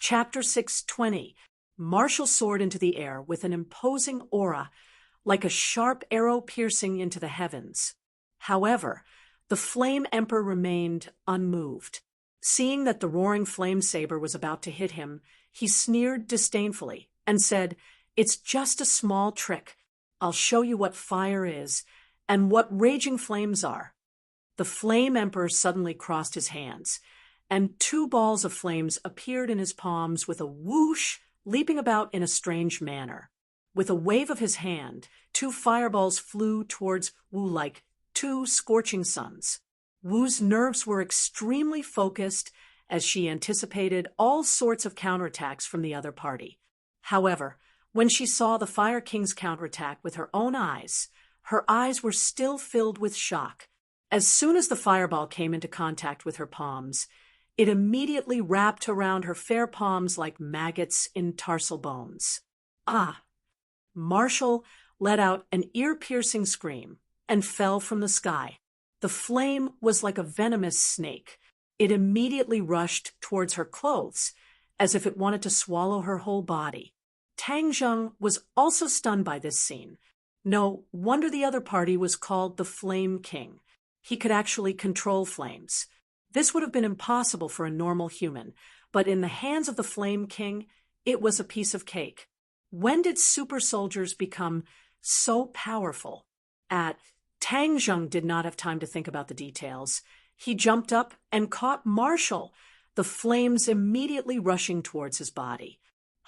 Chapter 620. Martial soared into the air with an imposing aura, like a sharp arrow piercing into the heavens. However, the Flame Emperor remained unmoved. Seeing that the roaring flame saber was about to hit him, he sneered disdainfully and said, "It's just a small trick. I'll show you what fire is and what raging flames are." The Flame Emperor suddenly crossed his hands, and two balls of flames appeared in his palms with a whoosh, leaping about in a strange manner. With a wave of his hand, two fireballs flew towards Wu like two scorching suns. Wu's nerves were extremely focused as she anticipated all sorts of counterattacks from the other party. However, when she saw the Fire King's counterattack with her own eyes, her eyes were still filled with shock. As soon as the fireball came into contact with her palms, it immediately wrapped around her fair palms like maggots in tarsal bones. Ah! Marshall let out an ear-piercing scream and fell from the sky. The flame was like a venomous snake. It immediately rushed towards her clothes, as if it wanted to swallow her whole body. Tang Zheng was also stunned by this scene. No wonder the other party was called the Flame King. He could actually control flames. This would have been impossible for a normal human, but in the hands of the Flame King, it was a piece of cake. When did super soldiers become so powerful? Tang Zheng did not have time to think about the details. He jumped up and caught Marshall, the flames immediately rushing towards his body.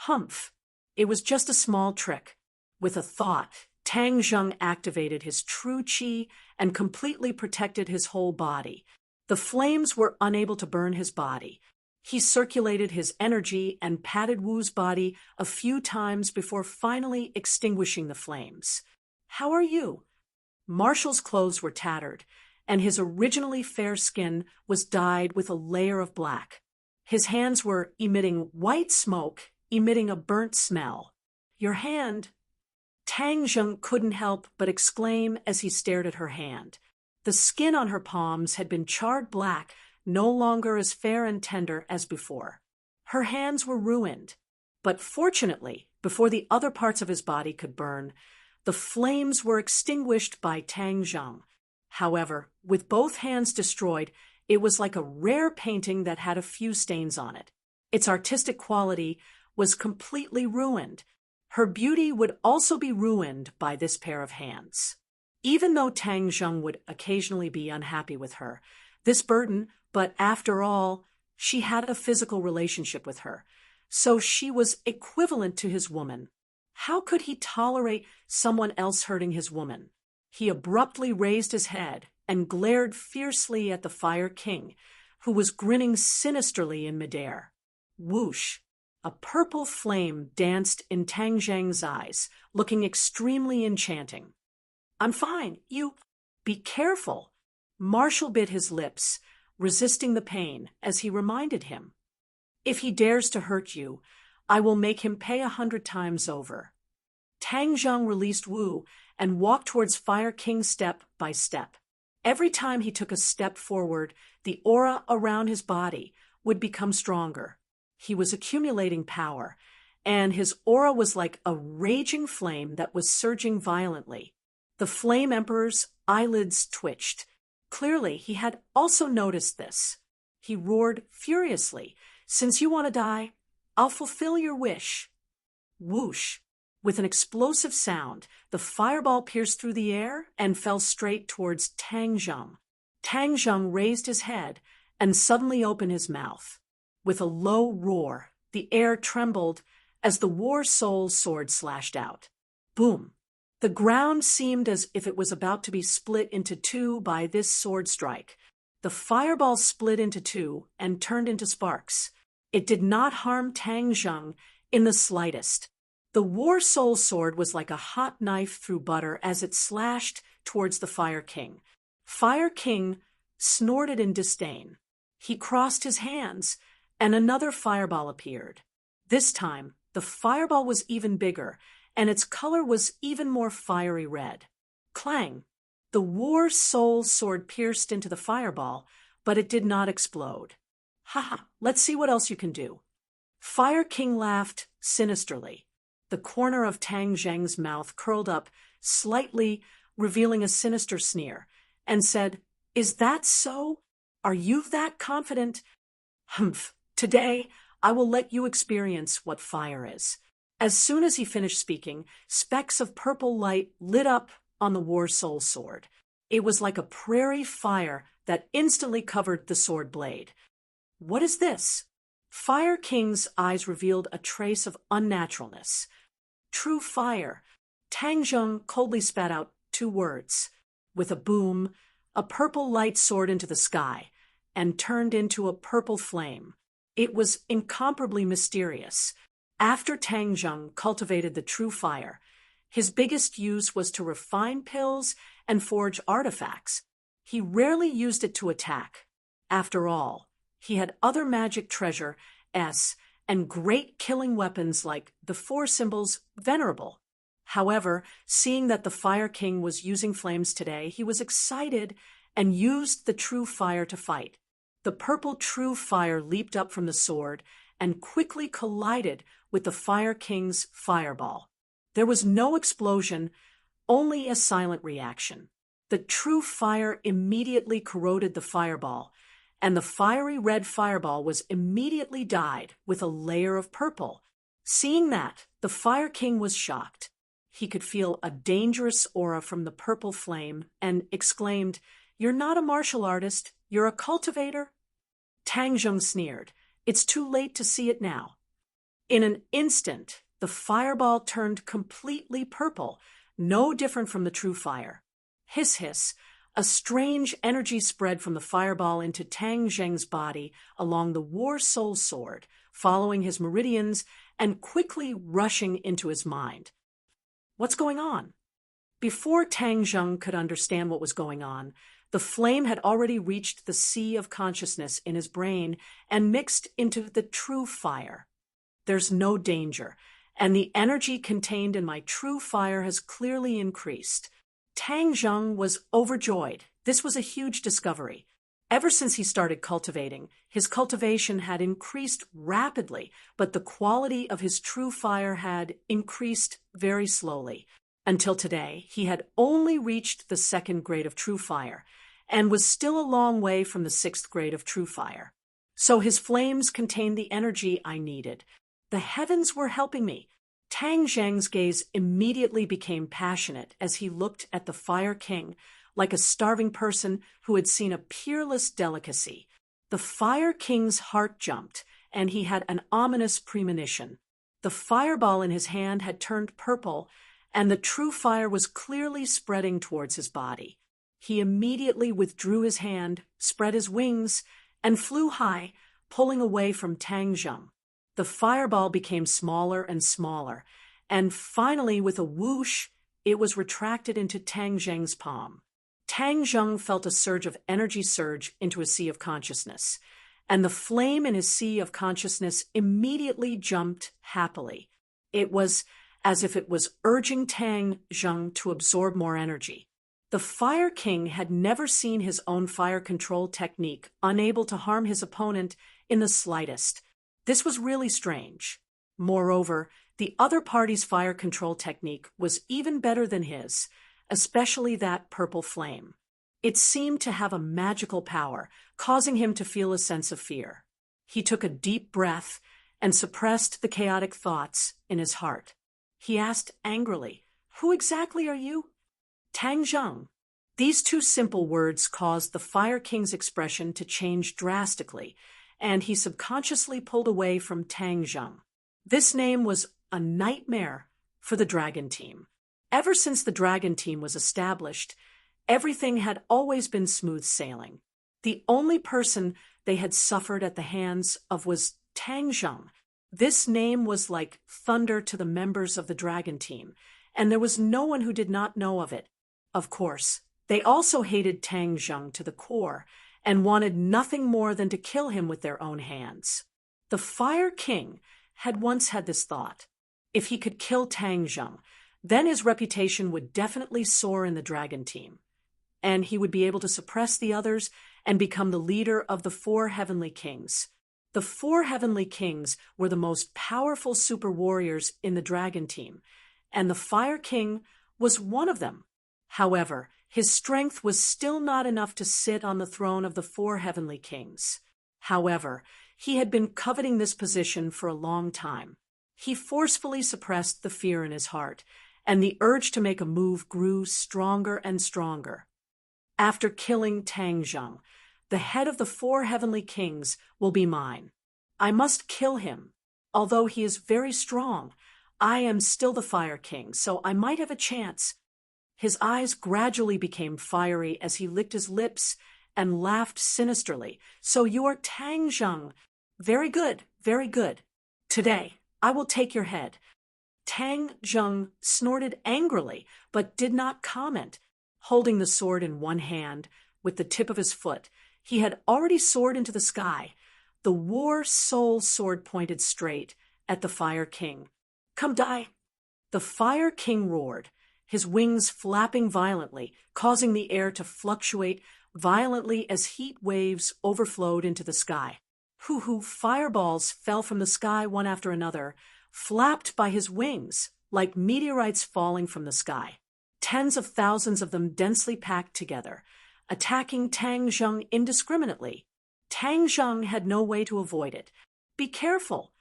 Humph! It was just a small trick. With a thought, Tang Zheng activated his true qi and completely protected his whole body. The flames were unable to burn his body. He circulated his energy and patted Wu's body a few times before finally extinguishing the flames. "How are you?" Marshall's clothes were tattered, and his originally fair skin was dyed with a layer of black. His hands were emitting white smoke, emitting a burnt smell. "Your hand—" Tang Zheng couldn't help but exclaim as he stared at her hand. The skin on her palms had been charred black, no longer as fair and tender as before. Her hands were ruined. But fortunately, before the other parts of his body could burn, the flames were extinguished by Tang Zheng. However, with both hands destroyed, it was like a rare painting that had a few stains on it. Its artistic quality was completely ruined. Her beauty would also be ruined by this pair of hands. Even though Tang Zheng would occasionally be unhappy with her, this burden, but after all, she had a physical relationship with her, so she was equivalent to his woman. How could he tolerate someone else hurting his woman? He abruptly raised his head and glared fiercely at the Fire King, who was grinning sinisterly in midair. Whoosh! A purple flame danced in Tang Zheng's eyes, looking extremely enchanting. "I'm fine. Be careful." Marshall bit his lips, resisting the pain, as he reminded him. "If he dares to hurt you, I will make him pay 100 times over." Tang Zheng released Wu and walked towards Fire King step by step. Every time he took a step forward, the aura around his body would become stronger. He was accumulating power, and his aura was like a raging flame that was surging violently. The Flame Emperor's eyelids twitched. Clearly, he had also noticed this. He roared furiously, "Since you want to die, I'll fulfill your wish." Whoosh! With an explosive sound, the fireball pierced through the air and fell straight towards Tang Zheng. Tang Zheng raised his head and suddenly opened his mouth. With a low roar, the air trembled as the War Soul sword slashed out. Boom! The ground seemed as if it was about to be split into two by this sword strike. The fireball split into two and turned into sparks. It did not harm Tang Zheng in the slightest. The War Soul sword was like a hot knife through butter as it slashed towards the Fire King. Fire King snorted in disdain. He crossed his hands, and another fireball appeared. This time, the fireball was even bigger, and its color was even more fiery red. Clang! The War Soul sword pierced into the fireball, but it did not explode. "Ha ha, let's see what else you can do." Fire King laughed sinisterly. The corner of Tang Zheng's mouth curled up slightly, revealing a sinister sneer, and said, "Is that so? Are you that confident? Humph, today I will let you experience what fire is." As soon as he finished speaking, specks of purple light lit up on the War Soul sword. It was like a prairie fire that instantly covered the sword blade. "What is this?" Fire King's eyes revealed a trace of unnaturalness. "True fire." Tang Zheng coldly spat out 2 words. With a boom, a purple light soared into the sky and turned into a purple flame. It was incomparably mysterious. After Tang Zheng cultivated the true fire, his biggest use was to refine pills and forge artifacts. He rarely used it to attack. After all, he had other magic treasure and great killing weapons like the 4 symbols Venerable. However, seeing that the Fire King was using flames today, he was excited and used the true fire to fight. The purple true fire leaped up from the sword and quickly collided with the Fire King's fireball. There was no explosion, only a silent reaction. The true fire immediately corroded the fireball, and the fiery red fireball was immediately dyed with a layer of purple. Seeing that, the Fire King was shocked. He could feel a dangerous aura from the purple flame and exclaimed, "You're not a martial artist, you're a cultivator?" Tang Zheng sneered. "It's too late to see it now." In an instant, the fireball turned completely purple, no different from the true fire. Hiss hiss, a strange energy spread from the fireball into Tang Zheng's body along the War Soul sword, following his meridians and quickly rushing into his mind. What's going on? Before Tang Zheng could understand what was going on, the flame had already reached the sea of consciousness in his brain and mixed into the true fire. There's no danger, and the energy contained in my true fire has clearly increased. Tang Zheng was overjoyed. This was a huge discovery. Ever since he started cultivating, his cultivation had increased rapidly, but the quality of his true fire had increased very slowly. Until today, he had only reached the 2nd grade of true fire, and was still a long way from the 6th grade of true fire. So his flames contained the energy I needed. The heavens were helping me. Tang Zheng's gaze immediately became passionate as he looked at the Fire King, like a starving person who had seen a peerless delicacy. The Fire King's heart jumped, and he had an ominous premonition. The fireball in his hand had turned purple, and the true fire was clearly spreading towards his body. He immediately withdrew his hand, spread his wings, and flew high, pulling away from Tang Zheng. The fireball became smaller and smaller, and finally, with a whoosh, it was retracted into Tang Zheng's palm. Tang Zheng felt a surge of energy surge into a sea of consciousness, and the flame in his sea of consciousness immediately jumped happily. It was as if it was urging Tang Zheng to absorb more energy. The Fire King had never seen his own fire control technique unable to harm his opponent in the slightest. This was really strange. Moreover, the other party's fire control technique was even better than his, especially that purple flame. It seemed to have a magical power, causing him to feel a sense of fear. He took a deep breath and suppressed the chaotic thoughts in his heart. He asked angrily, "Who exactly are you?" "Tang Zheng." These 2 simple words caused the Fire King's expression to change drastically, and he subconsciously pulled away from Tang Zheng. This name was a nightmare for the Dragon Team. Ever since the Dragon Team was established, everything had always been smooth sailing. The only person they had suffered at the hands of was Tang Zheng. This name was like thunder to the members of the Dragon Team, and there was no one who did not know of it. Of course, they also hated Tang Zheng to the core, and wanted nothing more than to kill him with their own hands. The Fire King had once had this thought. If he could kill Tang Zheng, then his reputation would definitely soar in the Dragon Team, and he would be able to suppress the others and become the leader of the 4 Heavenly Kings. The four heavenly kings were the most powerful super warriors in the dragon team, and the Fire King was one of them. However, his strength was still not enough to sit on the throne of the four heavenly kings. However, he had been coveting this position for a long time. He forcefully suppressed the fear in his heart, and the urge to make a move grew stronger and stronger. After killing Tang Zheng, the head of the four heavenly kings will be mine. I must kill him. Although he is very strong, I am still the Fire King, so I might have a chance. His eyes gradually became fiery as he licked his lips and laughed sinisterly. So you are Tang Zheng. Very good, very good. Today, I will take your head. Tang Zheng snorted angrily, but did not comment. Holding the sword in one hand, with the tip of his foot, he had already soared into the sky. The War Soul sword pointed straight at the Fire King. Come die! The Fire King roared, his wings flapping violently, causing the air to fluctuate violently as heat waves overflowed into the sky. Hoo-hoo, fireballs fell from the sky one after another, flapped by his wings, like meteorites falling from the sky. Tens of thousands of them densely packed together, attacking Tang Zheng indiscriminately. Tang Zheng had no way to avoid it. Be careful!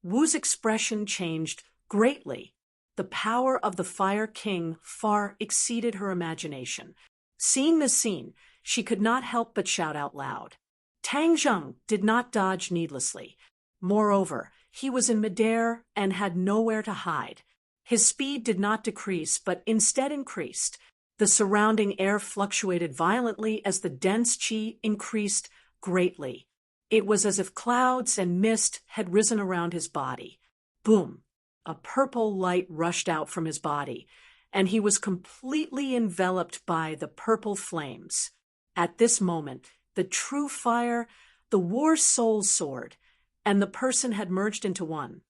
Wu's expression changed greatly. The power of the Fire King far exceeded her imagination. Seeing this scene, she could not help but shout out loud. Tang Zheng did not dodge needlessly. Moreover, he was in midair and had nowhere to hide. His speed did not decrease, but instead increased. The surrounding air fluctuated violently as the dense qi increased greatly. It was as if clouds and mist had risen around his body. Boom! A purple light rushed out from his body, and he was completely enveloped by the purple flames. At this moment, the true fire, the War Soul sword, and the person had merged into one.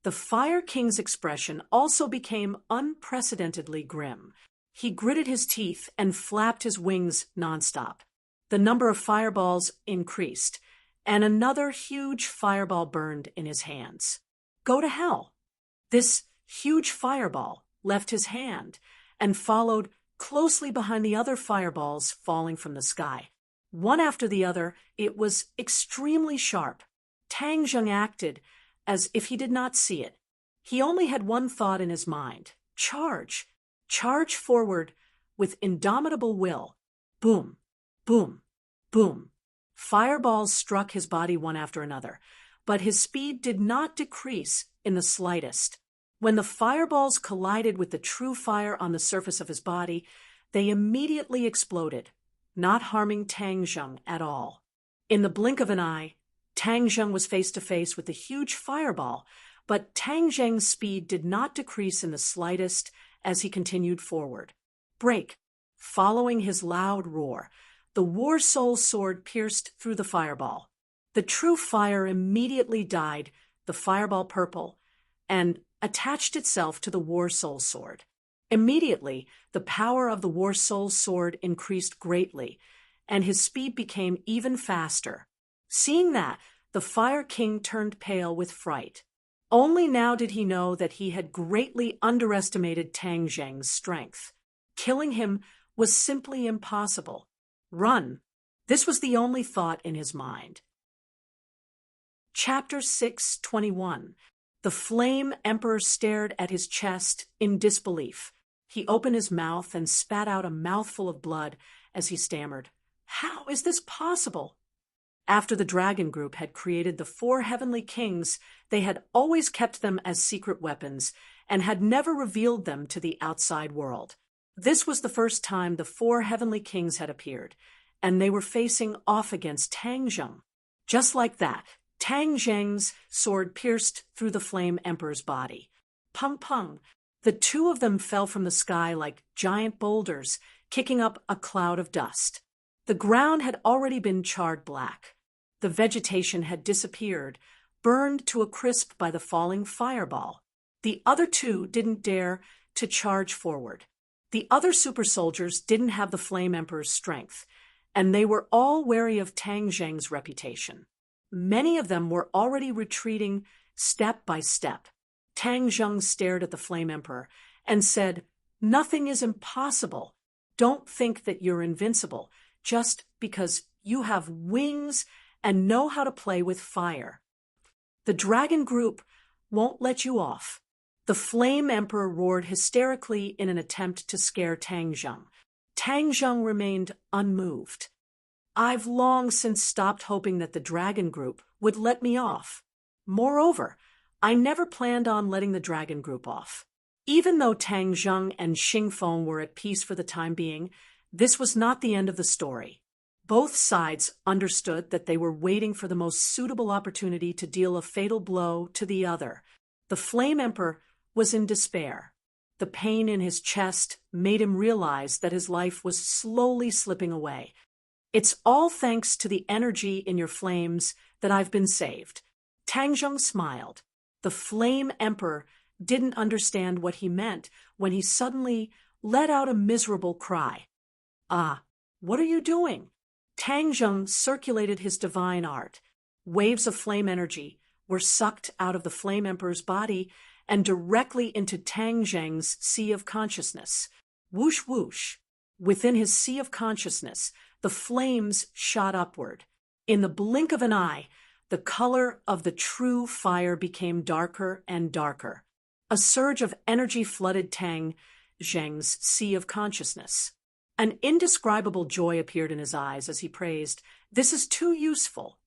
The Fire King's expression also became unprecedentedly grim. He gritted his teeth and flapped his wings nonstop. The number of fireballs increased, and another huge fireball burned in his hands. Go to hell! This huge fireball left his hand and followed closely behind the other fireballs falling from the sky. One after the other, it was extremely sharp. Tang Zheng acted as if he did not see it. He only had one thought in his mind: charge. Charge forward with indomitable will. Boom, boom, boom. Fireballs struck his body one after another, but his speed did not decrease in the slightest. When the fireballs collided with the true fire on the surface of his body, they immediately exploded, not harming Tang Zheng at all. In the blink of an eye, Tang Zheng was face to face with the huge fireball, but Tang Zheng's speed did not decrease in the slightest as he continued forward. Break! Following his loud roar, the War Soul sword pierced through the fireball. The true fire immediately dyed the fireball purple and attached itself to the War Soul sword. Immediately, the power of the War Soul sword increased greatly, and his speed became even faster. Seeing that, the Fire King turned pale with fright. Only now did he know that he had greatly underestimated Tang Zheng's strength. Killing him was simply impossible. Run! This was the only thought in his mind. Chapter 6:21. The Flame Emperor stared at his chest in disbelief. He opened his mouth and spat out a mouthful of blood as he stammered, "How is this possible?" After the dragon group had created the four heavenly kings, they had always kept them as secret weapons and had never revealed them to the outside world. This was the first time the four heavenly kings had appeared, and they were facing off against Tang Zheng. Just like that, Tang Zheng's sword pierced through the Flame Emperor's body. Pung pung! The two of them fell from the sky like giant boulders, kicking up a cloud of dust. The ground had already been charred black. The vegetation had disappeared, burned to a crisp by the falling fireball. The other two didn't dare to charge forward. The other super soldiers didn't have the Flame Emperor's strength, and they were all wary of Tang Zheng's reputation. Many of them were already retreating step by step. Tang Zheng stared at the Flame Emperor and said, "Nothing is impossible. Don't think that you're invincible, just because you have wings and know how to play with fire. The dragon group won't let you off." The Flame Emperor roared hysterically in an attempt to scare Tang Zheng. Tang Zheng remained unmoved. "I've long since stopped hoping that the dragon group would let me off. Moreover, I never planned on letting the dragon group off." Even though Tang Zheng and Xing Feng were at peace for the time being, this was not the end of the story. Both sides understood that they were waiting for the most suitable opportunity to deal a fatal blow to the other. The Flame Emperor was in despair. The pain in his chest made him realize that his life was slowly slipping away. "It's all thanks to the energy in your flames that I've been saved." Tang Zheng smiled. The Flame Emperor didn't understand what he meant when he suddenly let out a miserable cry. "Ah, what are you doing?" Tang Zheng circulated his divine art. Waves of flame energy were sucked out of the Flame Emperor's body and directly into Tang Zheng's sea of consciousness. Whoosh whoosh. Within his sea of consciousness, the flames shot upward. In the blink of an eye, the color of the true fire became darker and darker. A surge of energy flooded Tang Zheng's sea of consciousness. An indescribable joy appeared in his eyes as he praised, "This is too useful."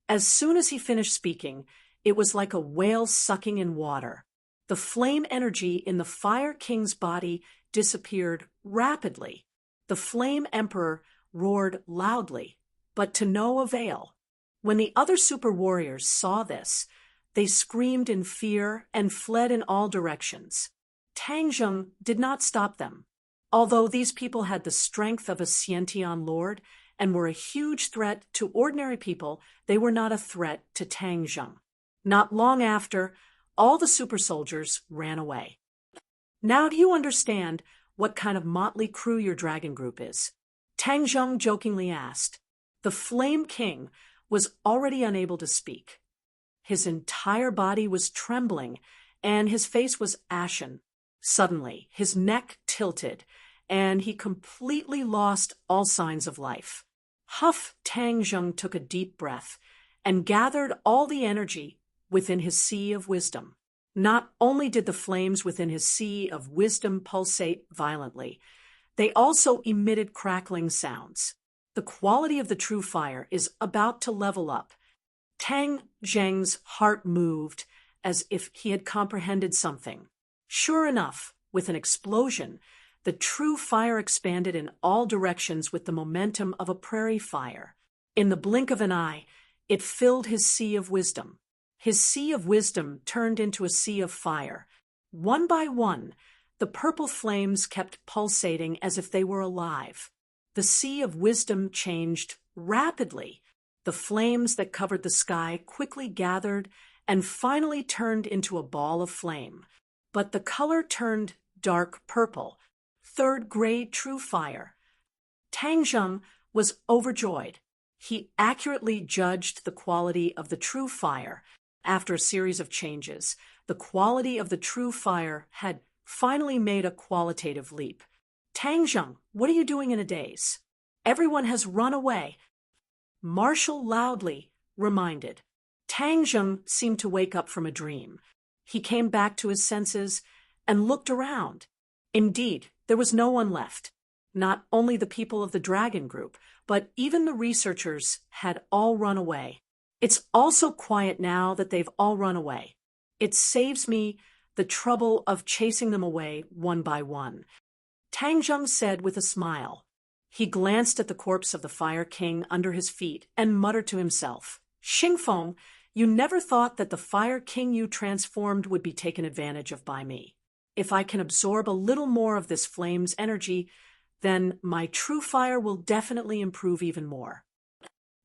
As soon as he finished speaking, it was like a whale sucking in water. The flame energy in the Fire King's body disappeared rapidly. The Flame Emperor roared loudly, but to no avail. When the other super warriors saw this, they screamed in fear and fled in all directions. Tang Zheng did not stop them. Although these people had the strength of a Xiantian lord and were a huge threat to ordinary people, they were not a threat to Tang Zheng. Not long after, all the super soldiers ran away. "Now do you understand what kind of motley crew your dragon group is?" Tang Zheng jokingly asked. The Flame King was already unable to speak. His entire body was trembling, and his face was ashen. Suddenly, his neck tilted, and he completely lost all signs of life. Huff Tang Zheng took a deep breath and gathered all the energy within his sea of wisdom. Not only did the flames within his sea of wisdom pulsate violently, they also emitted crackling sounds. The quality of the true fire is about to level up. Tang Zheng's heart moved as if he had comprehended something. Sure enough, with an explosion, the true fire expanded in all directions with the momentum of a prairie fire. In the blink of an eye, it filled his sea of wisdom. His sea of wisdom turned into a sea of fire. One by one, the purple flames kept pulsating as if they were alive. The sea of wisdom changed rapidly. The flames that covered the sky quickly gathered and finally turned into a ball of flame. But the color turned dark purple, third grade true fire. Tang Zheng was overjoyed. He accurately judged the quality of the true fire. After a series of changes, the quality of the true fire had finally made a qualitative leap. "Tang Zheng, what are you doing in a daze? Everyone has run away." Marshall loudly reminded. Tang Zheng seemed to wake up from a dream. He came back to his senses and looked around. Indeed, there was no one left. Not only the people of the dragon group, but even the researchers had all run away. It's also quiet now that they've all run away. It saves me the trouble of chasing them away one by one. Tang Zheng said with a smile. He glanced at the corpse of the Fire King under his feet and muttered to himself, "Xing Feng, you never thought that the Fire King you transformed would be taken advantage of by me. If I can absorb a little more of this flame's energy, then my true fire will definitely improve even more."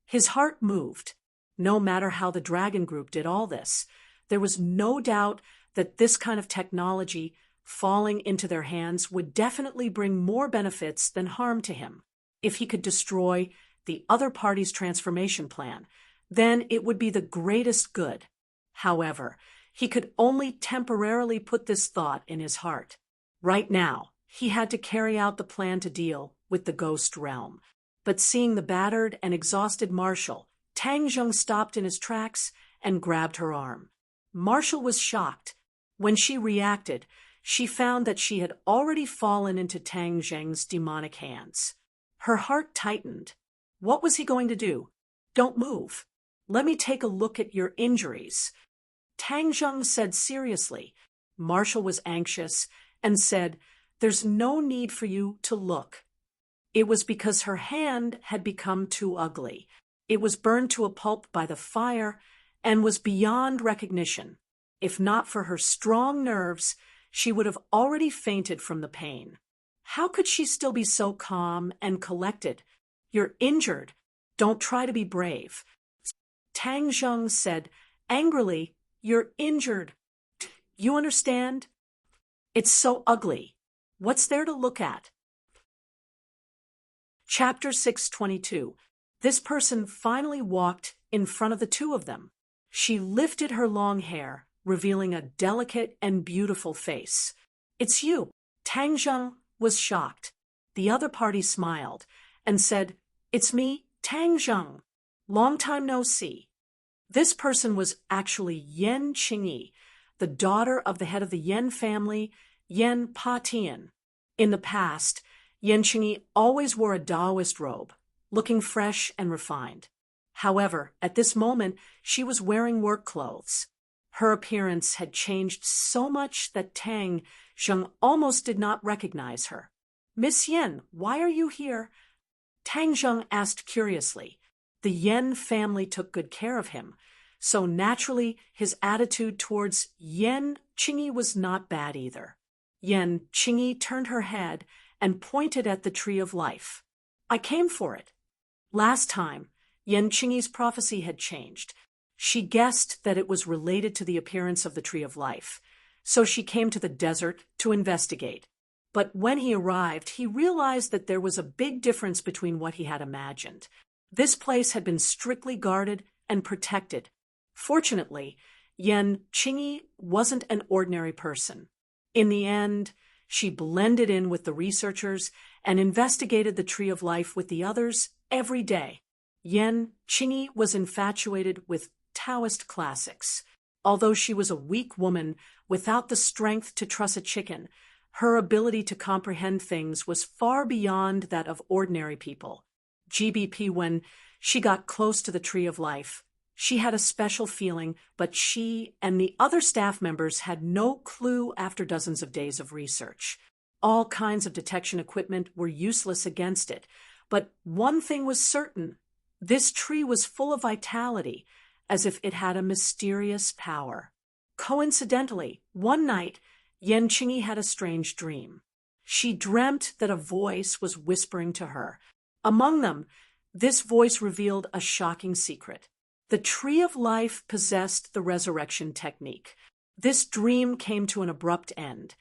His heart moved. No matter how the dragon group did all this, there was no doubt that this kind of technology falling into their hands would definitely bring more benefits than harm to him. If he could destroy the other party's transformation plan, then it would be the greatest good. However, he could only temporarily put this thought in his heart. Right now, he had to carry out the plan to deal with the ghost realm. But seeing the battered and exhausted Marshall, Tang Zheng stopped in his tracks and grabbed her arm. Marshall was shocked. When she reacted, she found that she had already fallen into Tang Zheng's demonic hands. Her heart tightened. What was he going to do? Don't move. Let me take a look at your injuries. Tang Zheng said seriously. Marshall was anxious and said, There's no need for you to look. It was because her hand had become too ugly. It was burned to a pulp by the fire and was beyond recognition. If not for her strong nerves, she would have already fainted from the pain. How could she still be so calm and collected? You're injured. Don't try to be brave. Tang Zheng said angrily, You're injured. You understand? It's so ugly. What's there to look at? Chapter 622. This person finally walked in front of the two of them. She lifted her long hair, revealing a delicate and beautiful face. It's you. Tang Zheng was shocked. The other party smiled and said, It's me, Tang Zheng. Long time no see. This person was actually Yan Qingyi, the daughter of the head of the Yan family, Yan Pa-Tian. In the past, Yan Qingyi always wore a Taoist robe, looking fresh and refined. However, at this moment, she was wearing work clothes. Her appearance had changed so much that Tang Zheng almost did not recognize her. Miss Yan, why are you here? Tang Zheng asked curiously. The Yan family took good care of him, so naturally his attitude towards Yan Qingyi was not bad either. Yan Qingyi turned her head and pointed at the tree of life. I came for it. Last time, Yan Qingyi's prophecy had changed. She guessed that it was related to the appearance of the tree of life, so she came to the desert to investigate. But when he arrived, he realized that there was a big difference between what he had imagined. This place had been strictly guarded and protected. Fortunately, Yan Qingyi wasn't an ordinary person. In the end, she blended in with the researchers and investigated the tree of life with the others every day. Yan Qingyi was infatuated with Taoist classics. Although she was a weak woman without the strength to truss a chicken, her ability to comprehend things was far beyond that of ordinary people. GBP, when she got close to the tree of life, she had a special feeling, but she and the other staff members had no clue after dozens of days of research. All kinds of detection equipment were useless against it, but one thing was certain. This tree was full of vitality, as if it had a mysterious power. Coincidentally, one night, Yan Qingyi had a strange dream. She dreamt that a voice was whispering to her. Among them, this voice revealed a shocking secret. The tree of life possessed the resurrection technique. This dream came to an abrupt end,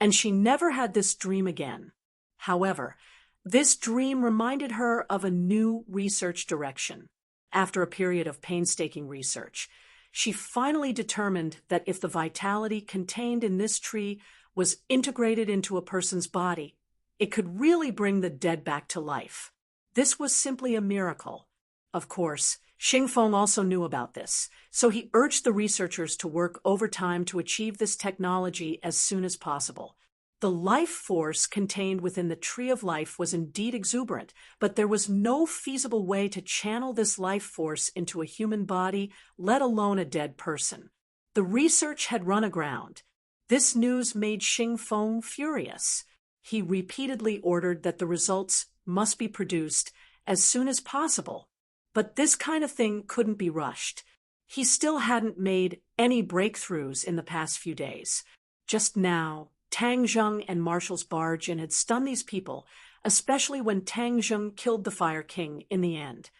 and she never had this dream again. However, this dream reminded her of a new research direction. After a period of painstaking research, she finally determined that if the vitality contained in this tree was integrated into a person's body, it could really bring the dead back to life. This was simply a miracle. Of course, Xingfeng also knew about this, so he urged the researchers to work overtime to achieve this technology as soon as possible. The life force contained within the tree of life was indeed exuberant, but there was no feasible way to channel this life force into a human body, let alone a dead person. The research had run aground. This news made Xingfeng furious. He repeatedly ordered that the results must be produced as soon as possible. But this kind of thing couldn't be rushed. He still hadn't made any breakthroughs in the past few days. Just now, Tang Zheng and Marshall's barge in had stunned these people, especially when Tang Zheng killed the Fire King in the end.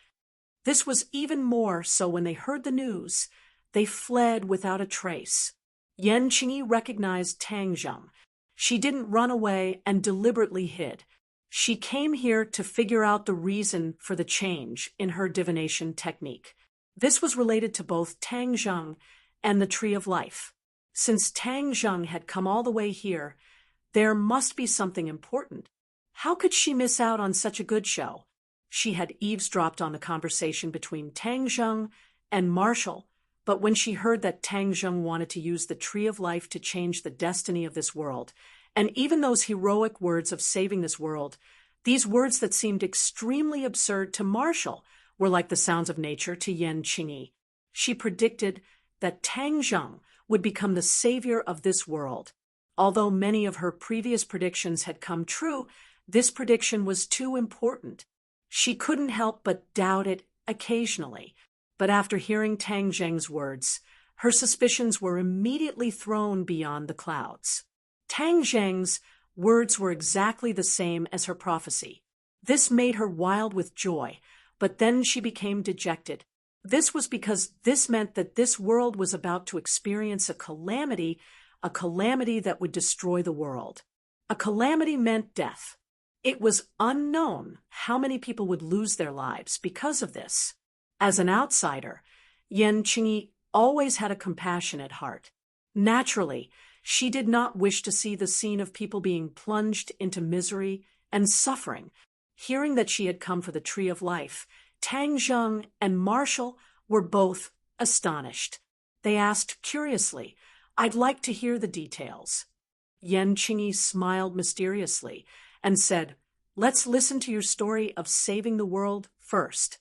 This was even more so when they heard the news. They fled without a trace. Yan Qingyi recognized Tang Zheng. She didn't run away and deliberately hid. She came here to figure out the reason for the change in her divination technique. This was related to both Tang Zheng and the Tree of Life. Since Tang Zheng had come all the way here, there must be something important. How could she miss out on such a good show? She had eavesdropped on the conversation between Tang Zheng and Marshall, but when she heard that Tang Zheng wanted to use the Tree of Life to change the destiny of this world, and even those heroic words of saving this world, these words that seemed extremely absurd to Marshall were like the sounds of nature to Yan Qingyi. She predicted that Tang Zheng would become the savior of this world. Although many of her previous predictions had come true, this prediction was too important. She couldn't help but doubt it occasionally. But after hearing Tang Zheng's words, her suspicions were immediately thrown beyond the clouds. Tang Zheng's words were exactly the same as her prophecy. This made her wild with joy, but then she became dejected. This was because this meant that this world was about to experience a calamity that would destroy the world. A calamity meant death. It was unknown how many people would lose their lives because of this. As an outsider, Yan Qingyi always had a compassionate heart. Naturally, she did not wish to see the scene of people being plunged into misery and suffering. Hearing that she had come for the Tree of Life, Tang Zheng and Marshall were both astonished. They asked curiously, "I'd like to hear the details." Yan Qingyi smiled mysteriously and said, "Let's listen to your story of saving the world first."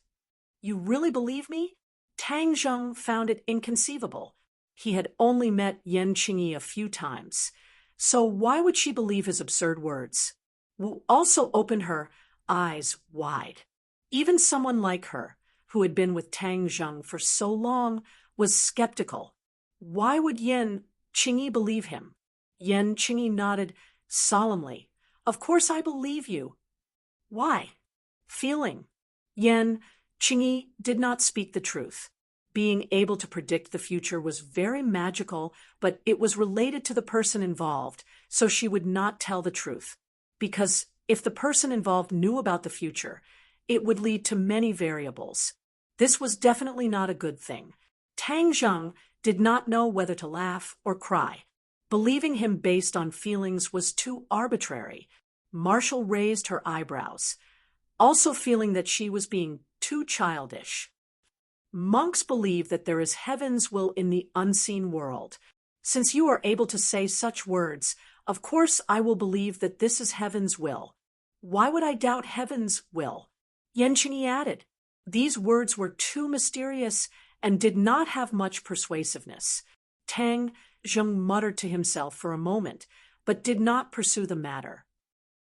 "You really believe me?" Tang Zheng found it inconceivable. He had only met Yan Qingyi a few times. So why would she believe his absurd words? Wu also opened her eyes wide. Even someone like her, who had been with Tang Zheng for so long, was skeptical. Why would Yan Qingyi believe him? Yan Qingyi nodded solemnly. "Of course I believe you." "Why?" "Feeling." Yan Qingyi did not speak the truth. Being able to predict the future was very magical, but it was related to the person involved, so she would not tell the truth. Because if the person involved knew about the future, it would lead to many variables. This was definitely not a good thing. Tang Zheng did not know whether to laugh or cry. Believing him based on feelings was too arbitrary. Marshall raised her eyebrows, also feeling that she was being too childish. "Monks believe that there is heaven's will in the unseen world. Since you are able to say such words, of course I will believe that this is heaven's will. Why would I doubt heaven's will?" Yan Qingyi added. These words were too mysterious and did not have much persuasiveness. Tang Zheng muttered to himself for a moment, but did not pursue the matter.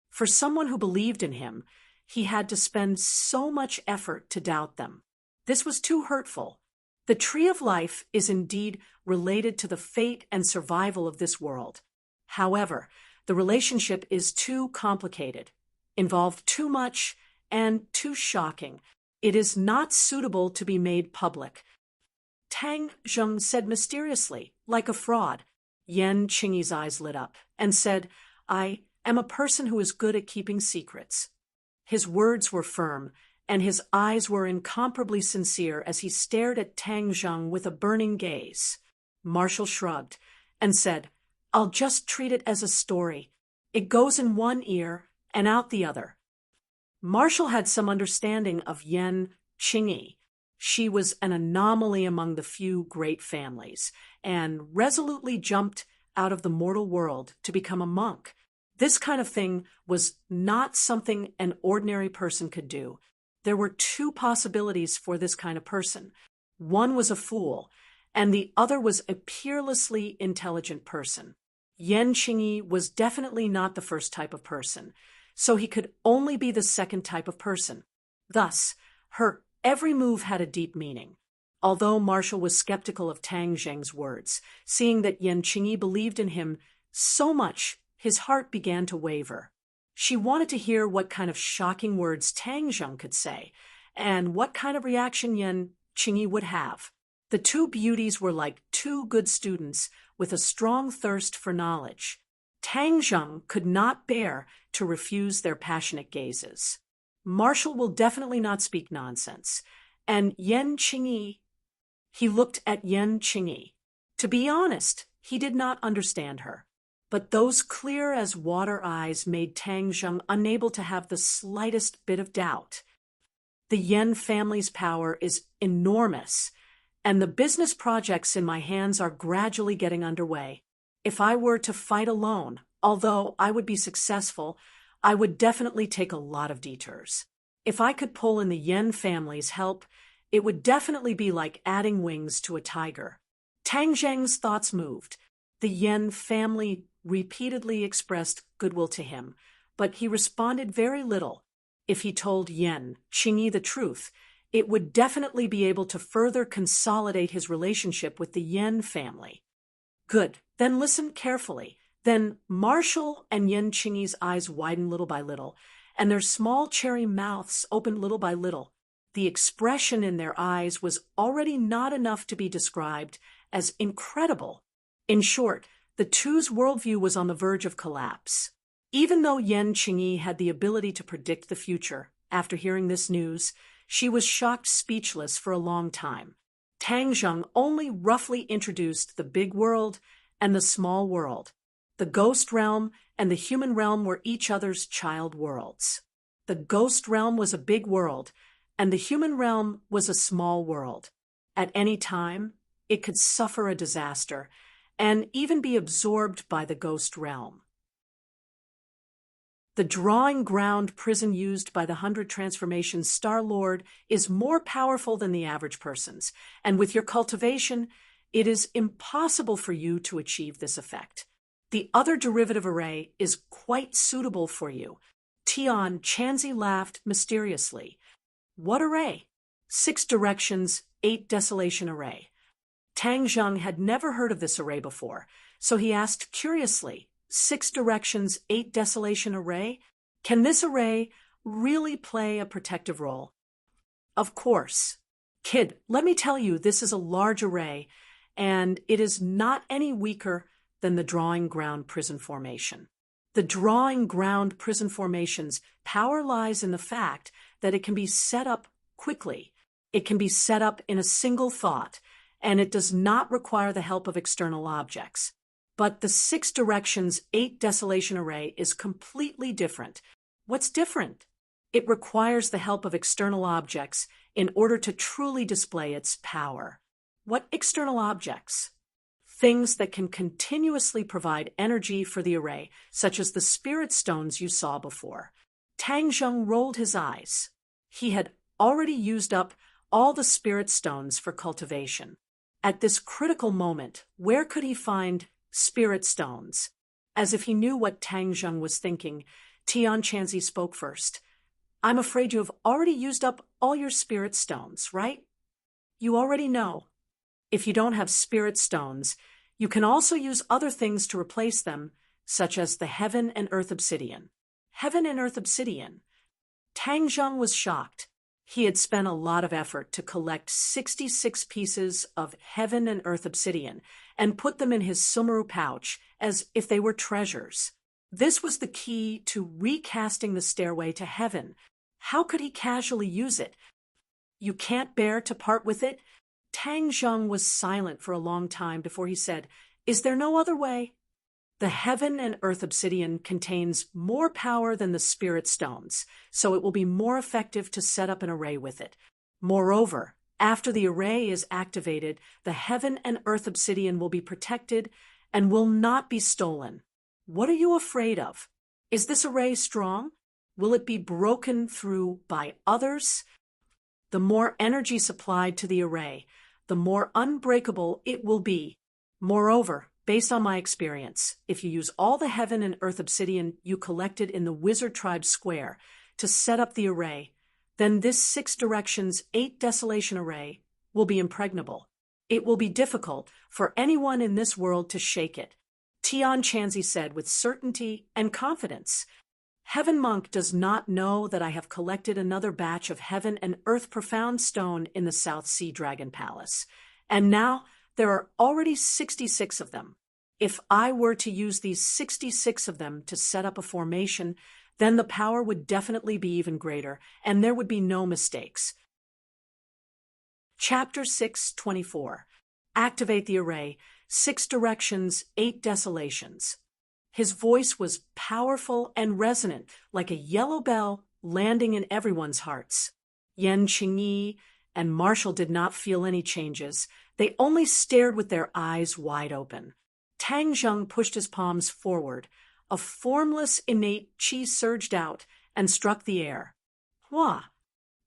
For someone who believed in him, he had to spend so much effort to doubt them. This was too hurtful. The Tree of Life is indeed related to the fate and survival of this world. However, the relationship is too complicated, involved too much, and too shocking. It is not suitable to be made public. Tang Zheng said mysteriously, like a fraud. Yan Qingyi's eyes lit up and said, "I am a person who is good at keeping secrets." His words were firm, and his eyes were incomparably sincere as he stared at Tang Zheng with a burning gaze. Marshall shrugged and said, "I'll just treat it as a story. It goes in one ear and out the other." Marshall had some understanding of Yan Qingyi. She was an anomaly among the few great families, and resolutely jumped out of the mortal world to become a monk. This kind of thing was not something an ordinary person could do. There were two possibilities for this kind of person. One was a fool, and the other was a peerlessly intelligent person. Yan Qingyi was definitely not the first type of person, so he could only be the second type of person. Thus, her every move had a deep meaning. Although Marshall was skeptical of Tang Zheng's words, seeing that Yan Qingyi believed in him so much, his heart began to waver. She wanted to hear what kind of shocking words Tang Zheng could say, and what kind of reaction Yan Qingyi would have. The two beauties were like two good students with a strong thirst for knowledge. Tang Zheng could not bear to refuse their passionate gazes. Marshall will definitely not speak nonsense, and Yan Qingyi He looked at Yan Qingyi. To be honest, he did not understand her. But those clear-as-water eyes made Tang Zheng unable to have the slightest bit of doubt. The Yan family's power is enormous, and the business projects in my hands are gradually getting underway. If I were to fight alone, although I would be successful, I would definitely take a lot of detours. If I could pull in the Yan family's help, it would definitely be like adding wings to a tiger. Tang Zheng's thoughts moved. The Yan family repeatedly expressed goodwill to him, but he responded very little. If he told Yan Qingyi the truth, it would definitely be able to further consolidate his relationship with the Yan family. Good, then listen carefully. Then Marshall and Yan Qingyi's eyes widened little by little, and their small cherry mouths opened little by little. The expression in their eyes was already not enough to be described as incredible. In short, the two's worldview was on the verge of collapse. Even though Yan Qingyi had the ability to predict the future, after hearing this news, she was shocked speechless for a long time. Tang Zheng only roughly introduced the big world and the small world. The ghost realm and the human realm were each other's child worlds. The ghost realm was a big world, and the human realm was a small world. At any time, it could suffer a disaster and even be absorbed by the ghost realm. The drawing ground prison used by the 100 Transformations Star-Lord is more powerful than the average person's, and with your cultivation, it is impossible for you to achieve this effect. The other derivative array is quite suitable for you. Tian Chanzi laughed mysteriously. What array? 6 directions, 8 desolation array. Tang Zheng had never heard of this array before, so he asked curiously, 6 directions, 8 desolation array? Can this array really play a protective role? Of course. Kid, let me tell you, this is a large array, and it is not any weaker than the drawing ground prison formation. The drawing ground prison formation's power lies in the fact that it can be set up quickly. It can be set up in a single thought, and it does not require the help of external objects. But the 6 directions, 8 desolation array is completely different. What's different? It requires the help of external objects in order to truly display its power. What external objects? Things that can continuously provide energy for the array, such as the spirit stones you saw before. Tang Zheng rolled his eyes. He had already used up all the spirit stones for cultivation. At this critical moment, where could he find spirit stones? As if he knew what Tang Zheng was thinking, Tian Chanzi spoke first. I'm afraid you have already used up all your spirit stones, right? You already know. If you don't have spirit stones, you can also use other things to replace them, such as the heaven and earth obsidian. Heaven and earth obsidian. Tang Zheng was shocked. He had spent a lot of effort to collect 66 pieces of heaven and earth obsidian and put them in his Sumeru pouch as if they were treasures. This was the key to recasting the stairway to heaven. How could he casually use it? You can't bear to part with it? Tang Zheng was silent for a long time before he said, Is there no other way? The heaven and earth obsidian contains more power than the spirit stones, so it will be more effective to set up an array with it. Moreover, after the array is activated, the heaven and earth obsidian will be protected and will not be stolen. What are you afraid of? Is this array strong? Will it be broken through by others? The more energy supplied to the array, the more unbreakable it will be. Moreover, based on my experience, if you use all the heaven and earth obsidian you collected in the Wizard Tribe Square to set up the array, then this 6 directions, 8 desolation array will be impregnable. It will be difficult for anyone in this world to shake it. Tian Chanzi said with certainty and confidence. Heaven Monk does not know that I have collected another batch of heaven and earth profound stone in the South Sea Dragon Palace, and now there are already 66 of them. If I were to use these 66 of them to set up a formation, then the power would definitely be even greater, and there would be no mistakes. Chapter 6:24. Activate the array. 6 directions, 8 desolations. His voice was powerful and resonant, like a yellow bell landing in everyone's hearts. Yan Qingyi and Marshall did not feel any changes. They only stared with their eyes wide open. Tang Zheng pushed his palms forward. A formless, innate qi surged out and struck the air. Hua!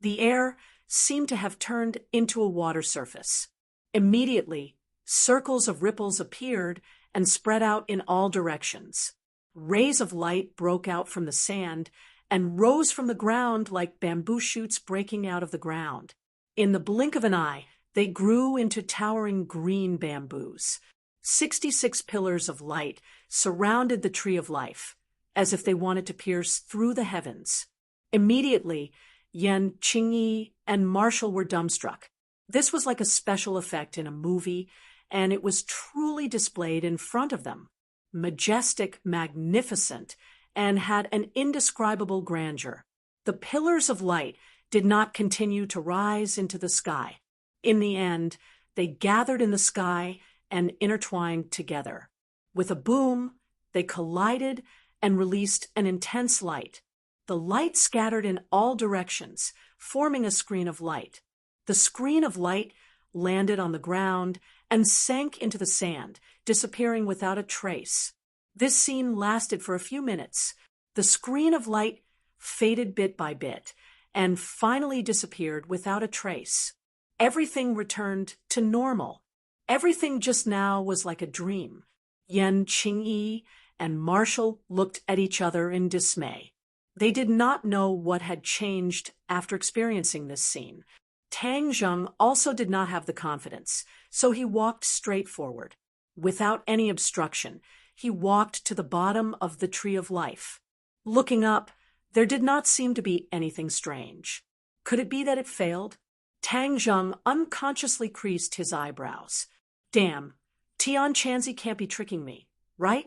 The air seemed to have turned into a water surface. Immediately, circles of ripples appeared and spread out in all directions. Rays of light broke out from the sand and rose from the ground like bamboo shoots breaking out of the ground. In the blink of an eye, they grew into towering green bamboos. 66 pillars of light surrounded the tree of life, as if they wanted to pierce through the heavens. Immediately, Yan Qingyi and Marshall were dumbstruck. This was like a special effect in a movie, and it was truly displayed in front of them. Majestic, magnificent, and had an indescribable grandeur. The pillars of light did not continue to rise into the sky. In the end, they gathered in the sky and intertwined together. With a boom, they collided and released an intense light. The light scattered in all directions, forming a screen of light. The screen of light landed on the ground and sank into the sand, disappearing without a trace. This scene lasted for a few minutes. The screen of light faded bit by bit and finally disappeared without a trace. Everything returned to normal. Everything just now was like a dream. Yan Qingyi and Marshall looked at each other in dismay. They did not know what had changed after experiencing this scene. Tang Zheng also did not have the confidence, so he walked straight forward. Without any obstruction, he walked to the bottom of the tree of life. Looking up, there did not seem to be anything strange. Could it be that it failed? Tang Zheng unconsciously creased his eyebrows. Damn, Tian Chanzi can't be tricking me, right?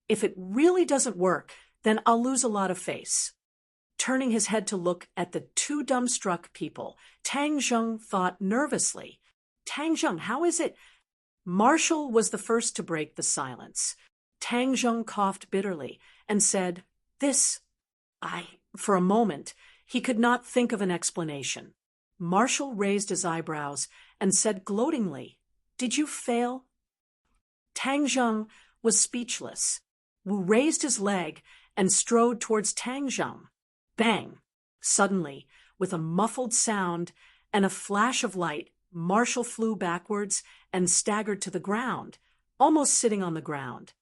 If it really doesn't work, then I'll lose a lot of face. Turning his head to look at the two dumbstruck people, Tang Zheng thought nervously. Tang Zheng, how is it? Marshall was the first to break the silence. Tang Zheng coughed bitterly and said, For a moment, he could not think of an explanation. Marshall raised his eyebrows and said gloatingly, Did you fail? Tang Zheng was speechless. Wu raised his leg and strode towards Tang Zheng. Bang! Suddenly, with a muffled sound and a flash of light, Marshall flew backwards and staggered to the ground, almost sitting on the ground.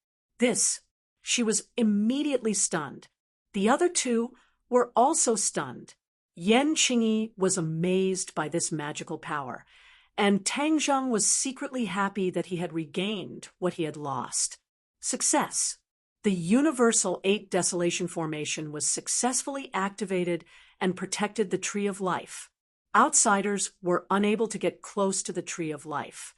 She was immediately stunned. The other two were also stunned. Yan Qingyi was amazed by this magical power, and Tang Zheng was secretly happy that he had regained what he had lost. Success! The Universal 8 Desolation Formation was successfully activated and protected the Tree of Life. Outsiders were unable to get close to the Tree of Life.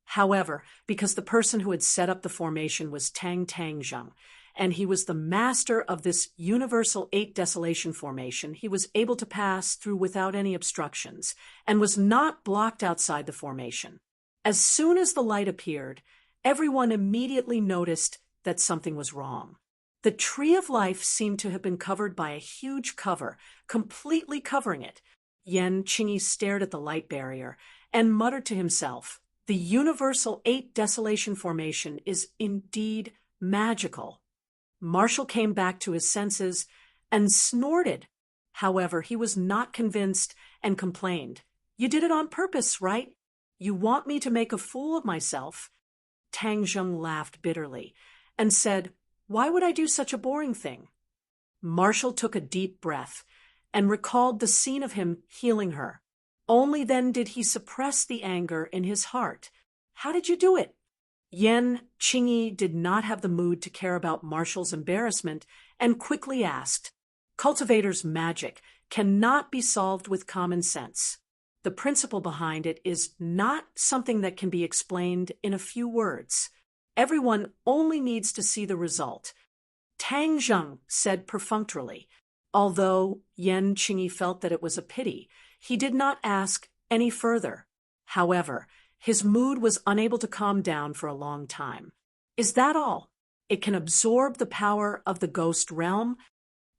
However, because the person who had set up the formation was Tang Zheng, and he was the master of this Universal 8 Desolation Formation, he was able to pass through without any obstructions, and was not blocked outside the formation. As soon as the light appeared, everyone immediately noticed that something was wrong. The Tree of Life seemed to have been covered by a huge cover, completely covering it. Yan Qingyi stared at the light barrier and muttered to himself, The Universal 8 Desolation Formation is indeed magical. Marshall came back to his senses and snorted. However, he was not convinced and complained, You did it on purpose, right? You want me to make a fool of myself? Tang Zheng laughed bitterly and said, Why would I do such a boring thing? Marshall took a deep breath and recalled the scene of him healing her. Only then did he suppress the anger in his heart. How did you do it? Yan Qingyi did not have the mood to care about Marshall's embarrassment and quickly asked, Cultivators' magic cannot be solved with common sense. The principle behind it is not something that can be explained in a few words. Everyone only needs to see the result. Tang Zheng said perfunctorily. Although Yan Qingyi felt that it was a pity, he did not ask any further. However, his mood was unable to calm down for a long time. Is that all? It can absorb the power of the ghost realm?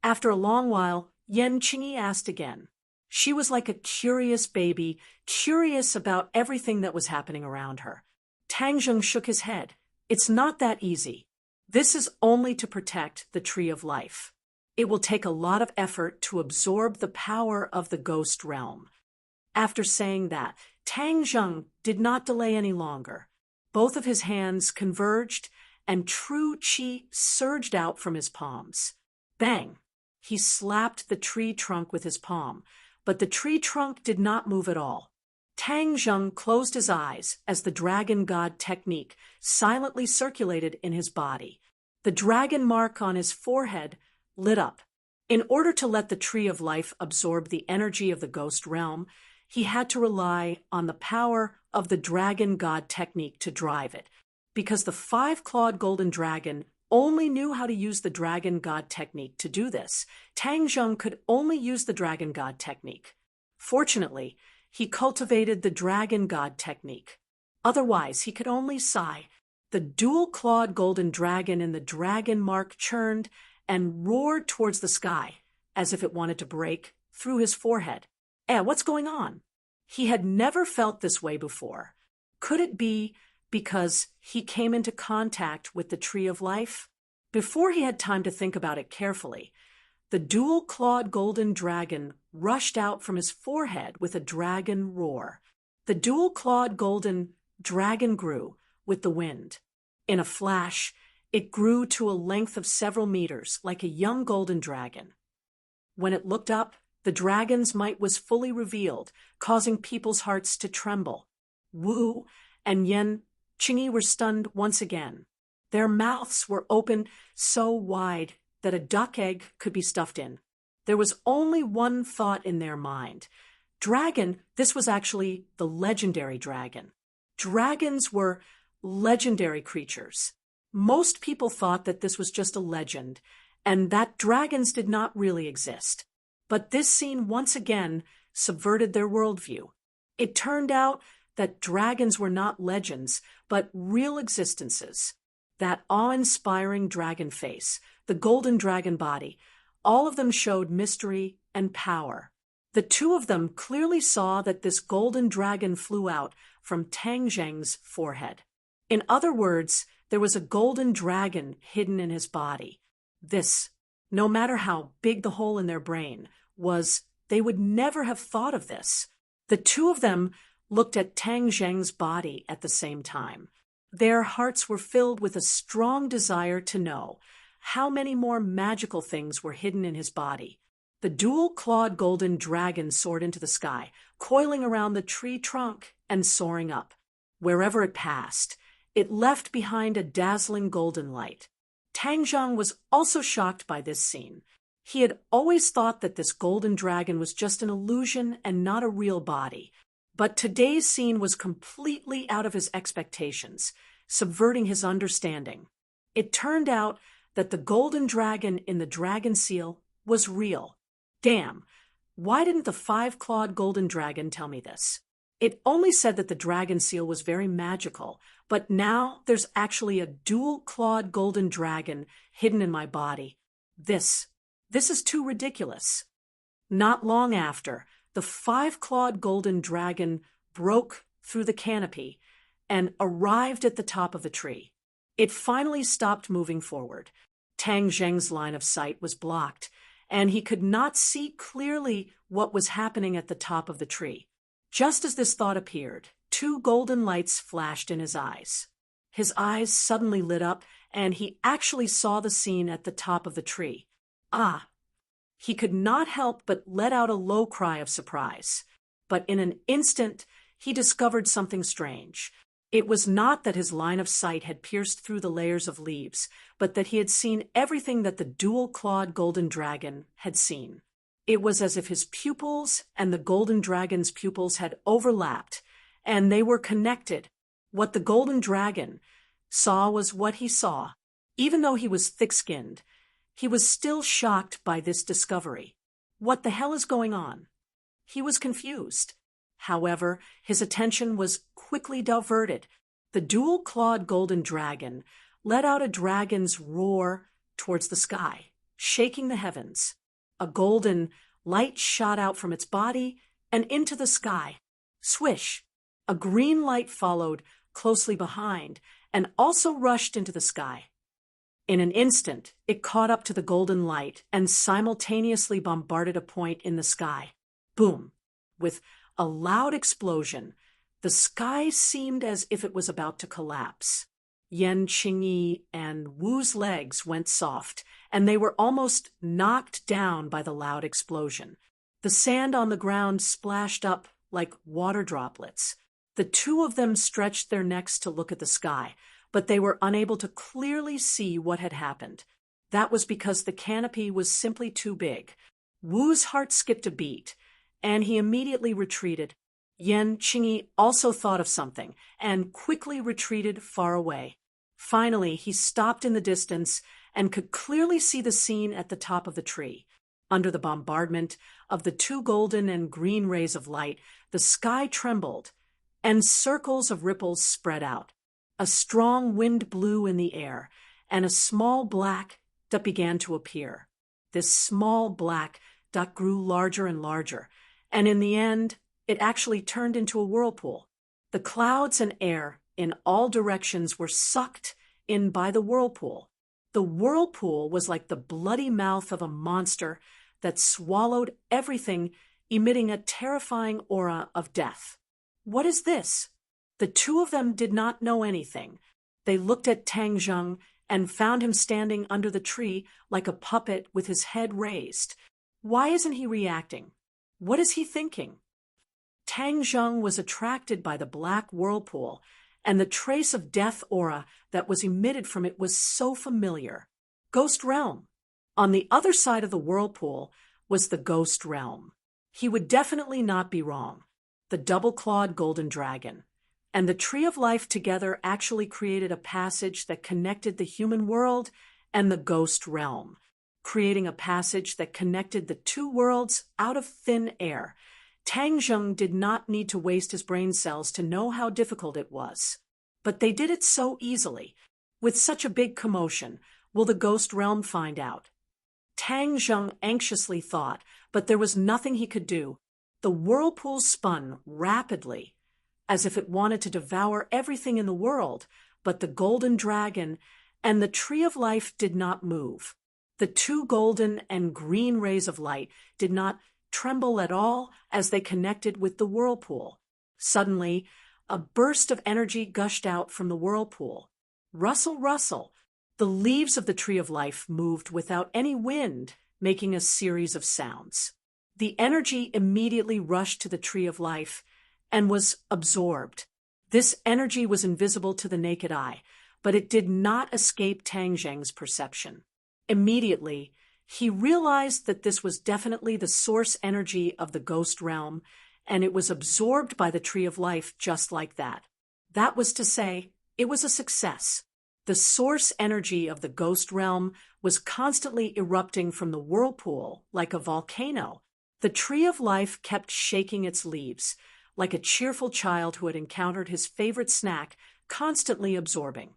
After a long while, Yan Qingyi asked again. She was like a curious baby, curious about everything that was happening around her. Tang Zheng shook his head. It's not that easy. This is only to protect the Tree of Life. It will take a lot of effort to absorb the power of the ghost realm. After saying that, Tang Zheng did not delay any longer. Both of his hands converged, and true qi surged out from his palms. Bang! He slapped the tree trunk with his palm, but the tree trunk did not move at all. Tang Zheng closed his eyes as the dragon god technique silently circulated in his body. The dragon mark on his forehead lit up. In order to let the Tree of Life absorb the energy of the ghost realm, he had to rely on the power of the dragon god technique to drive it, because the five-clawed golden dragon only knew how to use the dragon god technique to do this. Tang Zheng could only use the dragon god technique. Fortunately, he cultivated the dragon god technique. Otherwise, he could only sigh. The dual-clawed golden dragon in the dragon mark churned and roared towards the sky, as if it wanted to break through his forehead. What's going on? He had never felt this way before. Could it be because he came into contact with the Tree of Life? Before he had time to think about it carefully, the dual-clawed golden dragon rushed out from his forehead with a dragon roar. The dual-clawed golden dragon grew with the wind. In a flash, it grew to a length of several meters, like a young golden dragon. When it looked up, the dragon's might was fully revealed, causing people's hearts to tremble. Wu and Yan Qingyi were stunned once again. Their mouths were open so wide that a duck egg could be stuffed in. There was only one thought in their mind. Dragon, this was actually the legendary dragon. Dragons were legendary creatures. Most people thought that this was just a legend, and that dragons did not really exist. But this scene once again subverted their worldview. It turned out that dragons were not legends, but real existences. That awe-inspiring dragon face, the golden dragon body, all of them showed mystery and power. The two of them clearly saw that this golden dragon flew out from Tang Zheng's forehead. In other words, there was a golden dragon hidden in his body. This, no matter how big the hole in their brain was, they would never have thought of this. The two of them looked at Tang Zheng's body at the same time. Their hearts were filled with a strong desire to know how many more magical things were hidden in his body. The dual-clawed golden dragon soared into the sky, coiling around the tree trunk and soaring up. Wherever it passed, it left behind a dazzling golden light. Tang Zheng was also shocked by this scene. He had always thought that this golden dragon was just an illusion and not a real body. But today's scene was completely out of his expectations, subverting his understanding. It turned out that the golden dragon in the dragon seal was real. Damn, why didn't the five-clawed golden dragon tell me this? It only said that the dragon seal was very magical, but now there's actually a dual-clawed golden dragon hidden in my body. This is too ridiculous. Not long after, the five-clawed golden dragon broke through the canopy and arrived at the top of the tree. It finally stopped moving forward. Tang Zheng's line of sight was blocked, and he could not see clearly what was happening at the top of the tree. Just as this thought appeared, two golden lights flashed in his eyes. His eyes suddenly lit up, and he actually saw the scene at the top of the tree. Ah! He could not help but let out a low cry of surprise. But in an instant, he discovered something strange. It was not that his line of sight had pierced through the layers of leaves, but that he had seen everything that the dual-clawed golden dragon had seen. It was as if his pupils and the golden dragon's pupils had overlapped, and they were connected. What the golden dragon saw was what he saw. Even though he was thick-skinned, he was still shocked by this discovery. What the hell is going on? He was confused. However, his attention was quickly diverted. The dual-clawed golden dragon let out a dragon's roar towards the sky, shaking the heavens. A golden light shot out from its body and into the sky. Swish! A green light followed closely behind and also rushed into the sky. In an instant, it caught up to the golden light and simultaneously bombarded a point in the sky. Boom! With a loud explosion, the sky seemed as if it was about to collapse. Yan Qingyi and Wu's legs went soft, and they were almost knocked down by the loud explosion. The sand on the ground splashed up like water droplets. The two of them stretched their necks to look at the sky, but they were unable to clearly see what had happened. That was because the canopy was simply too big. Wu's heart skipped a beat, and he immediately retreated. Yan Qingyi also thought of something and quickly retreated far away. Finally, he stopped in the distance and could clearly see the scene at the top of the tree. Under the bombardment of the two golden and green rays of light, the sky trembled, and circles of ripples spread out. A strong wind blew in the air, and a small black dot began to appear. This small black dot grew larger and larger, and in the end, it actually turned into a whirlpool. The clouds and air in all directions were sucked in by the whirlpool. The whirlpool was like the bloody mouth of a monster that swallowed everything, emitting a terrifying aura of death. What is this? The two of them did not know anything. They looked at Tang Zheng and found him standing under the tree like a puppet with his head raised. Why isn't he reacting? What is he thinking? Tang Zheng was attracted by the black whirlpool, and the trace of death aura that was emitted from it was so familiar. Ghost realm. On the other side of the whirlpool was the ghost realm. He would definitely not be wrong. The double-clawed golden dragon and the Tree of Life together actually created a passage that connected the human world and the ghost realm, creating a passage that connected the two worlds out of thin air. Tang Zheng did not need to waste his brain cells to know how difficult it was. But they did it so easily. With such a big commotion, will the ghost realm find out? Tang Zheng anxiously thought, but there was nothing he could do. The whirlpool spun rapidly, as if it wanted to devour everything in the world, but the golden dragon and the Tree of Life did not move. The two golden and green rays of light did not tremble at all as they connected with the whirlpool. Suddenly, a burst of energy gushed out from the whirlpool. Rustle, rustle. The leaves of the Tree of Life moved without any wind, making a series of sounds. The energy immediately rushed to the Tree of Life and was absorbed. This energy was invisible to the naked eye, but it did not escape Tang Zheng's perception. Immediately, he realized that this was definitely the source energy of the ghost realm, and it was absorbed by the Tree of Life just like that. That was to say, it was a success. The source energy of the ghost realm was constantly erupting from the whirlpool like a volcano. The Tree of Life kept shaking its leaves, like a cheerful child who had encountered his favorite snack, constantly absorbing.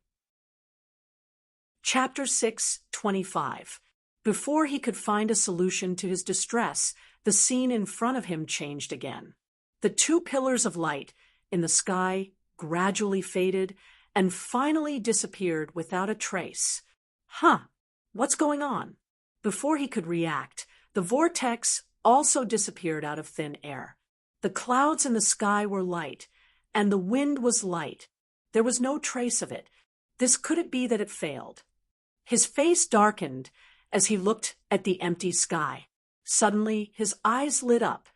Chapter 6:25. Before he could find a solution to his distress, the scene in front of him changed again. The two pillars of light in the sky gradually faded and finally disappeared without a trace. What's going on? Before he could react, the vortex also disappeared out of thin air. The clouds in the sky were light, and the wind was light. There was no trace of it. Could it be that it failed? His face darkened as he looked at the empty sky. Suddenly, his eyes lit up.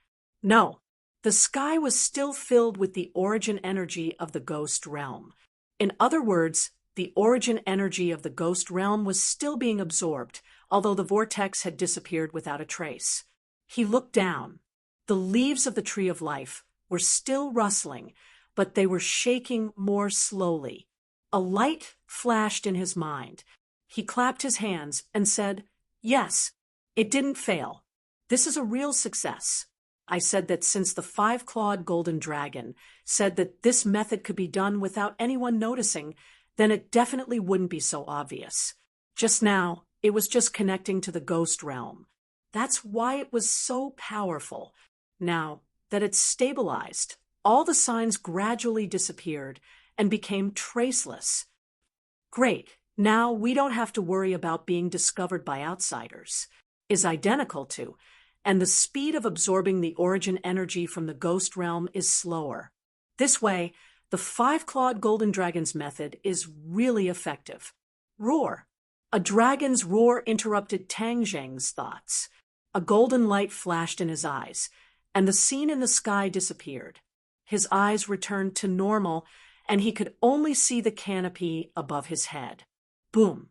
No, the sky was still filled with the origin energy of the ghost realm. In other words, the origin energy of the ghost realm was still being absorbed, although the vortex had disappeared without a trace. He looked down. The leaves of the Tree of Life were still rustling, but they were shaking more slowly. A light flashed in his mind. He clapped his hands and said, "Yes, it didn't fail. This is a real success." I said that since the five-clawed golden dragon said that this method could be done without anyone noticing, then it definitely wouldn't be so obvious. Just now, it was just connecting to the ghost realm. That's why it was so powerful. Now that it's stabilized, all the signs gradually disappeared and became traceless. Great, now we don't have to worry about being discovered by outsiders. Is identical to, and the speed of absorbing the origin energy from the ghost realm is slower. This way, the five-clawed golden dragon's method is really effective. Roar. A dragon's roar interrupted Tang Zheng's thoughts. A golden light flashed in his eyes, and the scene in the sky disappeared. His eyes returned to normal, and he could only see the canopy above his head. Boom!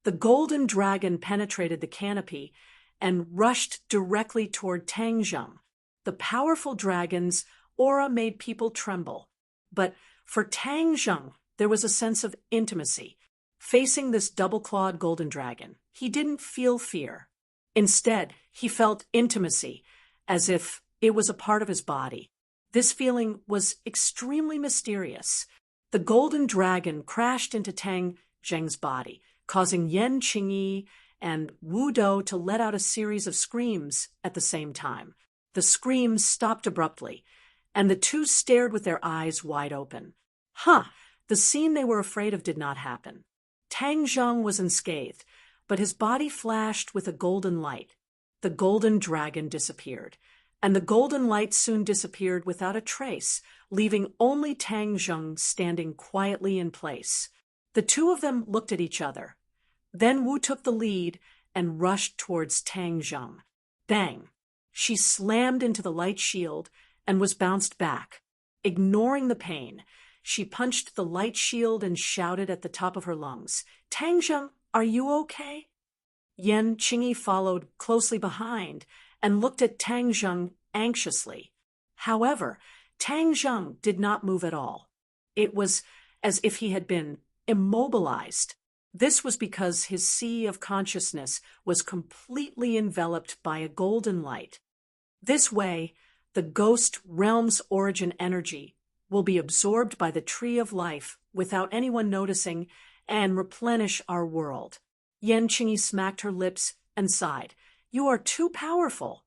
The golden dragon penetrated the canopy and rushed directly toward Tang Zheng. The powerful dragon's aura made people tremble. But for Tang Zheng, there was a sense of intimacy. Facing this double-clawed golden dragon, he didn't feel fear. Instead, he felt intimacy, as if it was a part of his body. This feeling was extremely mysterious. The golden dragon crashed into Tang Zheng's body, causing Yan Qingyi and Wu Dou to let out a series of screams at the same time. The screams stopped abruptly, and the two stared with their eyes wide open. The scene they were afraid of did not happen. Tang Zheng was unscathed, but his body flashed with a golden light. The golden dragon disappeared, and the golden light soon disappeared without a trace, leaving only Tang Zheng standing quietly in place. The two of them looked at each other. Then Wu took the lead and rushed towards Tang Zheng. Bang! She slammed into the light shield and was bounced back. Ignoring the pain, she punched the light shield and shouted at the top of her lungs, "Tang Zheng, are you okay?" Yan Qingyi followed closely behind and looked at Tang Zheng anxiously. However, Tang Zheng did not move at all. It was as if he had been immobilized. This was because his sea of consciousness was completely enveloped by a golden light. This way, the ghost realm's origin energy will be absorbed by the tree of life without anyone noticing and replenish our world. Yan Qingyi smacked her lips and sighed. "You are too powerful."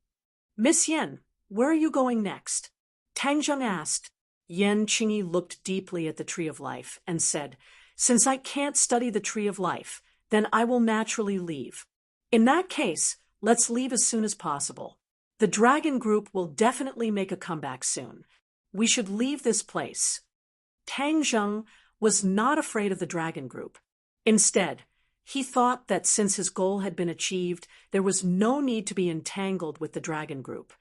"Miss Yan, where are you going next?" Tang Zheng asked. Yan Qingyi looked deeply at the tree of life and said, "Since I can't study the tree of life, then I will naturally leave. In that case, let's leave as soon as possible. The dragon group will definitely make a comeback soon. We should leave this place." Tang Zheng was not afraid of the dragon group. Instead, he thought that since his goal had been achieved, there was no need to be entangled with the dragon group.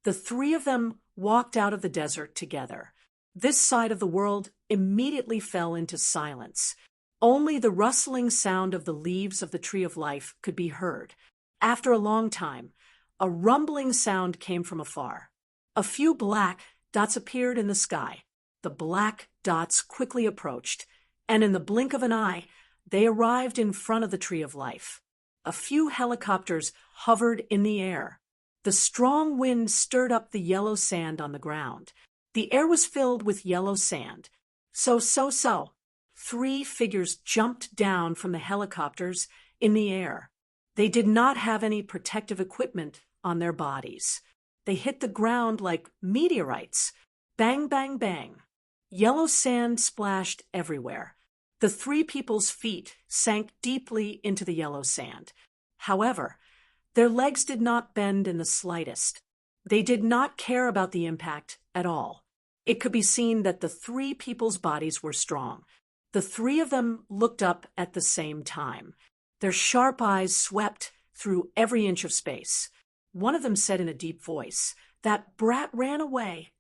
The three of them walked out of the desert together. This side of the world immediately fell into silence. Only the rustling sound of the leaves of the tree of life could be heard. After a long time, a rumbling sound came from afar. A few black dots appeared in the sky. The black dots quickly approached, and in the blink of an eye, they arrived in front of the tree of life. A few helicopters hovered in the air. The strong wind stirred up the yellow sand on the ground. The air was filled with yellow sand. So. Three figures jumped down from the helicopters in the air. They did not have any protective equipment on their bodies. They hit the ground like meteorites. Bang, bang, bang. Yellow sand splashed everywhere. The three people's feet sank deeply into the yellow sand. However, their legs did not bend in the slightest. They did not care about the impact at all. It could be seen that the three people's bodies were strong. The three of them looked up at the same time. Their sharp eyes swept through every inch of space. One of them said in a deep voice, "That brat ran away."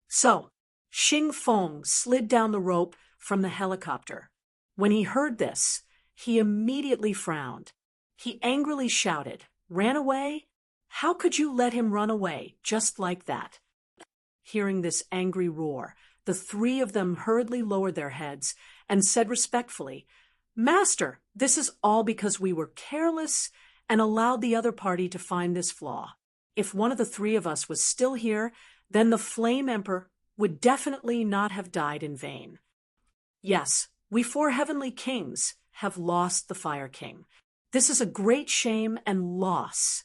So, Xing Feng slid down the rope from the helicopter. When he heard this, he immediately frowned. He angrily shouted, "Ran away? How could you let him run away just like that?" Hearing this angry roar, the three of them hurriedly lowered their heads and said respectfully, "Master, this is all because we were careless and allowed the other party to find this flaw." If one of the three of us was still here, then the Flame Emperor would definitely not have died in vain. Yes, we four heavenly kings have lost the Fire King. This is a great shame and loss.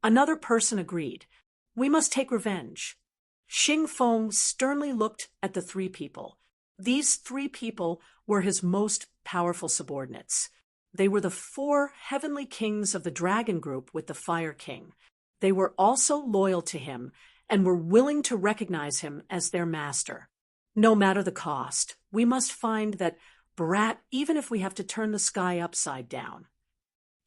Another person agreed. We must take revenge. Xing Feng sternly looked at the three people. These three people were his most powerful subordinates. They were the four heavenly kings of the dragon group with the Fire King. They were also loyal to him and were willing to recognize him as their master. No matter the cost, we must find that brat even if we have to turn the sky upside down.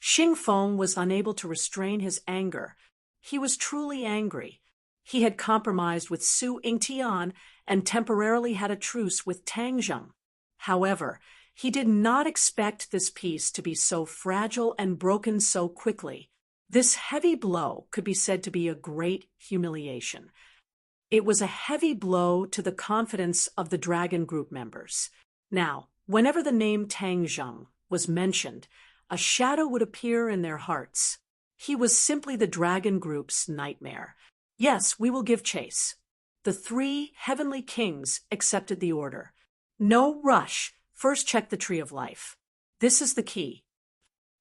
Xing Feng was unable to restrain his anger. He was truly angry. He had compromised with Su Yingtian and temporarily had a truce with Tang Zheng. However, he did not expect this peace to be so fragile and broken so quickly. This heavy blow could be said to be a great humiliation. It was a heavy blow to the confidence of the Dragon Group members. Now, whenever the name Tang Zheng was mentioned, a shadow would appear in their hearts. He was simply the Dragon Group's nightmare. Yes, we will give chase. The three heavenly kings accepted the order. No rush. First check the Tree of Life. This is the key.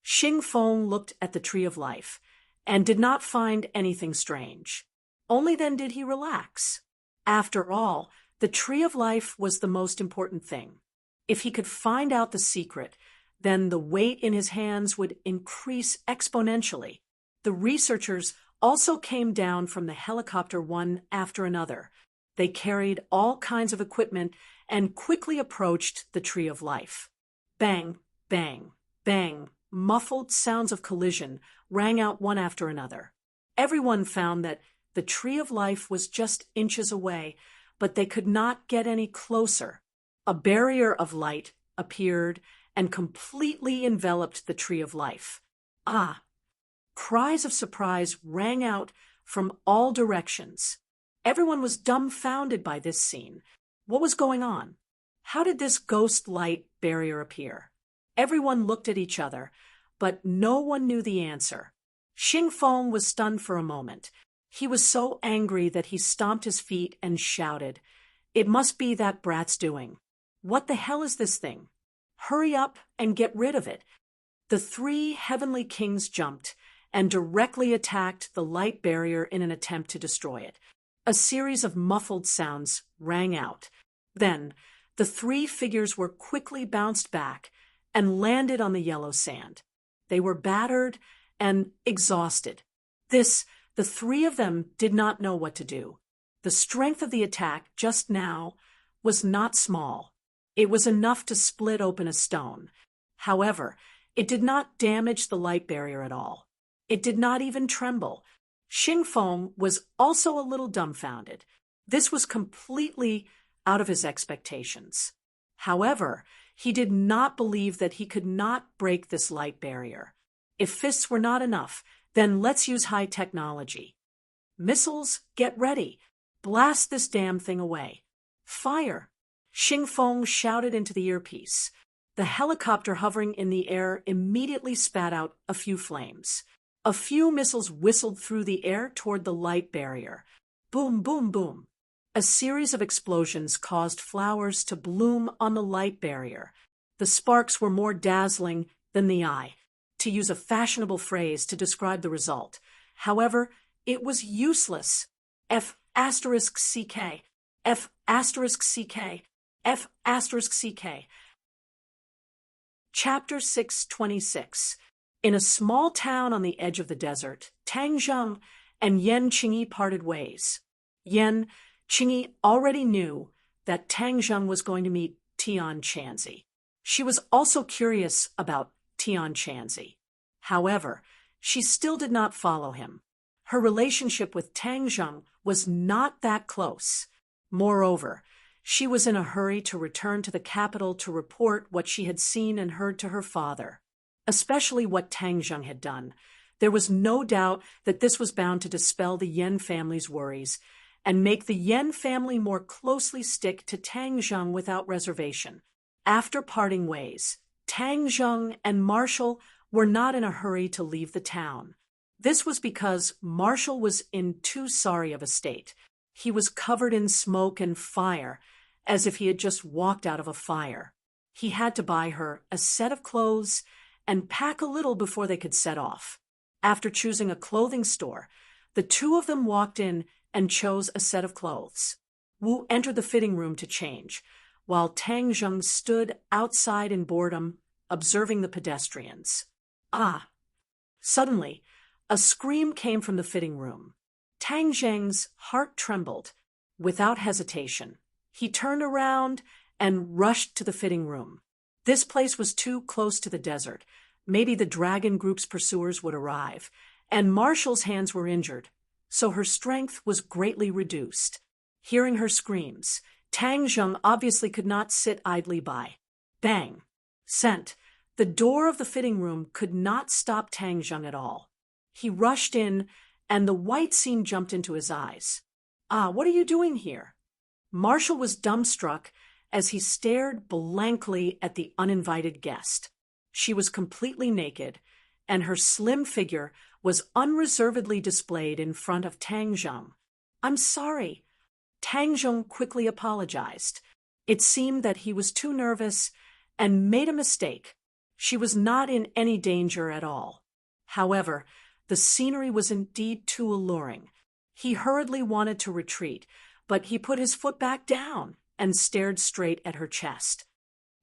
Xing Feng looked at the Tree of Life and did not find anything strange. Only then did he relax. After all, the Tree of Life was the most important thing. If he could find out the secret, then the weight in his hands would increase exponentially. The researchers also came down from the helicopter one after another. They carried all kinds of equipment and quickly approached the Tree of Life. Bang, bang, bang, muffled sounds of collision rang out one after another. Everyone found that the Tree of Life was just inches away, but they could not get any closer. A barrier of light appeared and completely enveloped the Tree of Life. Ah! Cries of surprise rang out from all directions. Everyone was dumbfounded by this scene. What was going on? How did this ghost light barrier appear? Everyone looked at each other, but no one knew the answer. Xing Feng was stunned for a moment. He was so angry that he stomped his feet and shouted, "It must be that brat's doing. What the hell is this thing? Hurry up and get rid of it." The three heavenly kings jumped and directly attacked the light barrier in an attempt to destroy it. A series of muffled sounds rang out. Then, the three figures were quickly bounced back and landed on the yellow sand. They were battered and exhausted. The three of them did not know what to do. The strength of the attack just now was not small. It was enough to split open a stone. However, it did not damage the light barrier at all. It did not even tremble. Xing Feng was also a little dumbfounded. This was completely out of his expectations. However, he did not believe that he could not break this light barrier. If fists were not enough, then let's use high technology. Missiles, get ready. Blast this damn thing away. Fire! Xing Feng shouted into the earpiece. The helicopter hovering in the air immediately spat out a few flames. A few missiles whistled through the air toward the light barrier. Boom, boom, boom. A series of explosions caused flowers to bloom on the light barrier. The sparks were more dazzling than the eye, to use a fashionable phrase to describe the result. However, it was useless. F***CK. F***CK. F***CK. Chapter 626. In a small town on the edge of the desert, Tang Zheng and Yan Qingyi parted ways. Yan Qingyi already knew that Tang Zheng was going to meet Tian Chanzi. She was also curious about Tian Chanzi. However, she still did not follow him. Her relationship with Tang Zheng was not that close. Moreover, she was in a hurry to return to the capital to report what she had seen and heard to her father, especially what Tang Zheng had done. There was no doubt that this was bound to dispel the Yan family's worries and make the Yan family more closely stick to Tang Zheng without reservation. After parting ways, Tang Zheng and Marshall were not in a hurry to leave the town. This was because Marshall was in too sorry of a state. He was covered in smoke and fire, as if he had just walked out of a fire. He had to buy her a set of clothes and pack a little before they could set off. After choosing a clothing store, the two of them walked in and chose a set of clothes. Wu entered the fitting room to change, while Tang Zheng stood outside in boredom, observing the pedestrians. Ah! Suddenly, a scream came from the fitting room. Tang Zheng's heart trembled. Without hesitation, he turned around and rushed to the fitting room. This place was too close to the desert. Maybe the dragon group's pursuers would arrive, and Marshall's hands were injured, so her strength was greatly reduced. Hearing her screams, Tang Zheng obviously could not sit idly by. Bang! Sent. The door of the fitting room could not stop Tang Zheng at all. He rushed in, and the white scene jumped into his eyes. Ah, what are you doing here? Marshall was dumbstruck as he stared blankly at the uninvited guest. She was completely naked, and her slim figure was unreservedly displayed in front of Tang Zheng. I'm sorry. Tang Zheng quickly apologized. It seemed that he was too nervous and made a mistake. She was not in any danger at all. However, the scenery was indeed too alluring. He hurriedly wanted to retreat, but he put his foot back down and stared straight at her chest.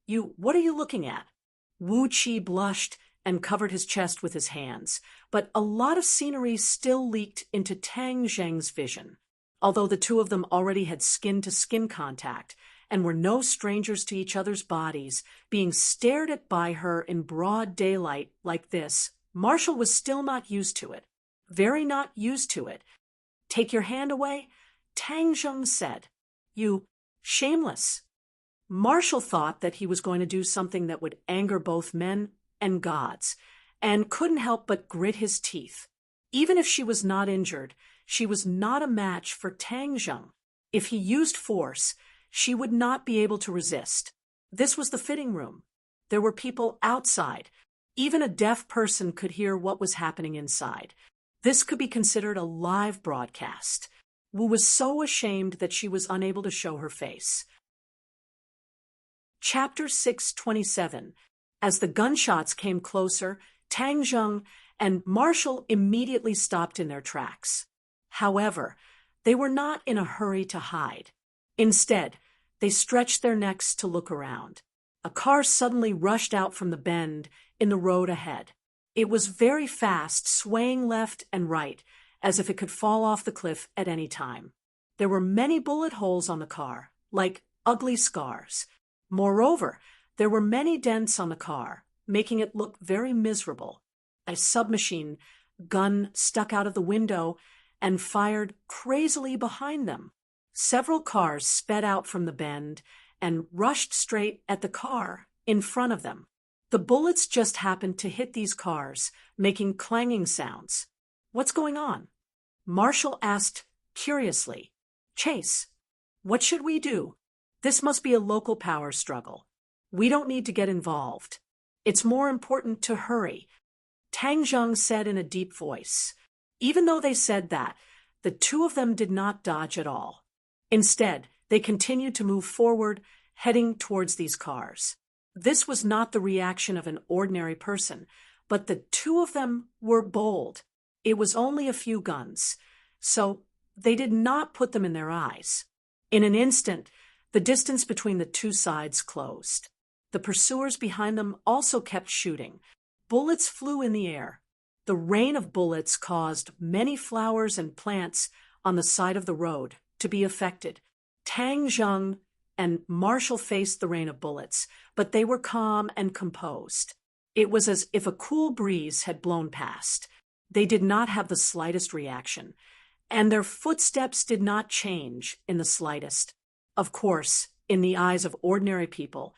What are you looking at? Wu Qi blushed and covered his chest with his hands, but a lot of scenery still leaked into Tang Zheng's vision. Although the two of them already had skin-to-skin contact and were no strangers to each other's bodies, being stared at by her in broad daylight like this, Marshall was still not used to it. Very not used to it. Take your hand away? Tang Zheng said. You, shameless. Marshall thought that he was going to do something that would anger both men and gods, and couldn't help but grit his teeth. Even if she was not injured, she was not a match for Tang Zheng. If he used force, she would not be able to resist. This was the fitting room. There were people outside. Even a deaf person could hear what was happening inside. This could be considered a live broadcast. Wu was so ashamed that she was unable to show her face. Chapter 627. As the gunshots came closer, Tang Zheng and Marshall immediately stopped in their tracks. However, they were not in a hurry to hide. Instead, they stretched their necks to look around. A car suddenly rushed out from the bend in the road ahead. It was very fast, swaying left and right, as if it could fall off the cliff at any time. There were many bullet holes on the car, like ugly scars. Moreover, there were many dents on the car, making it look very miserable. A submachine gun stuck out of the window and fired crazily behind them. Several cars sped out from the bend and rushed straight at the car in front of them. The bullets just happened to hit these cars, making clanging sounds. What's going on? Marshall asked curiously. Chase, what should we do? This must be a local power struggle. We don't need to get involved. It's more important to hurry. Tang Zheng said in a deep voice. Even though they said that, the two of them did not dodge at all. Instead, they continued to move forward, heading towards these cars. This was not the reaction of an ordinary person, but the two of them were bold. It was only a few guns, so they did not put them in their eyes. In an instant, the distance between the two sides closed. The pursuers behind them also kept shooting. Bullets flew in the air. The rain of bullets caused many flowers and plants on the side of the road to be affected. Tang Zheng and Marshall faced the rain of bullets, but they were calm and composed. It was as if a cool breeze had blown past. They did not have the slightest reaction, and their footsteps did not change in the slightest. Of course, in the eyes of ordinary people,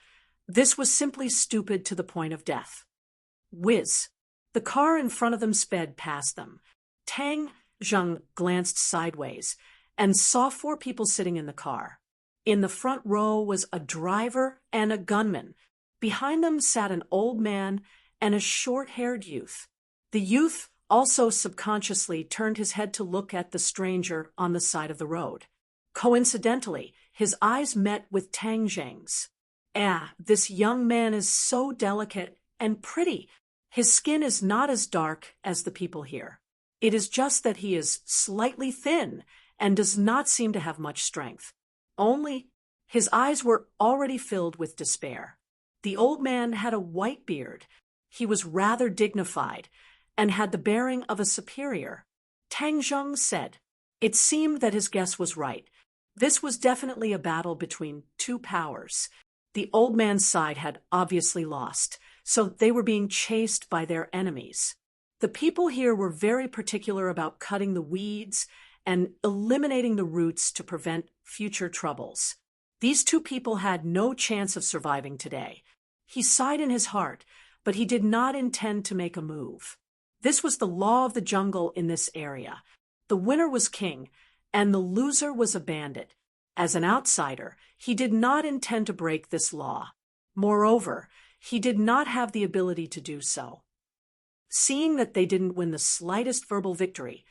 this was simply stupid to the point of death. Whiz! The car in front of them sped past them. Tang Zheng glanced sideways and saw 4 people sitting in the car. In the front row was a driver and a gunman. Behind them sat an old man and a short-haired youth. The youth also subconsciously turned his head to look at the stranger on the side of the road. Coincidentally, his eyes met with Tang Zheng's. This young man is so delicate and pretty. His skin is not as dark as the people here. It is just that he is slightly thin and does not seem to have much strength. Only his eyes were already filled with despair. The old man had a white beard. He was rather dignified and had the bearing of a superior. Tang Zheng said. It seemed that his guess was right. This was definitely a battle between two powers. The old man's side had obviously lost, so they were being chased by their enemies. The people here were very particular about cutting the weeds and eliminating the roots to prevent future troubles. These two people had no chance of surviving today. He sighed in his heart, but he did not intend to make a move. This was the law of the jungle in this area. The winner was king, and the loser was a bandit. As an outsider, he did not intend to break this law. Moreover, he did not have the ability to do so. Seeing that they didn't win the slightest verbal victory,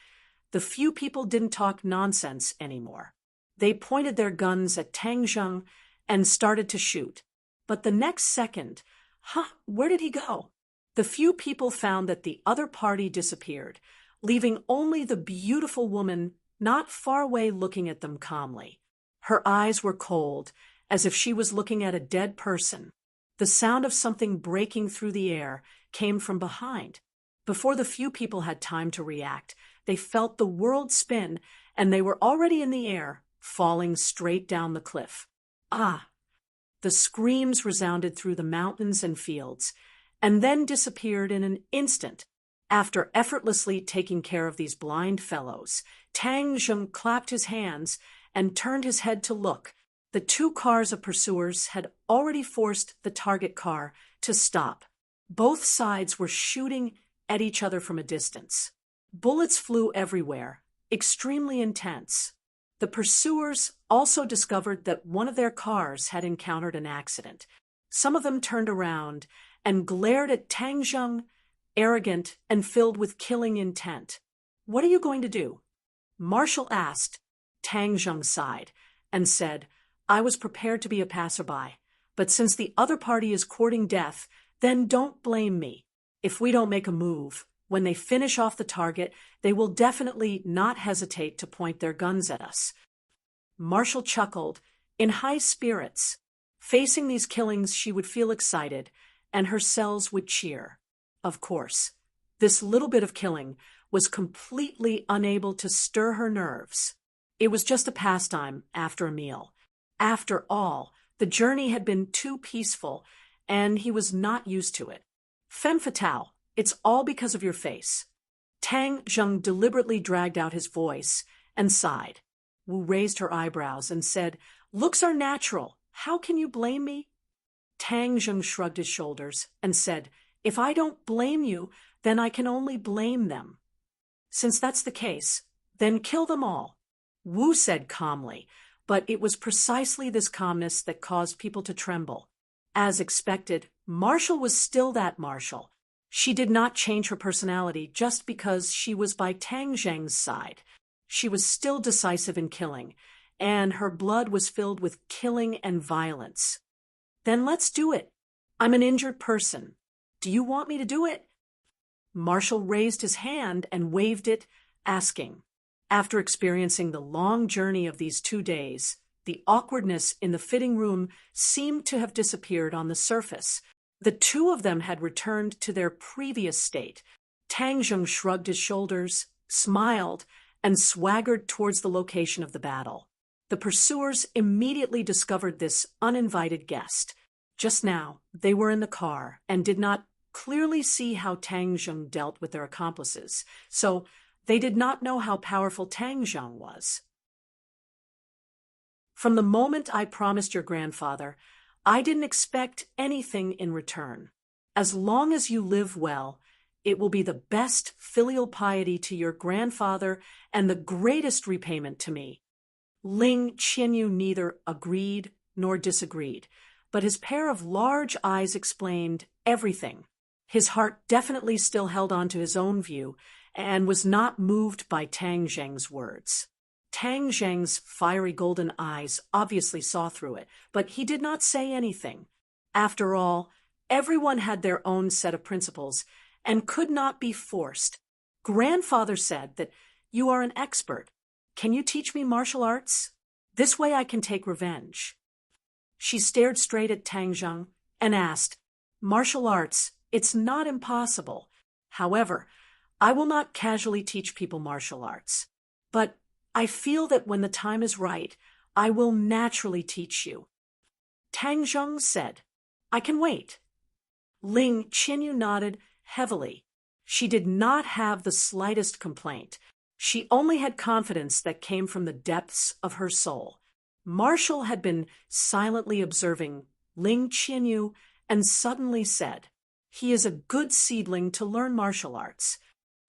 the few people didn't talk nonsense anymore. They pointed their guns at Tang Zheng and started to shoot. But the next second, where did he go? The few people found that the other party disappeared, leaving only the beautiful woman not far away looking at them calmly. Her eyes were cold, as if she was looking at a dead person. The sound of something breaking through the air came from behind. Before the few people had time to react, they felt the world spin, and they were already in the air, falling straight down the cliff. The screams resounded through the mountains and fields, and then disappeared in an instant. After effortlessly taking care of these blind fellows, Tang Zheng clapped his hands and turned his head to look. The two cars of pursuers had already forced the target car to stop. Both sides were shooting at each other from a distance. Bullets flew everywhere, extremely intense. The pursuers also discovered that one of their cars had encountered an accident. Some of them turned around and glared at Tang Zheng, arrogant and filled with killing intent. "What are you going to do?" Marshall asked. Tang Zheng sighed and said, "I was prepared to be a passerby, but since the other party is courting death, then don't blame me. If we don't make a move, when they finish off the target, they will definitely not hesitate to point their guns at us." Marshall chuckled, in high spirits. Facing these killings, she would feel excited, and her cells would cheer. Of course, this little bit of killing was completely unable to stir her nerves. It was just a pastime after a meal. After all, the journey had been too peaceful, and he was not used to it. "Femme fatale, it's all because of your face." Tang Zheng deliberately dragged out his voice and sighed. Wu raised her eyebrows and said, "Looks are natural. How can you blame me?" Tang Zheng shrugged his shoulders and said, "If I don't blame you, then I can only blame them." "Since that's the case, then kill them all," Wu said calmly, but it was precisely this calmness that caused people to tremble. As expected, Marshall was still that Marshall. She did not change her personality just because she was by Tang Zheng's side. She was still decisive in killing, and her blood was filled with killing and violence. "Then let's do it. I'm an injured person. Do you want me to do it?" Marshall raised his hand and waved it, asking. After experiencing the long journey of these 2 days, the awkwardness in the fitting room seemed to have disappeared on the surface. The two of them had returned to their previous state. Tang Zheng shrugged his shoulders, smiled, and swaggered towards the location of the battle. The pursuers immediately discovered this uninvited guest. Just now, they were in the car and did not clearly see how Tang Zheng dealt with their accomplices, so they did not know how powerful Tang Zheng was. "From the moment I promised your grandfather, I didn't expect anything in return. As long as you live well, it will be the best filial piety to your grandfather and the greatest repayment to me." Ling Qianyu neither agreed nor disagreed, but his pair of large eyes explained everything. His heart definitely still held on to his own view, and was not moved by Tang Zheng's words. Tang Zheng's fiery golden eyes obviously saw through it, but he did not say anything. After all, everyone had their own set of principles and could not be forced. Grandfather said that you are an expert. Can you teach me martial arts? This way I can take revenge. She stared straight at Tang Zheng and asked, Martial arts, it's not impossible. However, I will not casually teach people martial arts. But I feel that when the time is right, I will naturally teach you. Tang Zheng said, I can wait. Ling Qinyu nodded heavily. She did not have the slightest complaint. She only had confidence that came from the depths of her soul. Marshall had been silently observing Ling Qinyu and suddenly said, He is a good seedling to learn martial arts.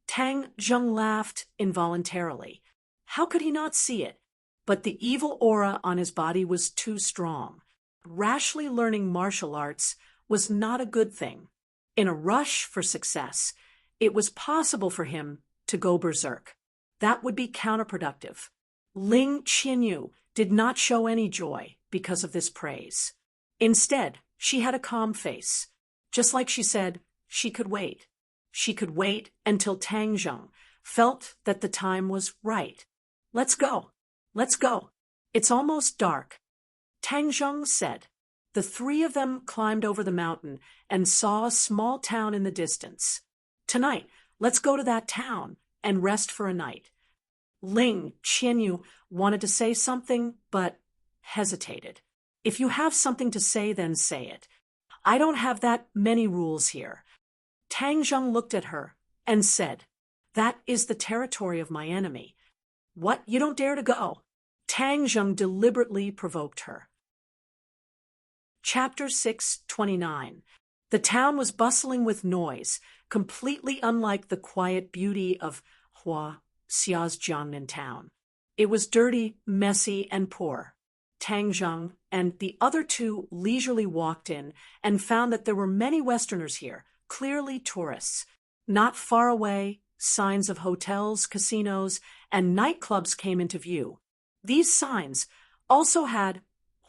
Tang Zheng laughed involuntarily. How could he not see it? But the evil aura on his body was too strong. Rashly learning martial arts was not a good thing. In a rush for success, it was possible for him to go berserk. That would be counterproductive. Ling Qinyu did not show any joy because of this praise. Instead, she had a calm face. Just like she said, she could wait. She could wait until Tang Zheng felt that the time was right. Let's go. Let's go. It's almost dark. Tang Zheng said. The three of them climbed over the mountain and saw a small town in the distance. Tonight, let's go to that town and rest for a night. Ling Qinyu wanted to say something, but hesitated. If you have something to say, then say it. I don't have that many rules here. Tang Zheng looked at her and said, That is the territory of my enemy. What, you don't dare to go? Tang Zheng deliberately provoked her. Chapter 629. The town was bustling with noise, completely unlike the quiet beauty of Hua Xia's Jiangnan town. It was dirty, messy, and poor. Tang Zheng and the other two leisurely walked in and found that there were many Westerners here, clearly tourists. Not far away, signs of hotels, casinos, and nightclubs came into view. These signs also had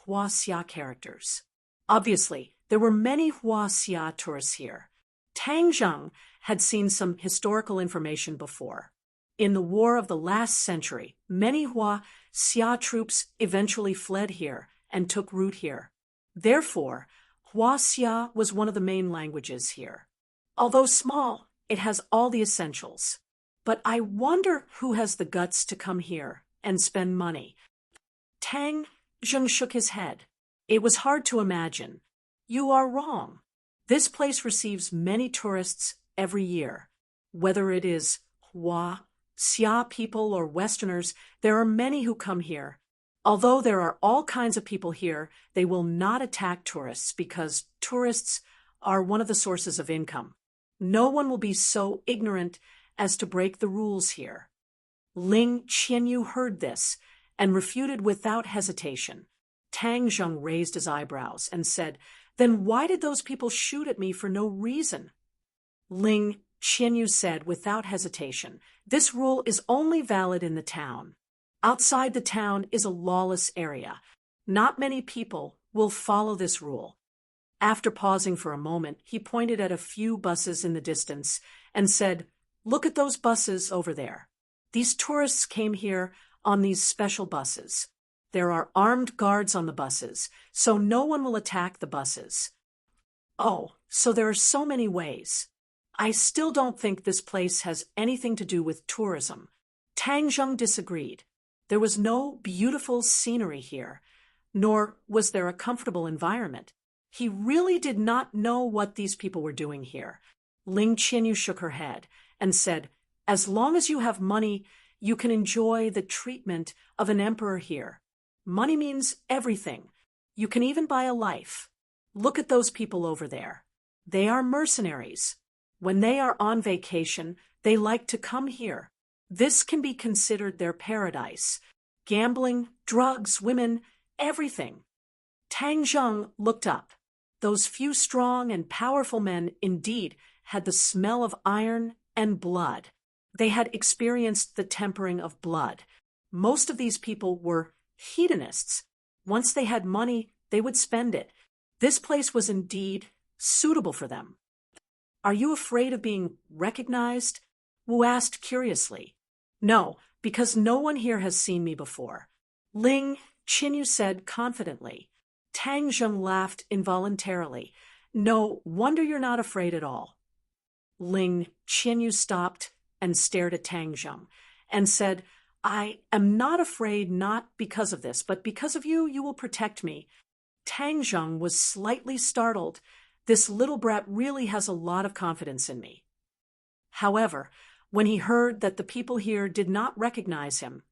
Hua Xia characters. Obviously, there were many Hua Xia tourists here. Tang Zheng had seen some historical information before. In the war of the last century, many Hua Xia troops eventually fled here and took root here. Therefore, Hua Xia was one of the main languages here. Although small, it has all the essentials. But I wonder who has the guts to come here and spend money. Tang Zheng shook his head. It was hard to imagine. You are wrong. This place receives many tourists every year. Whether it is Hua Xia people or Westerners, there are many who come here. Although there are all kinds of people here, they will not attack tourists because tourists are one of the sources of income. No one will be so ignorant as to break the rules here. Ling Qianyu heard this and refuted without hesitation. Tang Zheng raised his eyebrows and said, Then why did those people shoot at me for no reason? Ling Qianyu said without hesitation, This rule is only valid in the town. Outside the town is a lawless area. Not many people will follow this rule. After pausing for a moment, he pointed at a few buses in the distance and said, Look at those buses over there. These tourists came here on these special buses. There are armed guards on the buses, so no one will attack the buses. Oh, so there are so many ways. I still don't think this place has anything to do with tourism. Tang Zheng disagreed. There was no beautiful scenery here, nor was there a comfortable environment. He really did not know what these people were doing here. Ling Qianyu shook her head and said, As long as you have money, you can enjoy the treatment of an emperor here. Money means everything. You can even buy a life. Look at those people over there. They are mercenaries. When they are on vacation, they like to come here. This can be considered their paradise. Gambling, drugs, women, everything. Tang Zheng looked up. Those few strong and powerful men indeed had the smell of iron and blood. They had experienced the tempering of blood. Most of these people were hedonists. Once they had money, they would spend it. This place was indeed suitable for them. Are you afraid of being recognized? Wu asked curiously. No, because no one here has seen me before. Ling, Qinyu said confidently. Tang Zheng laughed involuntarily. No wonder you're not afraid at all. Ling, Qinyu stopped and stared at Tang Zheng and said, I am not afraid not because of this, but because of you, you will protect me. Tang Zheng was slightly startled. This little brat really has a lot of confidence in me. However, when he heard that the people here did not recognize him,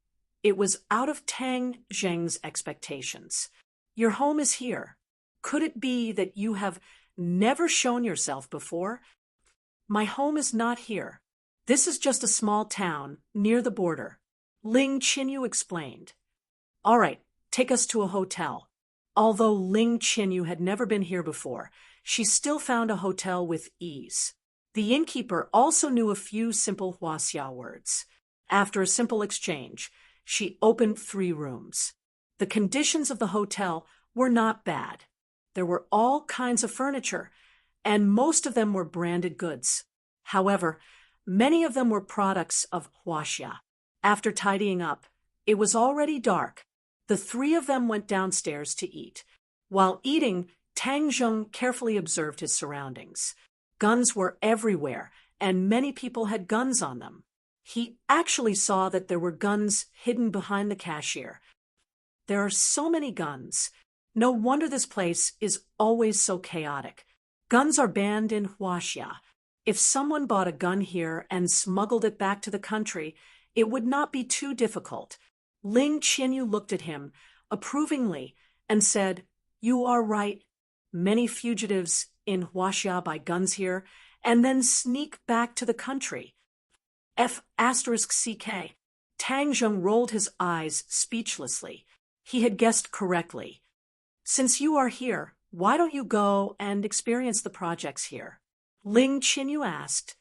it was out of Tang Zheng's expectations. Your home is here. Could it be that you have never shown yourself before? My home is not here. This is just a small town near the border. Ling Qinyu explained. All right, take us to a hotel. Although Ling Qinyu had never been here before, she still found a hotel with ease. The innkeeper also knew a few simple Huaxia words. After a simple exchange, she opened 3 rooms. The conditions of the hotel were not bad. There were all kinds of furniture, and most of them were branded goods. However, many of them were products of Huaxia. After tidying up, it was already dark. The 3 of them went downstairs to eat. While eating, Tang Zheng carefully observed his surroundings. Guns were everywhere, and many people had guns on them. He actually saw that there were guns hidden behind the cashier. There are so many guns. No wonder this place is always so chaotic. Guns are banned in Huaxia. If someone bought a gun here and smuggled it back to the country, it would not be too difficult. Ling Qinyu looked at him approvingly and said, You are right. Many fugitives in Huaxia buy guns here and then sneak back to the country. F*CK. Tang Zheng rolled his eyes speechlessly. He had guessed correctly. Since you are here, why don't you go and experience the projects here? Ling Qinyu asked.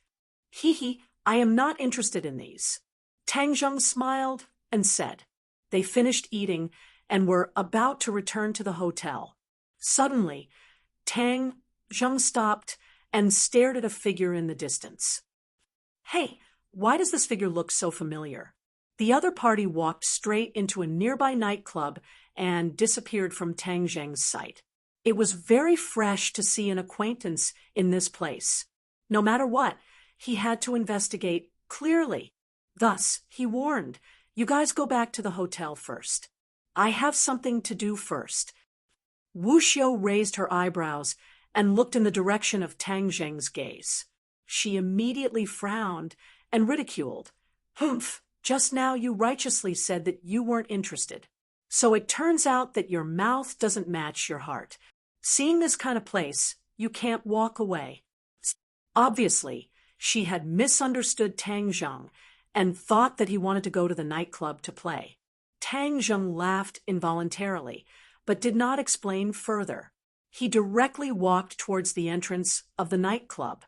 I am not interested in these. Tang Zheng smiled and said. They finished eating and were about to return to the hotel. Suddenly, Tang Zheng stopped and stared at a figure in the distance. Hey, why does this figure look so familiar? The other party walked straight into a nearby nightclub and disappeared from Tang Zheng's sight. It was very fresh to see an acquaintance in this place. No matter what, he had to investigate clearly. Thus, he warned, You guys go back to the hotel first. I have something to do first. Wu Xiu raised her eyebrows and looked in the direction of Tang Zheng's gaze. She immediately frowned and ridiculed. Humph, just now you righteously said that you weren't interested. So it turns out that your mouth doesn't match your heart. Seeing this kind of place, you can't walk away. Obviously, she had misunderstood Tang Zheng and thought that he wanted to go to the nightclub to play. Tang Zheng laughed involuntarily, but did not explain further. He directly walked towards the entrance of the nightclub.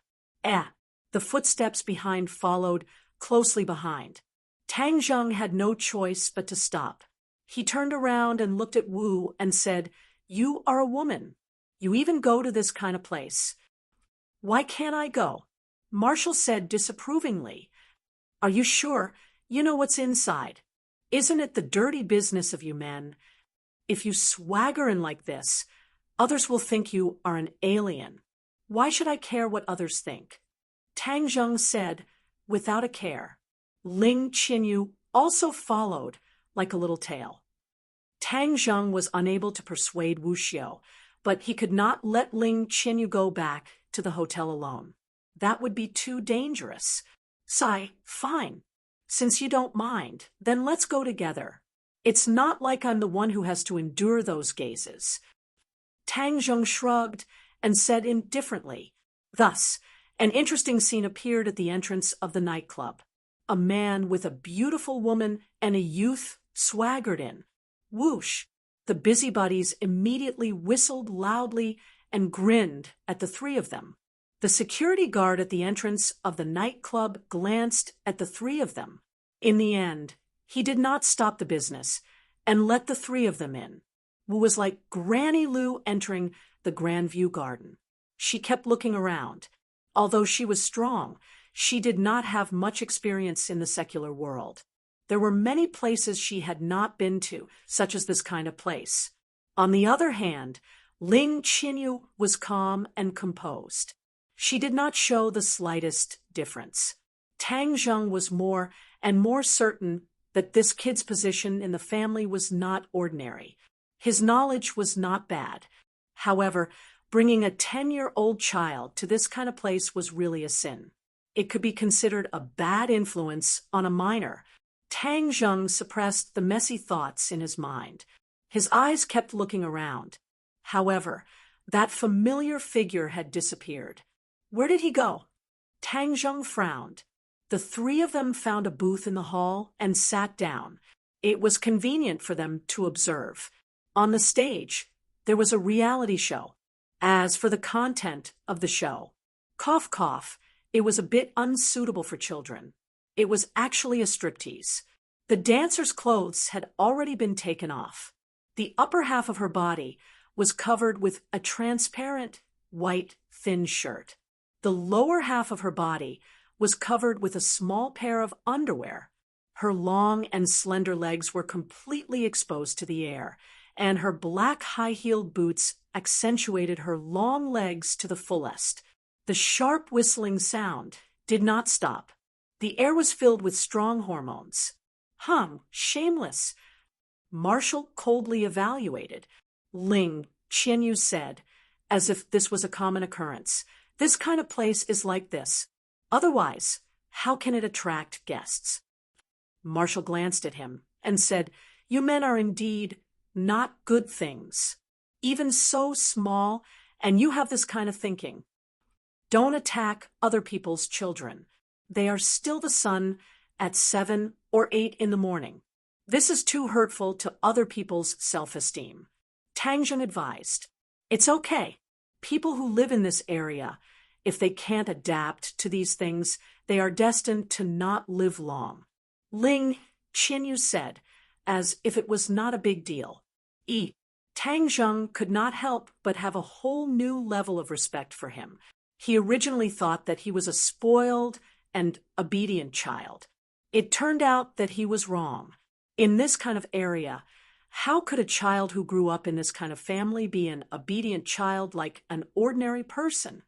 The footsteps behind followed closely behind. Tang Zheng had no choice but to stop. He turned around and looked at Wu and said, You are a woman. You even go to this kind of place. Why can't I go? Marshall said disapprovingly. Are you sure? You know what's inside. Isn't it the dirty business of you men? If you swagger in like this, others will think you are an alien. Why should I care what others think? Tang Zheng said, without a care. Ling Qinyu also followed, like a little tail. Tang Zheng was unable to persuade Wu Xiu, but he could not let Ling Qinyu go back to the hotel alone. That would be too dangerous. Fine. Since you don't mind, then let's go together. It's not like I'm the one who has to endure those gazes. Tang Zheng shrugged and said indifferently. Thus, an interesting scene appeared at the entrance of the nightclub. A man with a beautiful woman and a youth swaggered in. Whoosh! The busybodies immediately whistled loudly and grinned at the 3 of them. The security guard at the entrance of the nightclub glanced at the three of them. In the end, he did not stop the business and let the three of them in. It was like Granny Lou entering the Grandview Garden. She kept looking around. Although she was strong, she did not have much experience in the secular world. There were many places she had not been to, such as this kind of place. On the other hand, Ling Qinyu was calm and composed. She did not show the slightest difference. Tang Zheng was more and more certain that this kid's position in the family was not ordinary. His knowledge was not bad. However, bringing a 10-year-old child to this kind of place was really a sin. It could be considered a bad influence on a minor. Tang Zheng suppressed the messy thoughts in his mind. His eyes kept looking around. However, that familiar figure had disappeared. Where did he go? Tang Zheng frowned. The three of them found a booth in the hall and sat down. It was convenient for them to observe. On the stage, there was a reality show. As for the content of the show, cough cough, it was a bit unsuitable for children. It was actually a striptease. The dancer's clothes had already been taken off. The upper half of her body was covered with a transparent, white, thin shirt. The lower half of her body was covered with a small pair of underwear. Her long and slender legs were completely exposed to the air, and her black high-heeled boots accentuated her long legs to the fullest. The sharp whistling sound did not stop. The air was filled with strong hormones. Shameless. Marshall coldly evaluated. Ling Qianyu said, as if this was a common occurrence. This kind of place is like this. Otherwise, how can it attract guests? Marshall glanced at him and said, "You men are indeed not good things. Even so small, and you have this kind of thinking. Don't attack other people's children. They are still the sun at 7 or 8 in the morning. This is too hurtful to other people's self-esteem." Tang Zheng advised, "It's okay. People who live in this area, if they can't adapt to these things, they are destined to not live long." Ling Qianyu said, as if it was not a big deal. Tang Zheng could not help but have a whole new level of respect for him. He originally thought that he was a spoiled and obedient child. It turned out that he was wrong. In this kind of area, how could a child who grew up in this kind of family be an obedient child like an ordinary person?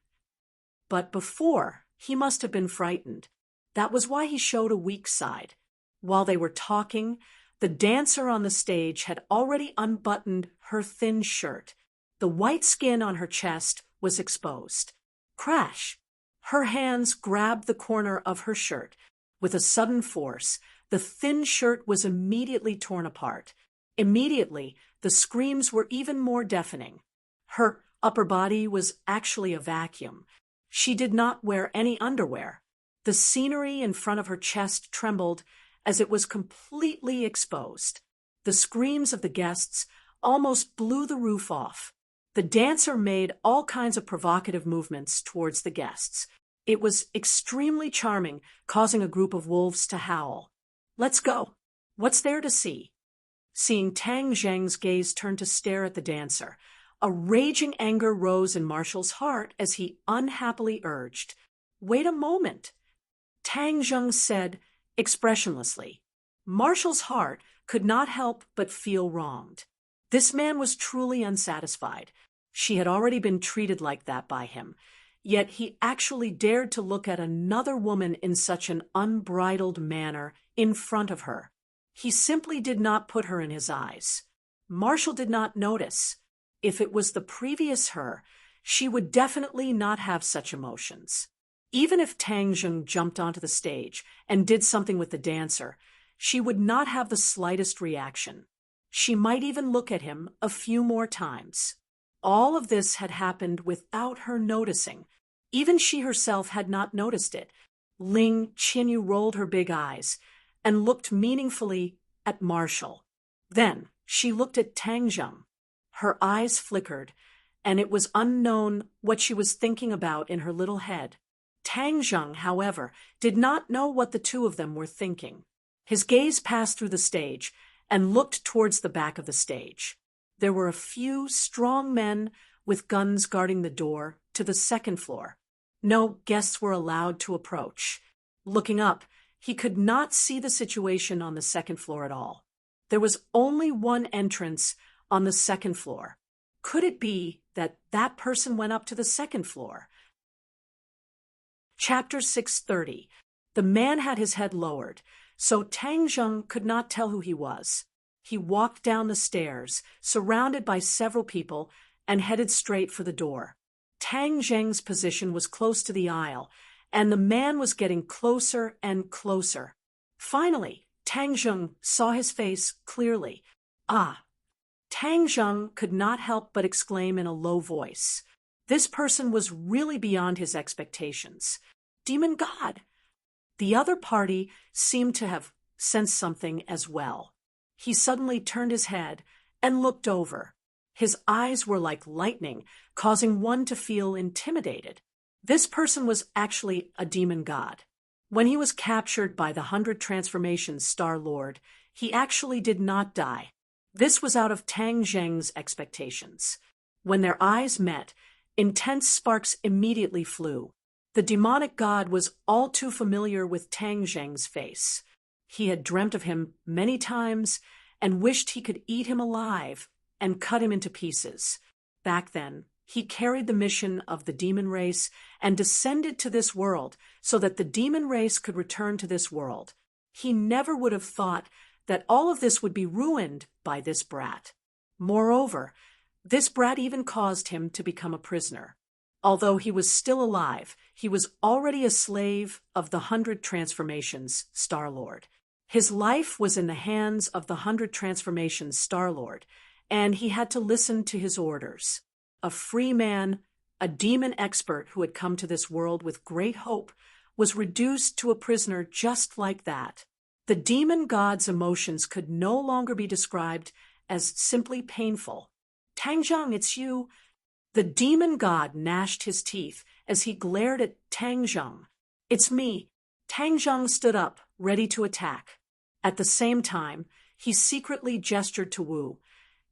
But before, he must have been frightened. That was why he showed a weak side. While they were talking, the dancer on the stage had already unbuttoned her thin shirt. The white skin on her chest was exposed. Crash! Her hands grabbed the corner of her shirt. With a sudden force, the thin shirt was immediately torn apart. Immediately, the screams were even more deafening. Her upper body was actually a vacuum. She did not wear any underwear. The scenery in front of her chest trembled as it was completely exposed. The screams of the guests almost blew the roof off. The dancer made all kinds of provocative movements towards the guests. It was extremely charming, causing a group of wolves to howl. "Let's go. What's there to see?" Seeing Tang Zheng's gaze turn to stare at the dancer, a raging anger rose in Marshall's heart as he unhappily urged, "Wait a moment." Tang Zheng said expressionlessly. Marshall's heart could not help but feel wronged. This man was truly unsatisfied. She had already been treated like that by him, yet he actually dared to look at another woman in such an unbridled manner in front of her. He simply did not put her in his eyes. Marshall did not notice. If it was the previous her, she would definitely not have such emotions. Even if Tang Zheng jumped onto the stage and did something with the dancer, she would not have the slightest reaction. She might even look at him a few more times. All of this had happened without her noticing. Even she herself had not noticed it. Ling Qianyu rolled her big eyes and looked meaningfully at Marshall. Then she looked at Tang Zheng. Her eyes flickered, and it was unknown what she was thinking about in her little head. Tang Zheng, however, did not know what the two of them were thinking. His gaze passed through the stage and looked towards the back of the stage. There were a few strong men with guns guarding the door to the second floor. No guests were allowed to approach. Looking up, he could not see the situation on the second floor at all. There was only one entrance on the second floor. Could it be that that person went up to the second floor? Chapter 630. The man had his head lowered, so Tang Zheng could not tell who he was. He walked down the stairs, surrounded by several people, and headed straight for the door. Tang Zheng's position was close to the aisle, and the man was getting closer and closer. Finally, Tang Zheng saw his face clearly. Ah! Tang Zheng could not help but exclaim in a low voice. This person was really beyond his expectations. Demon God! The other party seemed to have sensed something as well. He suddenly turned his head and looked over. His eyes were like lightning, causing one to feel intimidated. This person was actually a demon god. When he was captured by the 100 Transformations Star Lord, he actually did not die. This was out of Tang Zheng's expectations. When their eyes met, intense sparks immediately flew. The demonic god was all too familiar with Tang Zheng's face. He had dreamt of him many times and wished he could eat him alive and cut him into pieces. Back then, he carried the mission of the demon race and descended to this world so that the demon race could return to this world. He never would have thought that all of this would be ruined by this brat. Moreover, this brat even caused him to become a prisoner. Although he was still alive, he was already a slave of the 100 Transformations Star Lord. His life was in the hands of the 100 Transformations Star Lord, and he had to listen to his orders. A free man, a demon expert who had come to this world with great hope, was reduced to a prisoner just like that. The demon god's emotions could no longer be described as simply painful. Tang Zheng, it's you. The demon god gnashed his teeth as he glared at Tang Zheng. It's me. Tang Zheng stood up, ready to attack. At the same time, he secretly gestured to Wu,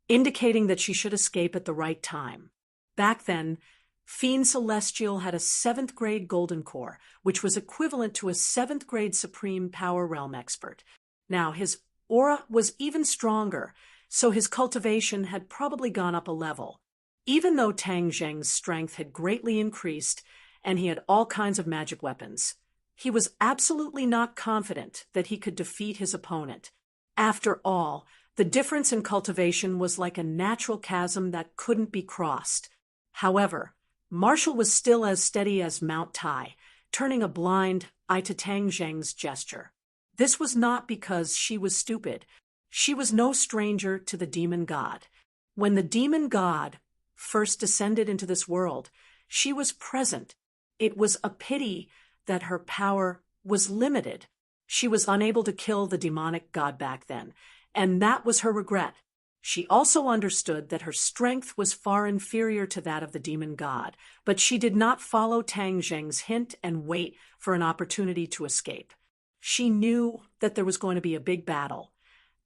indicating that she should escape at the right time. Back then, Fiend Celestial had a 7th grade Golden Core, which was equivalent to a 7th grade Supreme Power Realm expert. Now, his aura was even stronger, so his cultivation had probably gone up a level. Even though Tang Zheng's strength had greatly increased and he had all kinds of magic weapons, he was absolutely not confident that he could defeat his opponent. After all, the difference in cultivation was like a natural chasm that couldn't be crossed. However, Marshall was still as steady as Mount Tai, turning a blind eye to Tang Zheng's gesture. This was not because she was stupid. She was no stranger to the demon god. When the demon god first descended into this world, she was present. It was a pity that her power was limited. She was unable to kill the demonic god back then, and that was her regret. She also understood that her strength was far inferior to that of the demon god, but she did not follow Tang Zheng's hint and wait for an opportunity to escape. She knew that there was going to be a big battle,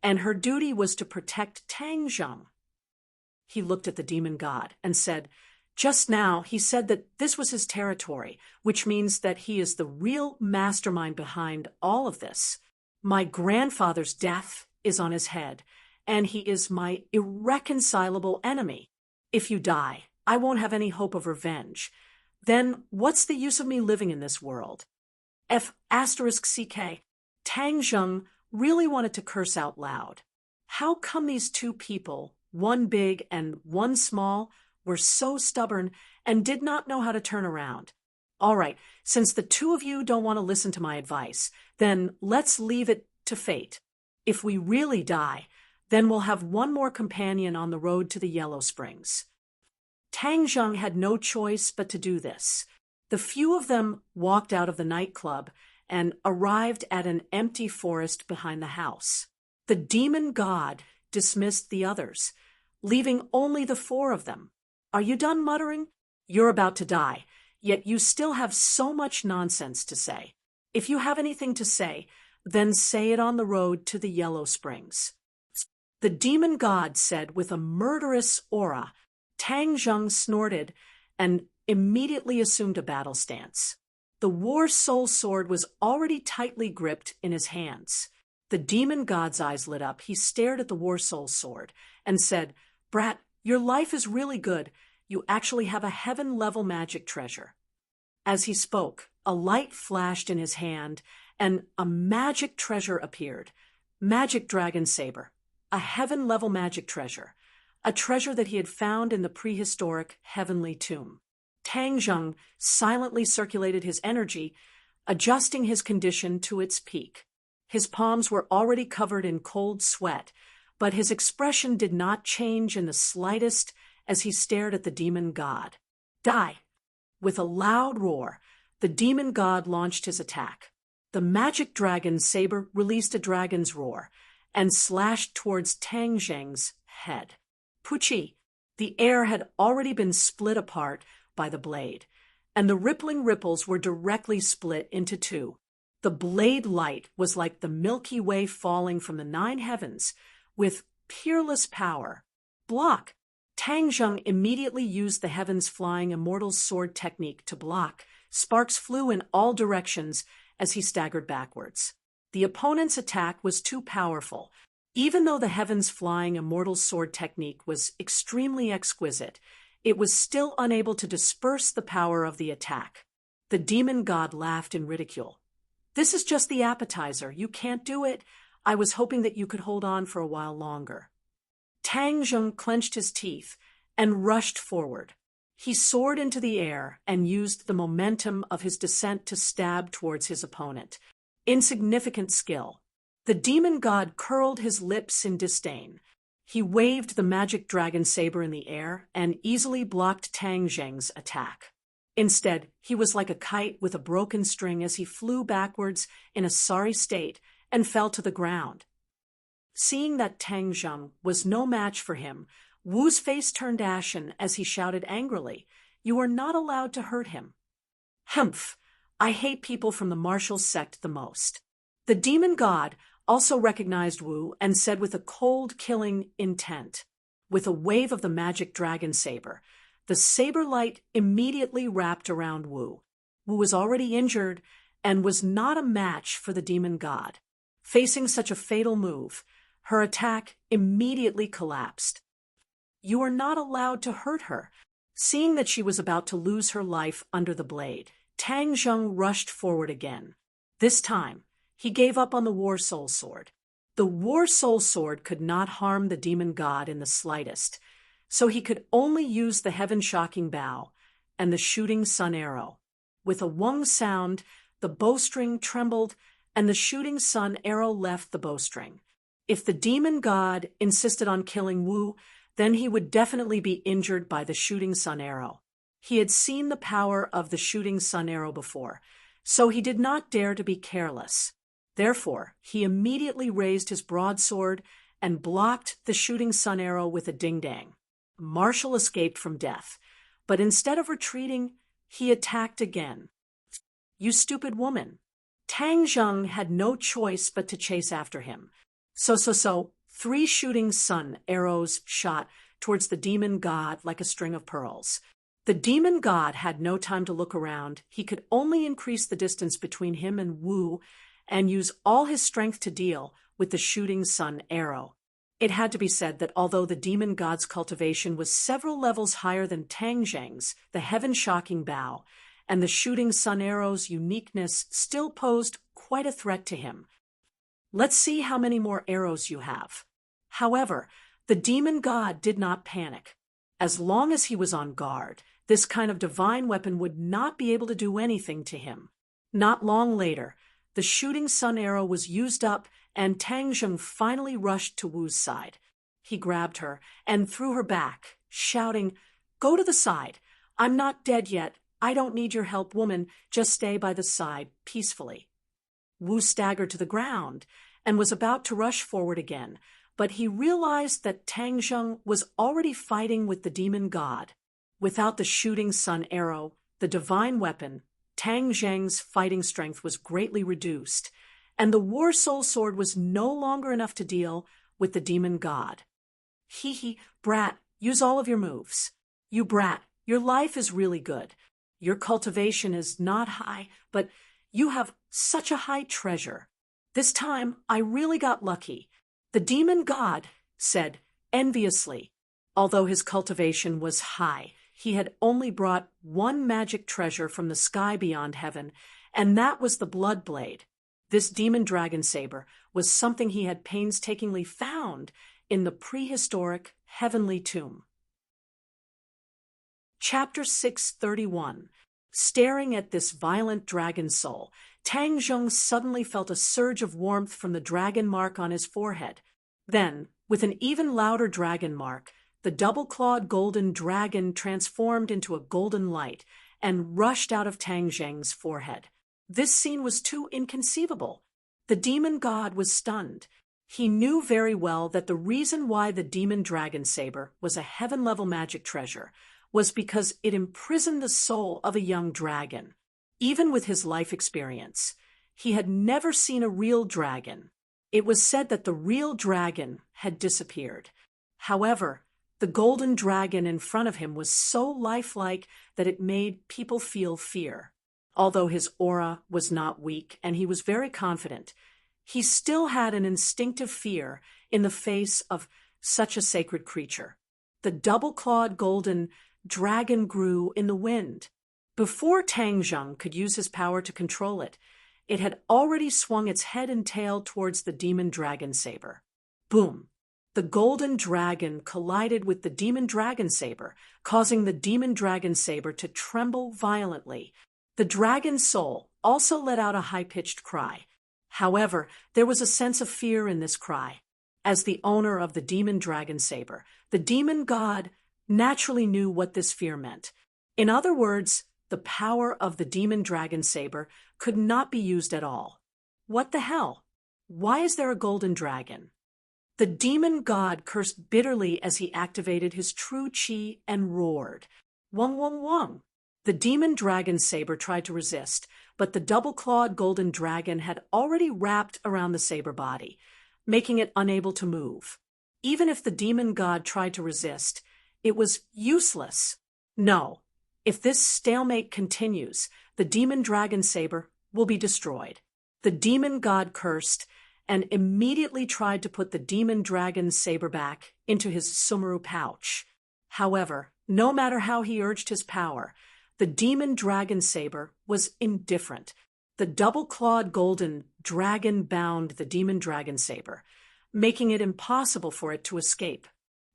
and her duty was to protect Tang Zheng. He looked at the demon god and said, "Just now he said that this was his territory, which means that he is the real mastermind behind all of this. My grandfather's death is on his head, and he is my irreconcilable enemy. If you die, I won't have any hope of revenge. Then what's the use of me living in this world?" F***CK. Tang Zheng really wanted to curse out loud. How come these two people, one big and one small, were so stubborn and did not know how to turn around? All right, since the two of you don't want to listen to my advice, then let's leave it to fate. If we really die, then we'll have one more companion on the road to the Yellow Springs. Tang Zheng had no choice but to do this. The few of them walked out of the nightclub and arrived at an empty forest behind the house. The demon god dismissed the others, leaving only the four of them. Are you done muttering? You're about to die, yet you still have so much nonsense to say. If you have anything to say, then say it on the road to the Yellow Springs. The demon god said with a murderous aura. Tang Zheng snorted and immediately assumed a battle stance. The war soul sword was already tightly gripped in his hands. The demon god's eyes lit up. He stared at the war soul sword and said, "Brat, your life is really good. You actually have a heaven-level magic treasure." As he spoke, a light flashed in his hand, and a magic treasure appeared. Magic dragon saber. A heaven-level magic treasure. A treasure that he had found in the prehistoric heavenly tomb. Tang Zheng silently circulated his energy, adjusting his condition to its peak. His palms were already covered in cold sweat, but his expression did not change in the slightest as he stared at the demon god. Die! With a loud roar, the demon god launched his attack. The magic dragon saber released a dragon's roar and slashed towards Tang Zheng's head. Puchi! The air had already been split apart by the blade, and the rippling ripples were directly split into two. The blade light was like the Milky Way falling from the 9 heavens, with peerless power. Block! Tang Zheng immediately used the heavens flying immortal sword technique to block. Sparks flew in all directions as he staggered backwards. The opponent's attack was too powerful. Even though the heavens flying immortal sword technique was extremely exquisite, it was still unable to disperse the power of the attack. The demon god laughed in ridicule. "This is just the appetizer. You can't do it. I was hoping that you could hold on for a while longer." Tang Zheng clenched his teeth and rushed forward. He soared into the air and used the momentum of his descent to stab towards his opponent. Insignificant skill. The demon god curled his lips in disdain. He waved the magic dragon saber in the air and easily blocked Tang Zheng's attack. Instead, he was like a kite with a broken string as he flew backwards in a sorry state and fell to the ground. Seeing that Tang Zheng was no match for him, Wu's face turned ashen as he shouted angrily, "You are not allowed to hurt him." "Humph! I hate people from the martial sect the most." The demon god also recognized Wu and said with a cold, killing intent. With a wave of the magic dragon saber, the saber light immediately wrapped around Wu. Wu was already injured and was not a match for the demon god. Facing such a fatal move, her attack immediately collapsed. "You are not allowed to hurt her." Seeing that she was about to lose her life under the blade, Tang Zheng rushed forward again. This time, he gave up on the War Soul Sword. The War Soul Sword could not harm the demon god in the slightest, so he could only use the heaven-shocking bow and the shooting sun arrow. With a wung sound, the bowstring trembled, and the shooting sun arrow left the bowstring. If the demon god insisted on killing Wu, then he would definitely be injured by the shooting sun arrow. He had seen the power of the shooting sun arrow before, so he did not dare to be careless. Therefore, he immediately raised his broadsword and blocked the shooting sun arrow with a ding-dang. Marshall escaped from death, but instead of retreating, he attacked again. "You stupid woman." Tang Zheng had no choice but to chase after him. So, 3 shooting sun arrows shot towards the demon god like a string of pearls. The demon god had no time to look around. He could only increase the distance between him and Wu and use all his strength to deal with the shooting sun arrow. It had to be said that although the demon god's cultivation was several levels higher than Tang Zheng's, the heaven-shocking bow and the shooting sun arrow's uniqueness still posed quite a threat to him. "Let's see how many more arrows you have." However, the demon god did not panic. As long as he was on guard, this kind of divine weapon would not be able to do anything to him. Not long later, the shooting sun arrow was used up, and Tang Zheng finally rushed to Wu's side. He grabbed her and threw her back, shouting, "Go to the side. I'm not dead yet. I don't need your help, woman. Just stay by the side, peacefully." Wu staggered to the ground and was about to rush forward again, but he realized that Tang Zheng was already fighting with the demon god. Without the shooting sun arrow, the divine weapon, Tang Zheng's fighting strength was greatly reduced, and the War Soul Sword was no longer enough to deal with the demon god. Hee, brat, use all of your moves. You brat, your life is really good. Your cultivation is not high, but you have such a high treasure. This time, I really got lucky. The demon god said enviously. Although his cultivation was high, he had only brought one magic treasure from the sky beyond heaven, and that was the blood blade. This demon dragon saber was something he had painstakingly found in the prehistoric heavenly tomb. Chapter 631. Staring at this violent dragon soul, Tang Zheng suddenly felt a surge of warmth from the dragon mark on his forehead. Then, with an even louder dragon mark, the double-clawed golden dragon transformed into a golden light and rushed out of Tang Zheng's forehead. This scene was too inconceivable. The demon god was stunned. He knew very well that the reason why the demon dragon saber was a heaven-level magic treasure was because it imprisoned the soul of a young dragon. Even with his life experience, he had never seen a real dragon. It was said that the real dragon had disappeared. However, the golden dragon in front of him was so lifelike that it made people feel fear. Although his aura was not weak and he was very confident, he still had an instinctive fear in the face of such a sacred creature. The double-clawed golden dragon grew in the wind. Before Tang Zheng could use his power to control it, it had already swung its head and tail towards the demon dragon saber. Boom! The golden dragon collided with the demon dragon saber, causing the demon dragon saber to tremble violently. The dragon soul also let out a high-pitched cry. However, there was a sense of fear in this cry. As the owner of the demon dragon saber, the demon god naturally knew what this fear meant. In other words, the power of the demon dragon saber could not be used at all. What the hell? Why is there a golden dragon? The demon god cursed bitterly as he activated his true chi and roared. Wong, wong, wong. The demon dragon saber tried to resist, but the double-clawed golden dragon had already wrapped around the saber body, making it unable to move. Even if the demon god tried to resist, it was useless. No, if this stalemate continues, the demon dragon saber will be destroyed. The demon god cursed and immediately tried to put the demon dragon saber back into his sumeru pouch. However, no matter how he urged his power, the demon dragon saber was indifferent. The double-clawed golden dragon bound the demon dragon saber, making it impossible for it to escape.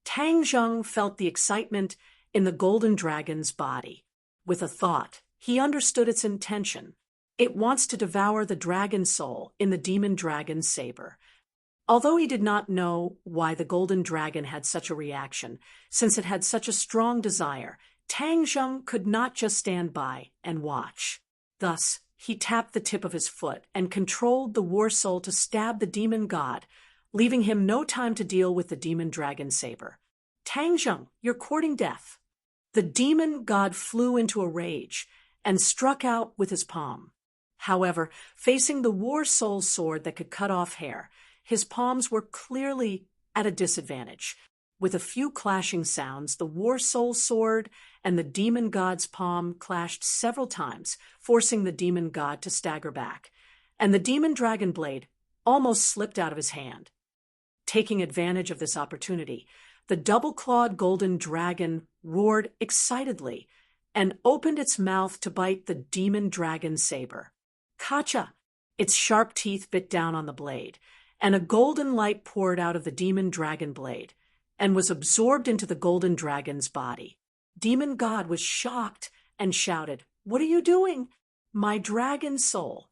Tang Zheng felt the excitement in the golden dragon's body. With a thought, he understood its intention. It wants to devour the dragon soul in the demon dragon's saber. Although he did not know why the golden dragon had such a reaction, since it had such a strong desire, Tang Zheng could not just stand by and watch. Thus, he tapped the tip of his foot and controlled the war soul to stab the demon god, leaving him no time to deal with the demon dragon saber. Tang Zheng, you're courting death. The demon god flew into a rage and struck out with his palm. However, facing the war soul sword that could cut off hair, his palms were clearly at a disadvantage. With a few clashing sounds, the war soul sword and the demon god's palm clashed several times, forcing the demon god to stagger back, and the demon dragon blade almost slipped out of his hand. Taking advantage of this opportunity, the double-clawed golden dragon roared excitedly and opened its mouth to bite the demon dragon saber. Kacha! Its sharp teeth bit down on the blade, and a golden light poured out of the demon dragon blade and was absorbed into the golden dragon's body. Demon God was shocked and shouted, "What are you doing? My dragon soul!"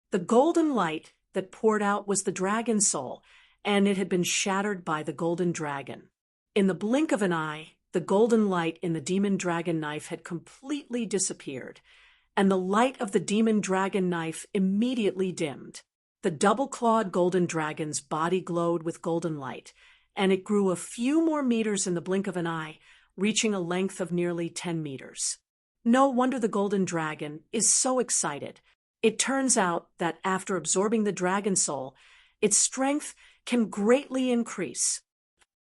The golden light that poured out was the dragon soul, and it had been shattered by the golden dragon. In the blink of an eye, the golden light in the demon dragon knife had completely disappeared, and the light of the demon dragon knife immediately dimmed. The double-clawed golden dragon's body glowed with golden light, and it grew a few more meters in the blink of an eye reaching a length of nearly 10 meters. No wonder the golden dragon is so excited. It turns out that after absorbing the dragon soul, its strength can greatly increase.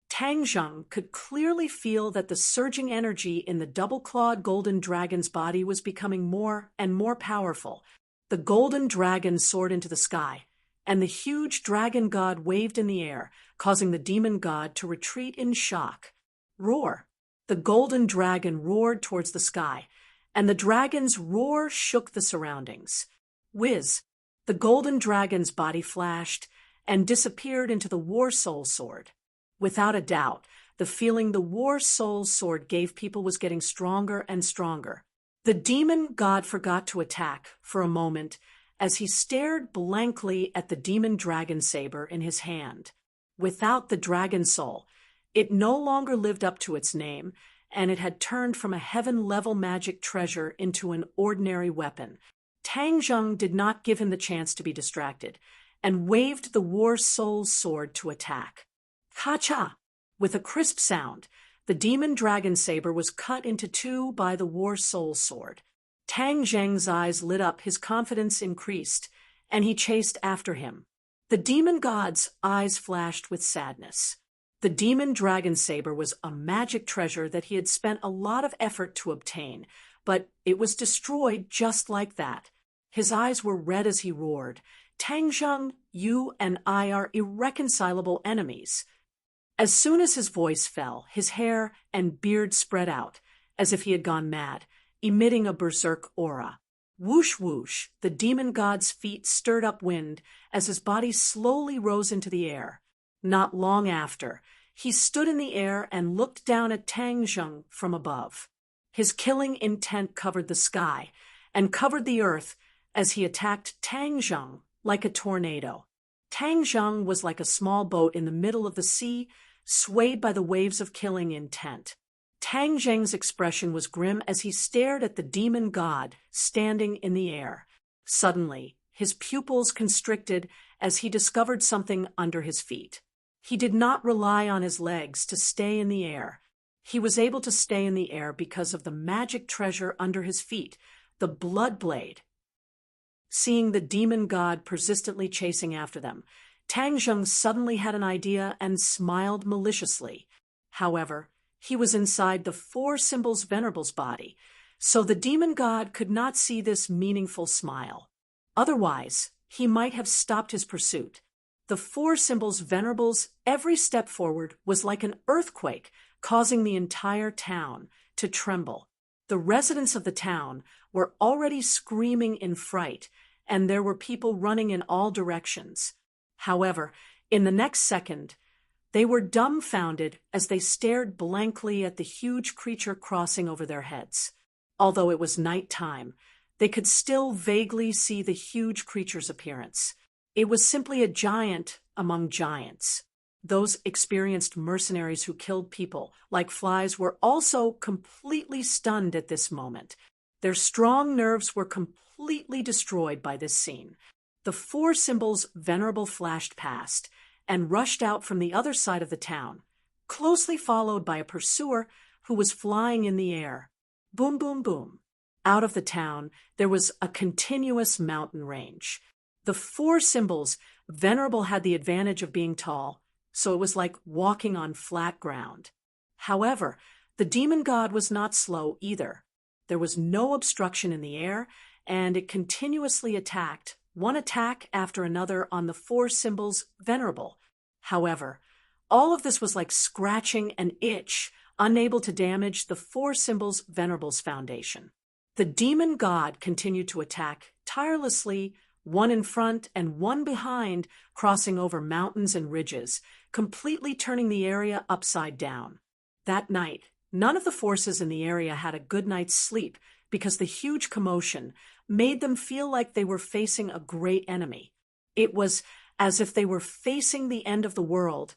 Tang Zheng could clearly feel that the surging energy in the double-clawed golden dragon's body was becoming more and more powerful. The golden dragon soared into the sky, and the huge dragon god waved in the air, causing the demon god to retreat in shock. Roar! The golden dragon roared towards the sky, and the dragon's roar shook the surroundings. Whiz! The golden dragon's body flashed and disappeared into the War Soul Sword. Without a doubt, the feeling the War Soul Sword gave people was getting stronger and stronger. The demon god forgot to attack for a moment as he stared blankly at the demon dragon saber in his hand. Without the dragon soul, it no longer lived up to its name, and it had turned from a heaven-level magic treasure into an ordinary weapon. Tang Zheng did not give him the chance to be distracted, and waved the War Soul Sword to attack. Ka-cha! With a crisp sound, the demon dragon saber was cut into two by the War Soul Sword. Tang Zheng's eyes lit up, his confidence increased, and he chased after him. The demon god's eyes flashed with sadness. The demon dragon saber was a magic treasure that he had spent a lot of effort to obtain, but it was destroyed just like that. His eyes were red as he roared. Tang Zheng, you and I are irreconcilable enemies. As soon as his voice fell, his hair and beard spread out, as if he had gone mad, emitting a berserk aura. Whoosh whoosh, the demon god's feet stirred up wind as his body slowly rose into the air. Not long after, he stood in the air and looked down at Tang Zheng from above. His killing intent covered the sky and covered the earth as he attacked Tang Zheng like a tornado. Tang Zheng was like a small boat in the middle of the sea, swayed by the waves of killing intent. Tang Zheng's expression was grim as he stared at the demon god standing in the air. Suddenly, his pupils constricted as he discovered something under his feet. He did not rely on his legs to stay in the air. He was able to stay in the air because of the magic treasure under his feet, the blood blade. Seeing the demon god persistently chasing after them, Tang Zheng suddenly had an idea and smiled maliciously. However, he was inside the Four Symbols Venerable's body, so the demon god could not see this meaningful smile. Otherwise, he might have stopped his pursuit. The Four Symbols Venerable's every step forward was like an earthquake, causing the entire town to tremble. The residents of the town were already screaming in fright, and there were people running in all directions. However, in the next second, they were dumbfounded as they stared blankly at the huge creature crossing over their heads. Although it was night time, they could still vaguely see the huge creature's appearance. It was simply a giant among giants. Those experienced mercenaries who killed people like flies were also completely stunned at this moment. Their strong nerves were completely destroyed by this scene. The Four Symbols Venerable flashed past and rushed out from the other side of the town, closely followed by a pursuer who was flying in the air. Boom, boom, boom. Out of the town, there was a continuous mountain range. The Four Symbols Venerable had the advantage of being tall, so it was like walking on flat ground. However, the demon god was not slow either. There was no obstruction in the air, and it continuously attacked, one attack after another on the Four Symbols Venerable. However, all of this was like scratching an itch, unable to damage the Four Symbols Venerable's foundation. The demon god continued to attack tirelessly, one in front and one behind, crossing over mountains and ridges, completely turning the area upside down. That night, none of the forces in the area had a good night's sleep because the huge commotion made them feel like they were facing a great enemy. It was as if they were facing the end of the world,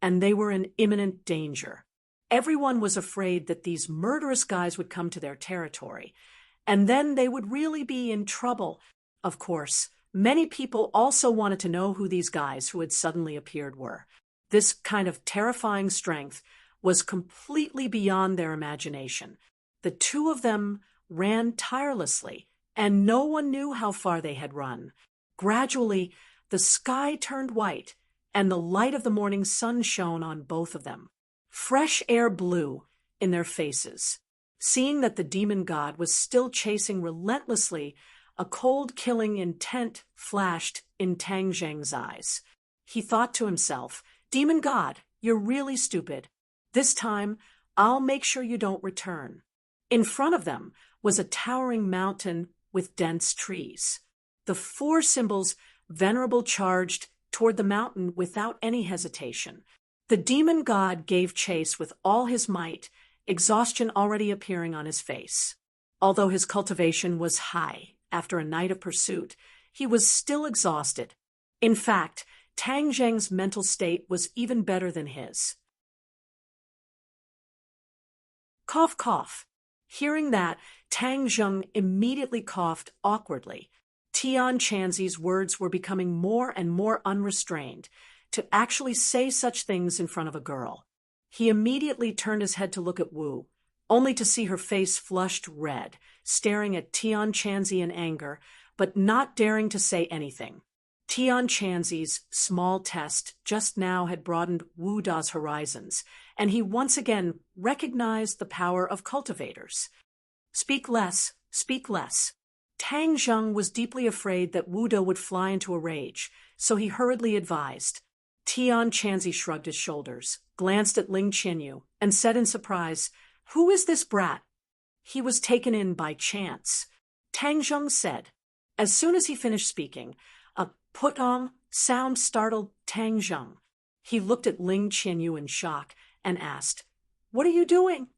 and they were in imminent danger. Everyone was afraid that these murderous guys would come to their territory, and then they would really be in trouble. Of course, many people also wanted to know who these guys who had suddenly appeared were. This kind of terrifying strength was completely beyond their imagination. The two of them ran tirelessly, and no one knew how far they had run. Gradually, the sky turned white, and the light of the morning sun shone on both of them. Fresh air blew in their faces. Seeing that the demon god was still chasing relentlessly, a cold, killing intent flashed in Tang Zheng's eyes. He thought to himself, "Demon god, you're really stupid. This time, I'll make sure you don't return." In front of them was a towering mountain with dense trees. The four symbols venerable charged toward the mountain without any hesitation. The demon god gave chase with all his might, exhaustion already appearing on his face. Although his cultivation was high after a night of pursuit, he was still exhausted. In fact, Tang Zheng's mental state was even better than his. Cough, cough. Hearing that, Tang Zheng immediately coughed awkwardly. Tian Chanzi's words were becoming more and more unrestrained. To actually say such things in front of a girl. He immediately turned his head to look at Wu, only to see her face flushed red, staring at Tian Chanzi in anger, but not daring to say anything. Tian Chanzi's small test just now had broadened Wu Da's horizons, and he once again recognized the power of cultivators. Speak less, speak less. Tang Zheng was deeply afraid that Wu Da would fly into a rage, so he hurriedly advised. Tian Chanzi shrugged his shoulders, glanced at Ling Qianyu, and said in surprise, "Who is this brat?" He was taken in by chance. Tang Zheng said. As soon as he finished speaking, a putong sound startled Tang Zheng. He looked at Ling Qianyu in shock and asked, "What are you doing?"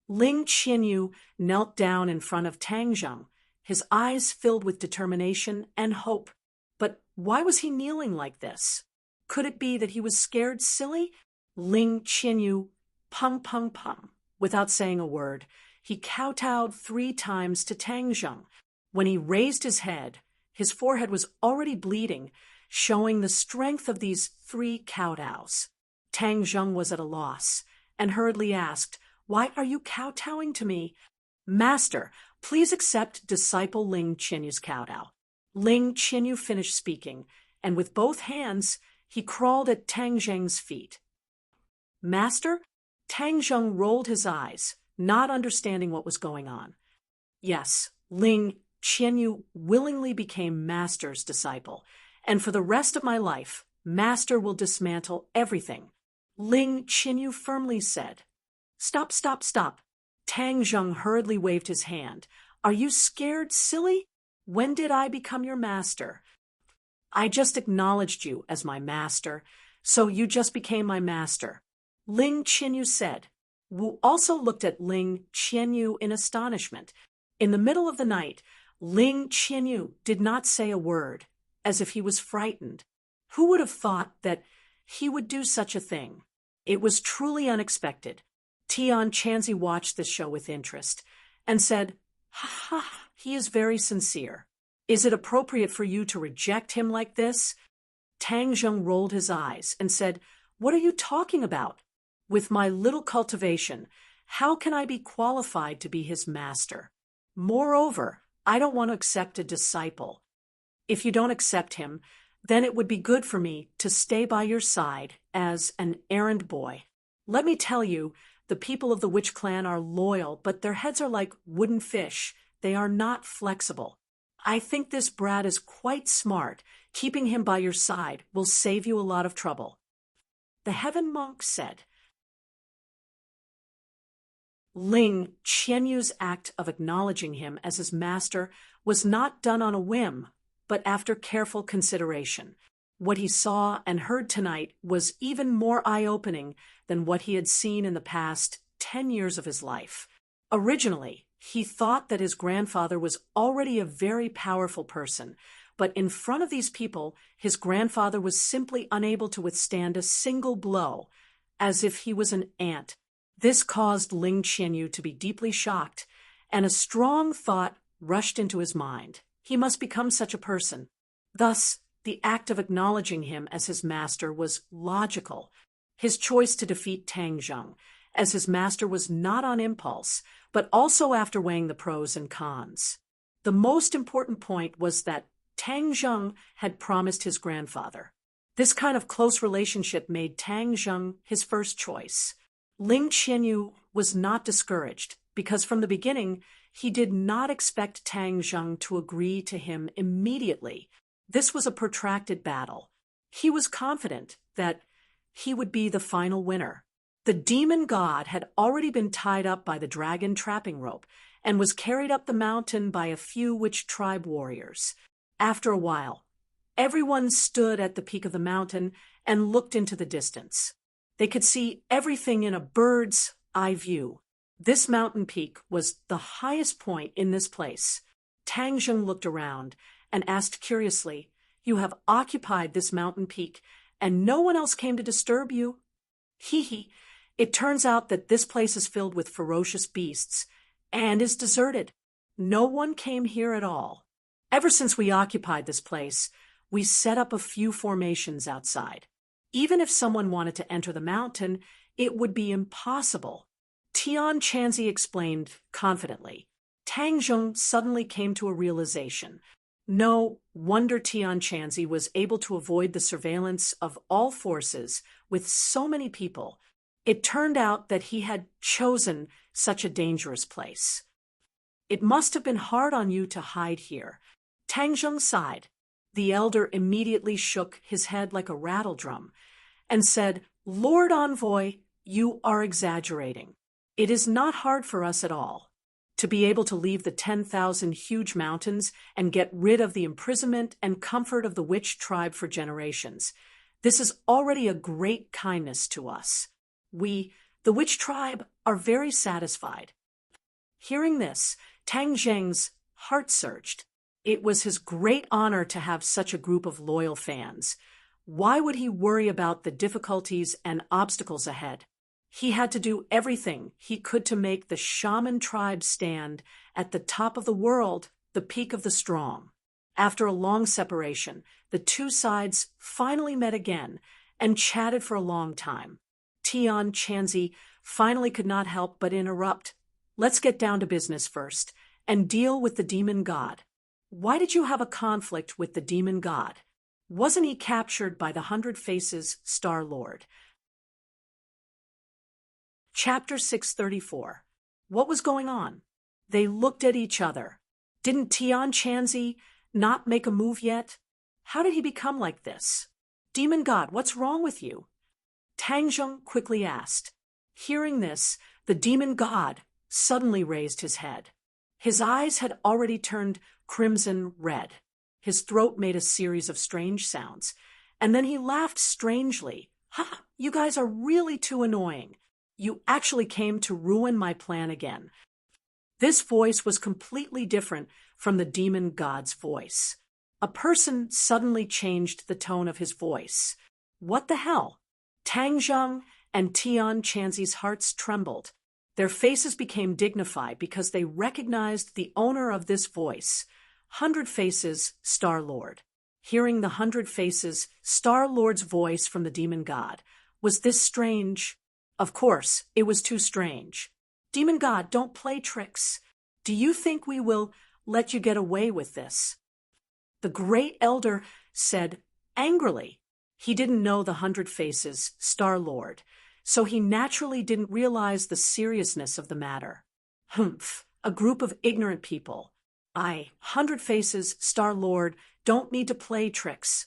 Ling Qianyu knelt down in front of Tang Zheng, his eyes filled with determination and hope. But why was he kneeling like this? Could it be that he was scared silly? Ling Qianyu, pung pung pung. Without saying a word, he kowtowed 3 times to Tang Zheng. When he raised his head, his forehead was already bleeding, showing the strength of these 3 kowtows. Tang Zheng was at a loss, and hurriedly asked, "Why are you kowtowing to me?" "Master, please accept disciple Ling Qianyu's kowtow." Ling Qianyu finished speaking, and with both hands, he crawled at Tang Zheng's feet. "Master?" Tang Zheng rolled his eyes, not understanding what was going on. Yes, Ling Qianyu willingly became Master's disciple, and for the rest of my life, Master will dismantle everything. Ling Qianyu firmly said. "Stop, stop, stop." Tang Zheng hurriedly waved his hand. "Are you scared, silly? When did I become your master?" "I just acknowledged you as my master, so you just became my master," Ling Qianyu said. Wu also looked at Ling Qianyu in astonishment. In the middle of the night, Ling Qianyu did not say a word, as if he was frightened. Who would have thought that he would do such a thing? It was truly unexpected. Tian Chanzi watched this show with interest and said, "Ha ha, he is very sincere. Is it appropriate for you to reject him like this?" Tang Zheng rolled his eyes and said, "What are you talking about? With my little cultivation, how can I be qualified to be his master? Moreover, I don't want to accept a disciple. If you don't accept him, then it would be good for me to stay by your side as an errand boy. Let me tell you, the people of the witch clan are loyal, but their heads are like wooden fish. They are not flexible. I think this brat is quite smart. Keeping him by your side will save you a lot of trouble." The heaven monk said. Ling Qianyu's act of acknowledging him as his master was not done on a whim, but after careful consideration. What he saw and heard tonight was even more eye-opening than what he had seen in the past 10 years of his life. Originally, he thought that his grandfather was already a very powerful person, but in front of these people, his grandfather was simply unable to withstand a single blow, as if he was an ant. This caused Ling Qianyu to be deeply shocked, and a strong thought rushed into his mind. He must become such a person. Thus, the act of acknowledging him as his master was logical. His choice to defeat Tang Zheng as his master was not on impulse, but also after weighing the pros and cons. The most important point was that Tang Zheng had promised his grandfather. This kind of close relationship made Tang Zheng his first choice. Ling Qianyu was not discouraged, because from the beginning, he did not expect Tang Zheng to agree to him immediately. This was a protracted battle. He was confident that he would be the final winner. The demon god had already been tied up by the dragon trapping rope and was carried up the mountain by a few witch tribe warriors. After a while, everyone stood at the peak of the mountain and looked into the distance. They could see everything in a bird's eye view. This mountain peak was the highest point in this place. Tang Zheng looked around and asked curiously, "You have occupied this mountain peak, and no one else came to disturb you?" "Hee. It turns out that this place is filled with ferocious beasts and is deserted. No one came here at all. Ever since we occupied this place, we set up a few formations outside. Even if someone wanted to enter the mountain, it would be impossible." Tian Chanzi explained confidently. Tang Zheng suddenly came to a realization. No wonder Tian Chanzi was able to avoid the surveillance of all forces with so many people. It turned out that he had chosen such a dangerous place. "It must have been hard on you to hide here." Tang Zheng sighed. The elder immediately shook his head like a rattle drum and said, "Lord Envoy, you are exaggerating. It is not hard for us at all. To be able to leave the 10,000 huge mountains and get rid of the imprisonment and comfort of the witch tribe for generations. This is already a great kindness to us. We, the witch tribe, are very satisfied." Hearing this, Tang Zheng's heart surged. It was his great honor to have such a group of loyal fans. Why would he worry about the difficulties and obstacles ahead? He had to do everything he could to make the shaman tribe stand at the top of the world, the peak of the strong. After a long separation, the two sides finally met again and chatted for a long time. Tian Chanzi finally could not help but interrupt. "Let's get down to business first and deal with the demon god. Why did you have a conflict with the demon god? Wasn't he captured by the 100 Faces Star Lord?" Chapter 634. What was going on? They looked at each other. Didn't Tian Chanzi not make a move yet? How did he become like this? "Demon God, what's wrong with you?" Tang Zheng quickly asked. Hearing this, the demon god suddenly raised his head. His eyes had already turned crimson red. His throat made a series of strange sounds, and then he laughed strangely. "Ha! You guys are really too annoying. You actually came to ruin my plan again." This voice was completely different from the demon god's voice. A person suddenly changed the tone of his voice. What the hell? Tang Zheng and Tian Chanzi's hearts trembled. Their faces became dignified because they recognized the owner of this voice, 100 Faces Star Lord. Hearing the 100 Faces Star Lord's voice from the demon god, was this strange? Of course, it was too strange. "Demon God, don't play tricks. Do you think we will let you get away with this?" The great elder said angrily. He didn't know the 100 Faces Star Lord, so he naturally didn't realize the seriousness of the matter. "Humph, a group of ignorant people. 100 Faces Star Lord don't need to play tricks."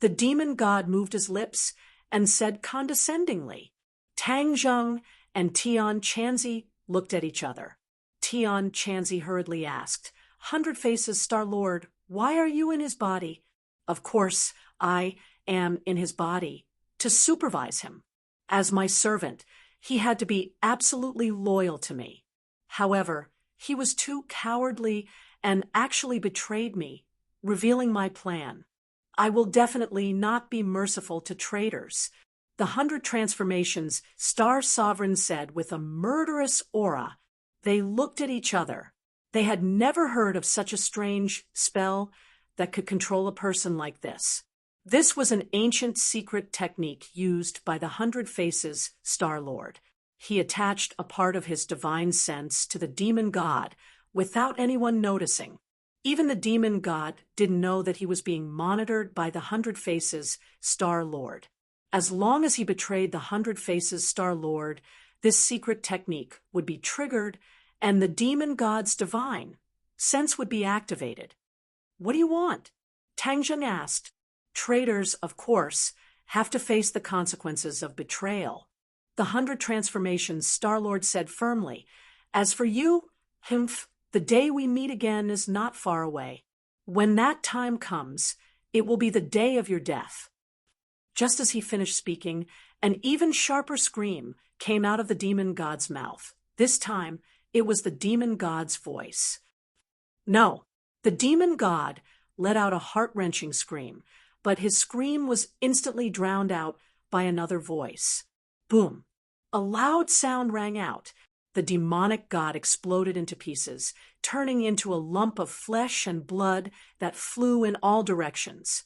The demon god moved his lips and said condescendingly. Tang Zheng and Tian Chanzi looked at each other. Tian Chanzi hurriedly asked, "100 Faces Star Lord, why are you in his body?" "Of course, I am in his body to supervise him. As my servant, he had to be absolutely loyal to me. However, he was too cowardly and actually betrayed me, revealing my plan. I will definitely not be merciful to traitors." The 100 Transformations Star Sovereign said with a murderous aura. They looked at each other. They had never heard of such a strange spell that could control a person like this. This was an ancient secret technique used by the 100 Faces Star Lord. He attached a part of his divine sense to the demon god without anyone noticing. Even the demon god didn't know that he was being monitored by the Hundred Faces Star-Lord. As long as he betrayed the Hundred Faces Star-Lord, this secret technique would be triggered and the demon god's divine sense would be activated. "What do you want?" Tang Zheng asked. "Traitors, of course, have to face the consequences of betrayal." The 100 Transformations Star-Lord said firmly. "As for you, Humph, the day we meet again is not far away. When that time comes, it will be the day of your death." Just as he finished speaking, an even sharper scream came out of the demon god's mouth. This time, it was the demon god's voice. No, the demon god let out a heart-wrenching scream, but his scream was instantly drowned out by another voice. Boom! A loud sound rang out. The demonic god exploded into pieces, turning into a lump of flesh and blood that flew in all directions.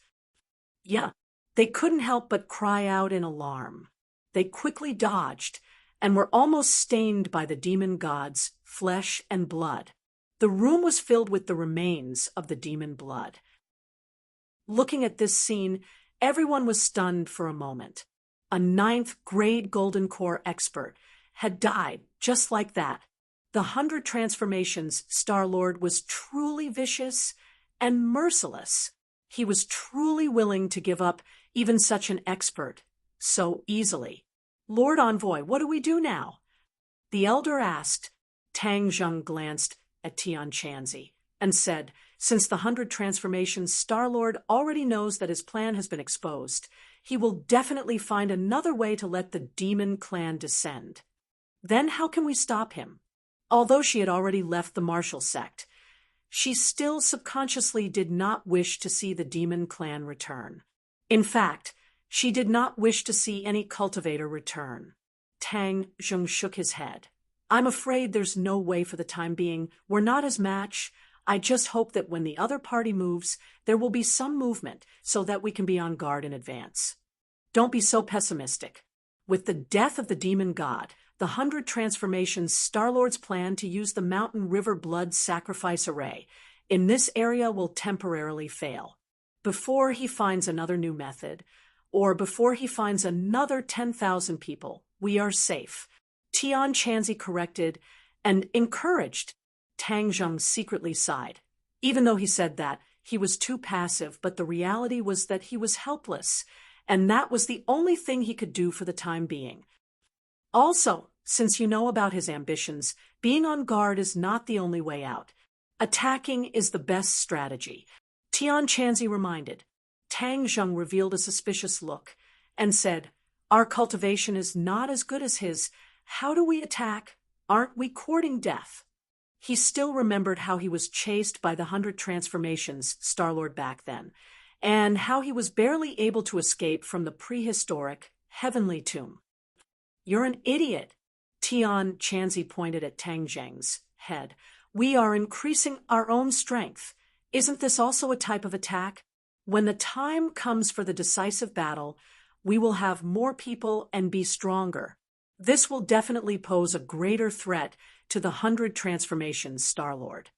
Yeah, they couldn't help but cry out in alarm. They quickly dodged and were almost stained by the demon god's flesh and blood. The room was filled with the remains of the demon blood. Looking at this scene, everyone was stunned for a moment. A 9th-grade Golden Core expert had died just like that. The 100 Transformations Star-Lord was truly vicious and merciless. He was truly willing to give up even such an expert so easily. "Lord Envoy, what do we do now?" the elder asked. Tang Zheng glanced at Tian Chanzi and said, "Since the 100 Transformations Star-Lord already knows that his plan has been exposed, he will definitely find another way to let the demon clan descend. Then how can we stop him?" Although she had already left the martial sect, she still subconsciously did not wish to see the demon clan return. In fact, she did not wish to see any cultivator return. Tang Zheng shook his head. "I'm afraid there's no way for the time being. We're not his match. I just hope that when the other party moves, there will be some movement so that we can be on guard in advance." "Don't be so pessimistic. With the death of the demon god, the 100 Transformations Star-Lord's plan to use the Mountain River Blood Sacrifice Array in this area will temporarily fail. Before he finds another new method, or before he finds another 10,000 people, we are safe." Tian Chanzi corrected and encouraged. Tang Zheng secretly sighed. Even though he said that, he was too passive, but the reality was that he was helpless, and that was the only thing he could do for the time being. Also, since you know about his ambitions, being on guard is not the only way out. Attacking is the best strategy, Tian Chanzi reminded. Tang Zheng revealed a suspicious look and said, "Our cultivation is not as good as his. How do we attack? Aren't we courting death?" He still remembered how he was chased by the 100 Transformations Star-Lord back then, and how he was barely able to escape from the prehistoric heavenly tomb. "You're an idiot," Tian Chanzi pointed at Tang Zheng's head. "We are increasing our own strength. Isn't this also a type of attack? When the time comes for the decisive battle, we will have more people and be stronger. This will definitely pose a greater threat to the 100 Transformations Star-Lord."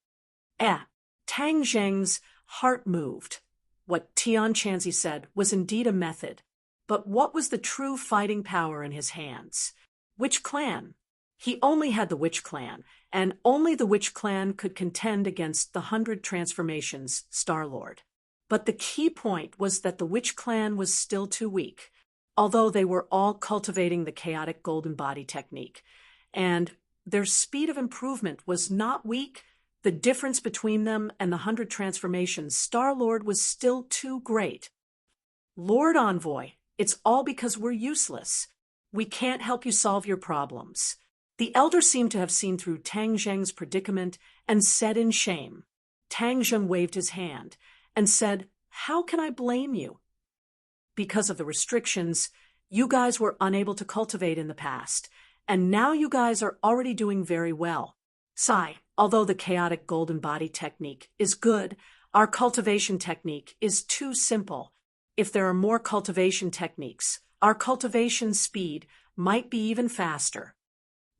Tang Zheng's heart moved. What Tian Chanzi said was indeed a method, but what was the true fighting power in his hands? Which clan? He only had the Witch Clan, and only the Witch Clan could contend against the 100 Transformations Star-Lord. But the key point was that the Witch Clan was still too weak, although they were all cultivating the chaotic golden body technique, and their speed of improvement was not weak. The difference between them and the 100 Transformations Star-Lord was still too great. "Lord Envoy, it's all because we're useless. We can't help you solve your problems." The elder seemed to have seen through Tang Zheng's predicament and said in shame. Tang Zheng waved his hand and said, "How can I blame you? Because of the restrictions, you guys were unable to cultivate in the past, and now you guys are already doing very well. Although the chaotic golden body technique is good, our cultivation technique is too simple. If there are more cultivation techniques, our cultivation speed might be even faster."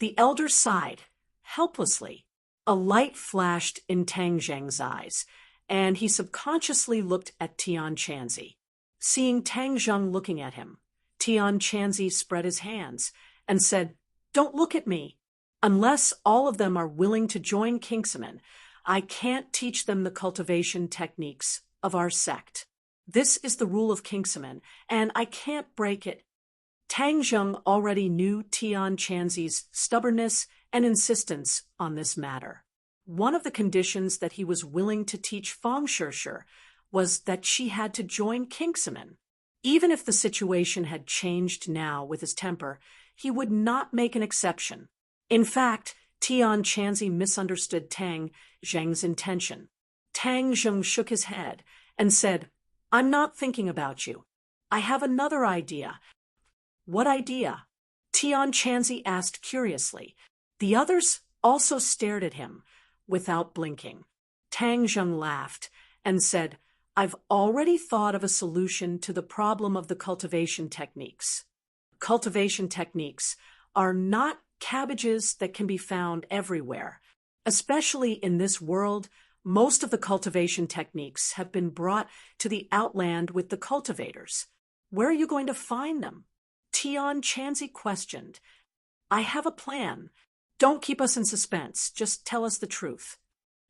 The elder sighed, helplessly. A light flashed in Tang Zheng's eyes, and he subconsciously looked at Tian Chanzi. Seeing Tang Zheng looking at him, Tian Chanzi spread his hands and said, "Don't look at me. Unless all of them are willing to join Kingsaman, I can't teach them the cultivation techniques of our sect. This is the rule of Kingsaman, and I can't break it." Tang Zheng already knew Tian Chanzi's stubbornness and insistence on this matter. One of the conditions that he was willing to teach Fang Shishir was that she had to join Kingsaman. Even if the situation had changed now with his temper, he would not make an exception. In fact, Tian Chanzi misunderstood Tang Zheng's intention. Tang Zheng shook his head and said, "I'm not thinking about you. I have another idea." "What idea?" Tian Chanzi asked curiously. The others also stared at him without blinking. Tang Zheng laughed and said, "I've already thought of a solution to the problem of the cultivation techniques. Cultivation techniques are not cabbages that can be found everywhere. Especially in this world, most of the cultivation techniques have been brought to the outland with the cultivators. Where are you going to find them?" Tian Chanzi questioned. "I have a plan. Don't keep us in suspense. Just tell us the truth."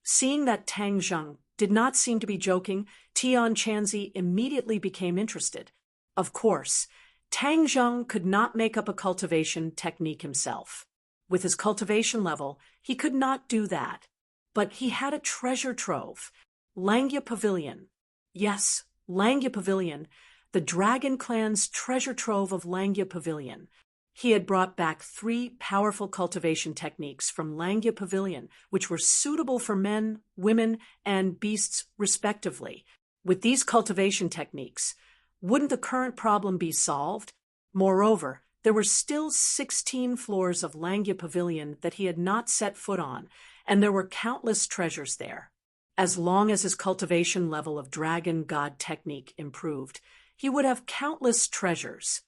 Seeing that Tang Zheng did not seem to be joking, Tian Chanzi immediately became interested. Of course, Tang Zheng could not make up a cultivation technique himself. With his cultivation level, he could not do that. But he had a treasure trove. Langya Pavilion. Yes, Langya Pavilion, the Dragon Clan's treasure trove of Langya Pavilion. He had brought back 3 powerful cultivation techniques from Langya Pavilion, which were suitable for men, women, and beasts respectively. With these cultivation techniques, wouldn't the current problem be solved? Moreover, there were still 16 floors of Langya Pavilion that he had not set foot on, and there were countless treasures there. As long as his cultivation level of Dragon God technique improved, he would have countless treasures.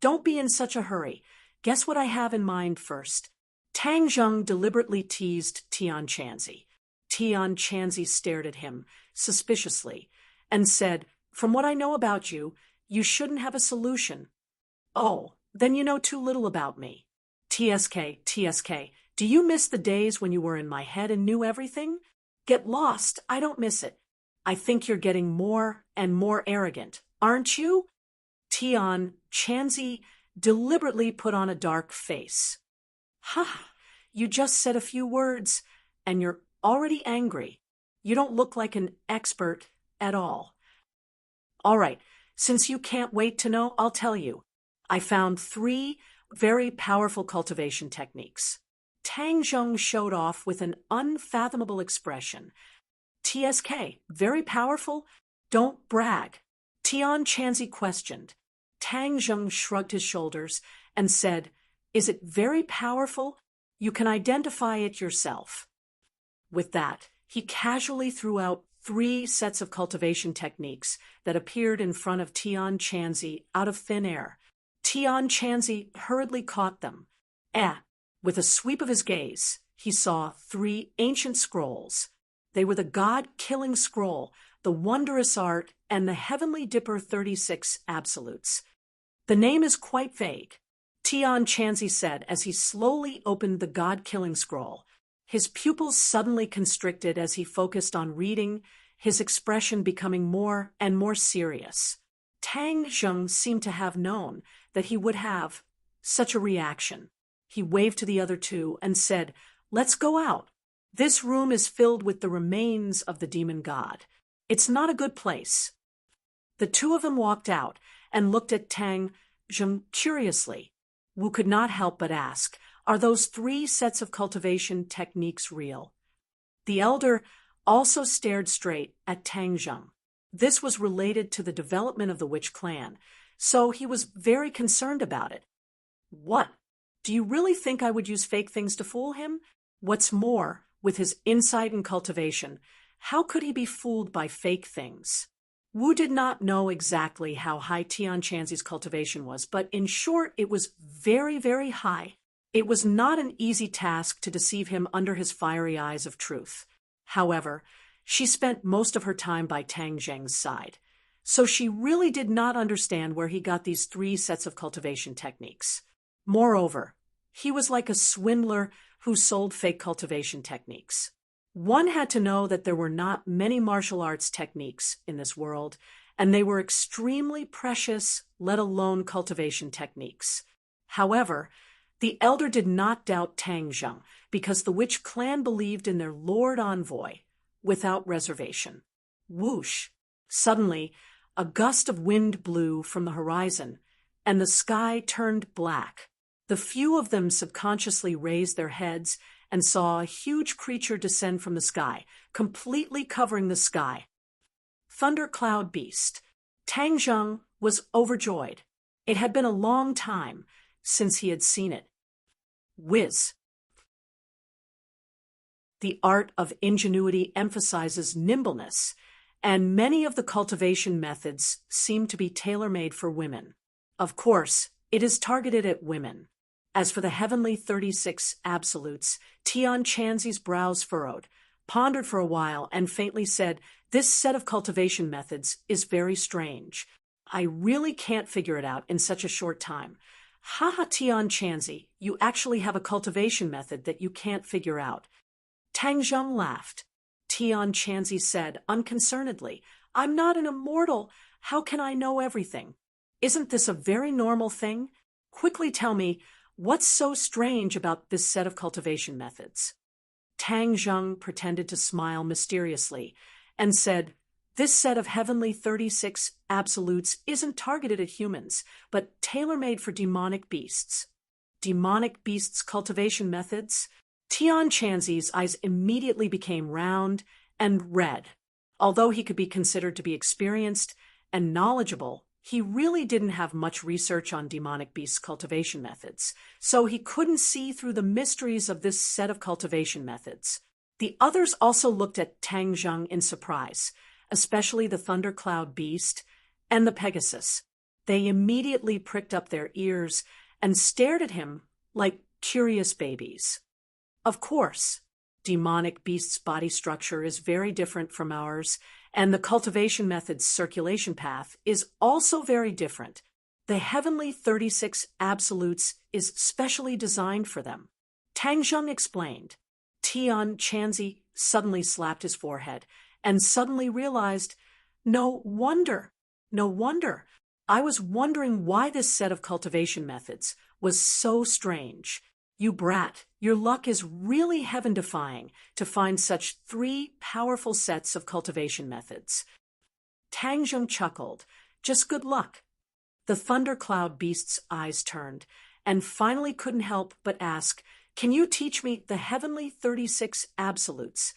"Don't be in such a hurry. Guess what I have in mind first." Tang Zheng deliberately teased Tian Chanzi. Tian Chanzi stared at him suspiciously and said, "From what I know about you, you shouldn't have a solution." "Oh, then you know too little about me." TSK, do you miss the days when you were in my head and knew everything? Get lost, I don't miss it. I think you're getting more and more arrogant, aren't you? Tian Chanzi deliberately put on a dark face. "Ha! You just said a few words, and you're already angry. You don't look like an expert at all." "All right, since you can't wait to know, I'll tell you. I found 3 very powerful cultivation techniques." Tang Zheng showed off with an unfathomable expression. "TSK, very powerful? Don't brag." Tian Chanzi questioned. Tang Zheng shrugged his shoulders and said, "Is it very powerful? You can identify it yourself." With that, he casually threw out 3 sets of cultivation techniques that appeared in front of Tian Chanzi out of thin air. Tian Chanzi hurriedly caught them. With a sweep of his gaze, he saw 3 ancient scrolls. They were the God-killing scroll, the wondrous art, and the Heavenly Dipper 36 absolutes. "The name is quite vague," Tian Chanzi said as he slowly opened the God-killing scroll. His pupils suddenly constricted as he focused on reading, his expression becoming more and more serious. Tang Zheng seemed to have known that he would have such a reaction. He waved to the other 2 and said, "Let's go out. This room is filled with the remains of the demon god. It's not a good place." The 2 of them walked out and looked at Tang Zheng curiously. Wu could not help but ask, "Are those 3 sets of cultivation techniques real?" The elder also stared straight at Tang Zheng. This was related to the development of the witch clan, so he was very concerned about it. "What? Do you really think I would use fake things to fool him? What's more, with his insight and cultivation, how could he be fooled by fake things?" Wu did not know exactly how high Tian Chanzi's cultivation was, but in short, it was very, very high. It was not an easy task to deceive him under his fiery eyes of truth. However, she spent most of her time by Tang Zheng's side, so she really did not understand where he got these 3 sets of cultivation techniques. Moreover, he was like a swindler who sold fake cultivation techniques. One had to know that there were not many martial arts techniques in this world, and they were extremely precious, let alone cultivation techniques. However, the elder did not doubt Tang Zheng because the witch clan believed in their lord envoy without reservation. Whoosh! Suddenly, a gust of wind blew from the horizon, and the sky turned black. The few of them subconsciously raised their heads and saw a huge creature descend from the sky, completely covering the sky. Thundercloud Beast. Tang Zheng was overjoyed. It had been a long time since he had seen it. Whiz. The art of ingenuity emphasizes nimbleness, and many of the cultivation methods seem to be tailor-made for women. Of course, it is targeted at women. As for the heavenly 36 absolutes, Tian Chanzi's brows furrowed, pondered for a while, and faintly said, "This set of cultivation methods is very strange. I really can't figure it out in such a short time." "Haha, Tian Chanzi, you actually have a cultivation method that you can't figure out." Tang Zheng laughed. Tian Chanzi said unconcernedly, "I'm not an immortal. How can I know everything? Isn't this a very normal thing? Quickly tell me, what's so strange about this set of cultivation methods?" Tang Zheng pretended to smile mysteriously and said, "This set of heavenly 36 absolutes isn't targeted at humans, but tailor-made for demonic beasts." Demonic beasts cultivation methods? Tian Chanzi's eyes immediately became round and red. Although he could be considered to be experienced and knowledgeable, he really didn't have much research on demonic beast cultivation methods, so he couldn't see through the mysteries of this set of cultivation methods. The others also looked at Tang Zheng in surprise, especially the Thundercloud Beast and the Pegasus. They immediately pricked up their ears and stared at him like curious babies. Of course, demonic beast's body structure is very different from ours, and the cultivation method's circulation path is also very different. The heavenly 36 absolutes is specially designed for them. Tang Zheng explained. Tian Chanzi suddenly slapped his forehead and suddenly realized, no wonder. I was wondering why this set of cultivation methods was so strange. You brat, your luck is really heaven-defying to find such 3 powerful sets of cultivation methods. Tang Zheng chuckled. Just good luck. The Thundercloud Beast's eyes turned, and finally couldn't help but ask, "Can you teach me the heavenly 36 absolutes?"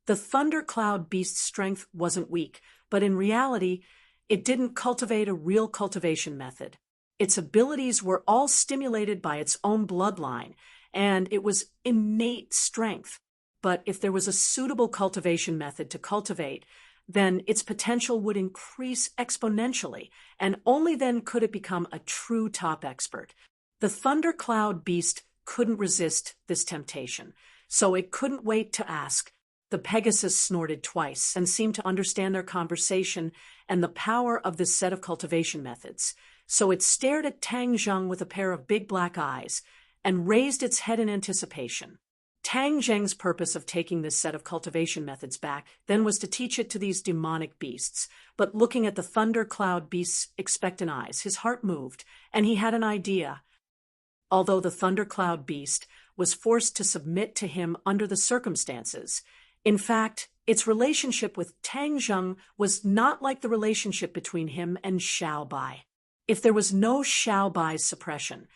The Thundercloud Beast's strength wasn't weak, but in reality, it didn't cultivate a real cultivation method. Its abilities were all stimulated by its own bloodline, and it was innate strength. But if there was a suitable cultivation method to cultivate, then its potential would increase exponentially, and only then could it become a true top expert. The Thundercloud Beast couldn't resist this temptation, so it couldn't wait to ask. The Pegasus snorted twice and seemed to understand their conversation and the power of this set of cultivation methods. So it stared at Tang Zheng with a pair of big black eyes and raised its head in anticipation. Tang Zheng's purpose of taking this set of cultivation methods back then was to teach it to these demonic beasts. But looking at the Thundercloud Beast's expectant eyes, his heart moved, and he had an idea. Although the Thundercloud Beast was forced to submit to him under the circumstances, in fact, its relationship with Tang Zheng was not like the relationship between him and Xiao Bai. If there was no Xiao Bai's suppression,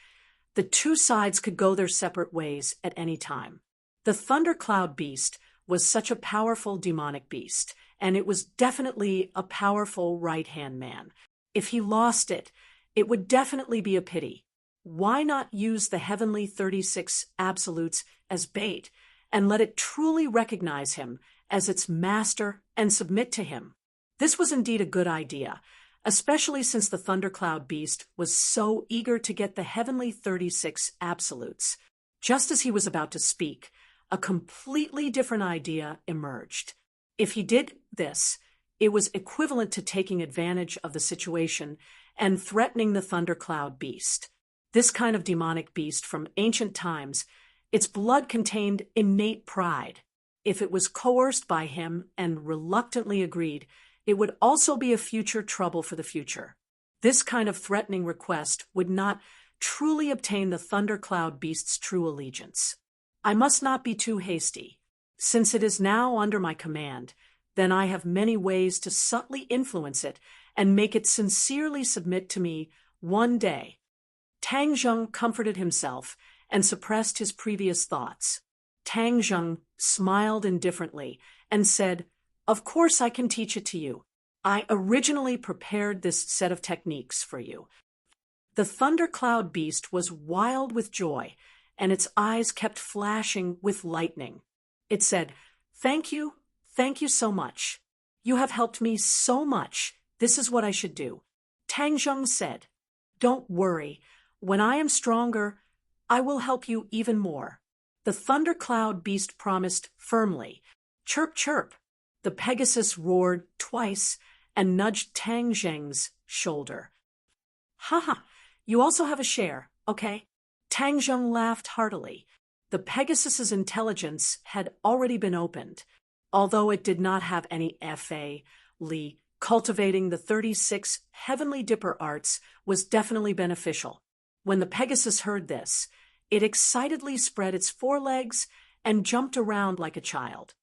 the 2 sides could go their separate ways at any time. The Thundercloud Beast was such a powerful demonic beast, and it was definitely a powerful right-hand man. If he lost it, it would definitely be a pity. Why not use the heavenly 36 absolutes as bait and let it truly recognize him as its master and submit to him? This was indeed a good idea, especially since the thundercloud beast was so eager to get the heavenly 36 absolutes. Just as he was about to speak, a completely different idea emerged. If he did this, it was equivalent to taking advantage of the situation and threatening the thundercloud beast. This kind of demonic beast from ancient times, its blood contained innate pride. If it was coerced by him and reluctantly agreed, it would also be a future trouble for the future. This kind of threatening request would not truly obtain the thundercloud beast's true allegiance. I must not be too hasty. Since it is now under my command, then I have many ways to subtly influence it and make it sincerely submit to me one day. Tang Zheng comforted himself and suppressed his previous thoughts. Tang Zheng smiled indifferently and said, "Of course I can teach it to you. I originally prepared this set of techniques for you." The thundercloud beast was wild with joy, and its eyes kept flashing with lightning. It said, thank you so much. You have helped me so much. This is what I should do." Tang Zheng said, "Don't worry. When I am stronger, I will help you even more." The thundercloud beast promised firmly. "Chirp, chirp." The Pegasus roared twice and nudged Tang Zheng's shoulder. "Haha, you also have a share, okay?" Tang Zheng laughed heartily. The Pegasus's intelligence had already been opened. Although it did not have any F.A. Li, cultivating the 36 heavenly dipper arts was definitely beneficial. When the Pegasus heard this, it excitedly spread its forelegs and jumped around like a child.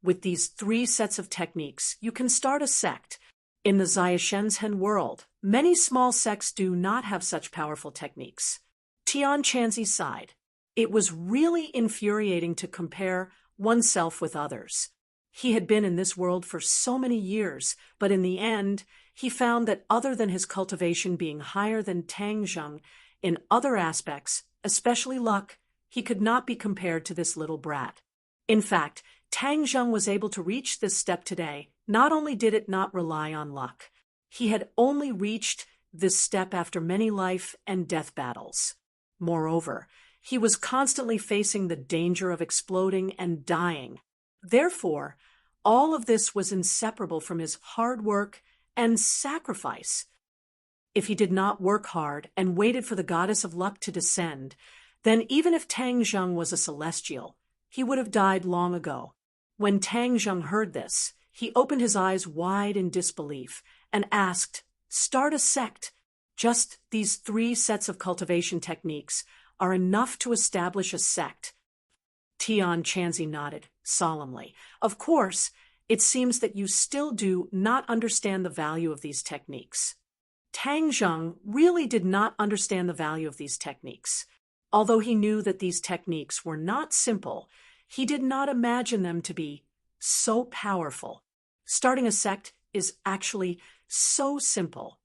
With these 3 sets of techniques, you can start a sect. In the Xiashenzhen world, many small sects do not have such powerful techniques. Tian Chanzi sighed. It was really infuriating to compare oneself with others. He had been in this world for so many years, but in the end, he found that other than his cultivation being higher than Tang Zheng in other aspects, especially luck, he could not be compared to this little brat. In fact, Tang Zheng was able to reach this step today. Not only did it not rely on luck, he had only reached this step after many life and death battles. Moreover, he was constantly facing the danger of exploding and dying. Therefore, all of this was inseparable from his hard work and sacrifice. If he did not work hard and waited for the goddess of luck to descend, then even if Tang Zheng was a celestial, he would have died long ago. When Tang Zheng heard this, he opened his eyes wide in disbelief and asked, "Start a sect. Just these 3 sets of cultivation techniques are enough to establish a sect." Tian Chanzi nodded solemnly. "Of course, it seems that you still do not understand the value of these techniques." Tang Zheng really did not understand the value of these techniques. Although he knew that these techniques were not simple, he did not imagine them to be so powerful. Starting a sect is actually so simple.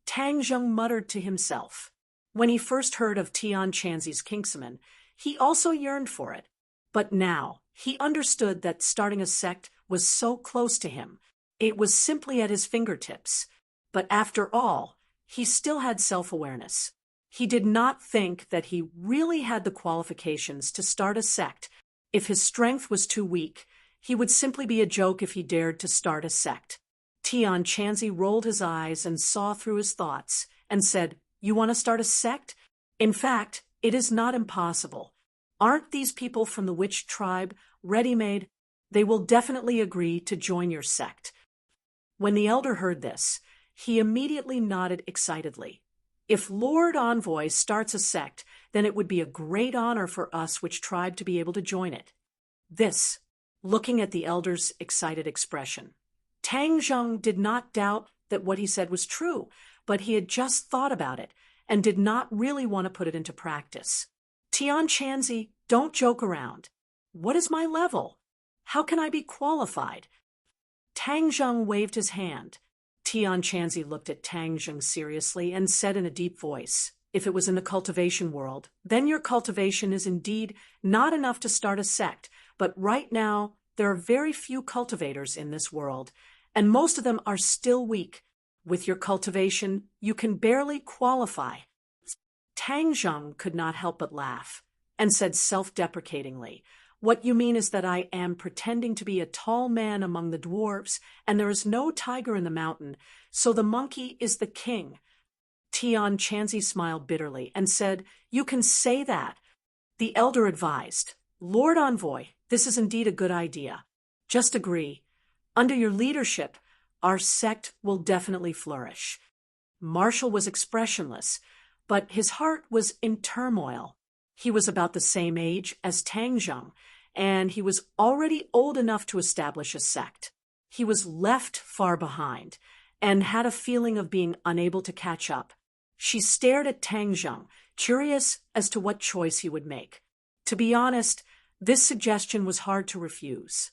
Tang Zheng muttered to himself. When he first heard of Tian Chanzi's Kingsman, he also yearned for it. But now, he understood that starting a sect was so close to him. It was simply at his fingertips. But after all, he still had self-awareness. He did not think that he really had the qualifications to start a sect. If his strength was too weak, he would simply be a joke if he dared to start a sect. Tian Chanzi rolled his eyes and saw through his thoughts and said, "You want to start a sect? In fact, it is not impossible. Aren't these people from the witch tribe ready-made? They will definitely agree to join your sect." When the elder heard this, he immediately nodded excitedly. "If Lord Envoy starts a sect, then it would be a great honor for us witch tribe to be able to join it." This, looking at the elder's excited expression. Tang Zheng did not doubt that what he said was true, but he had just thought about it and did not really want to put it into practice. "Tian Chanzi, don't joke around. What is my level? How can I be qualified?" Tang Zheng waved his hand. Tian Chanzi looked at Tang Zheng seriously and said in a deep voice, "If it was in the cultivation world, then your cultivation is indeed not enough to start a sect, but right now there are very few cultivators in this world, and most of them are still weak. With your cultivation, you can barely qualify. Tang Zheng could not help but laugh, and said self-deprecatingly, "What you mean is that I am pretending to be a tall man among the dwarves, and there is no tiger in the mountain, so the monkey is the king." Tian Chanzi smiled bitterly and said, "You can say that." The elder advised, "Lord Envoy, this is indeed a good idea. Just agree. Under your leadership, our sect will definitely flourish." Marshall was expressionless, but his heart was in turmoil. He was about the same age as Tang Zheng, and he was already old enough to establish a sect. He was left far behind, and had a feeling of being unable to catch up. She stared at Tang Zheng, curious as to what choice he would make. To be honest, this suggestion was hard to refuse.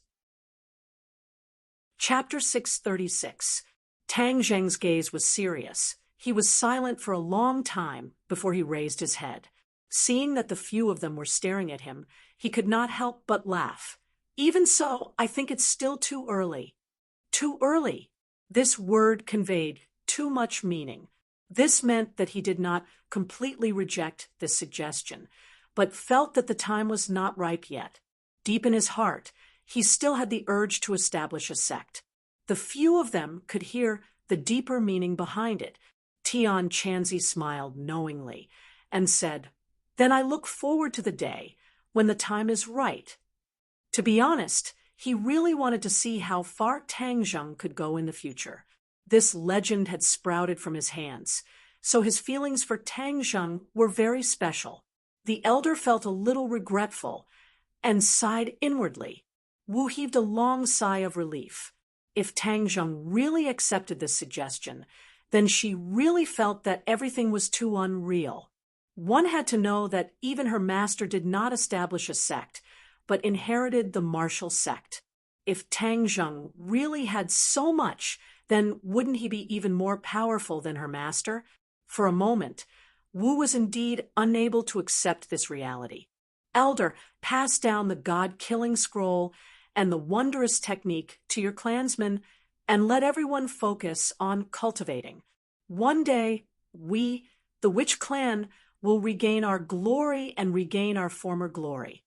Chapter 636. Tang Zheng's gaze was serious. He was silent for a long time before he raised his head. Seeing that the few of them were staring at him, he could not help but laugh. "Even so, I think it's still too early." Too early. This word conveyed too much meaning. This meant that he did not completely reject this suggestion, but felt that the time was not ripe yet. Deep in his heart, he still had the urge to establish a sect. The few of them could hear the deeper meaning behind it. Tian Chanzi smiled knowingly and said, "Then I look forward to the day when the time is right." To be honest, he really wanted to see how far Tang Zheng could go in the future. This legend had sprouted from his hands, so his feelings for Tang Zheng were very special. The elder felt a little regretful and sighed inwardly. Wu heaved a long sigh of relief. If Tang Zheng really accepted this suggestion, then she really felt that everything was too unreal. One had to know that even her master did not establish a sect, but inherited the martial sect. If Tang Zheng really had so much, then wouldn't he be even more powerful than her master? For a moment, Wu was indeed unable to accept this reality. "Elder, pass down the god-killing scroll and the wondrous technique to your clansmen, and let everyone focus on cultivating. One day, we, the Witch Clan, will regain our glory and regain our former glory."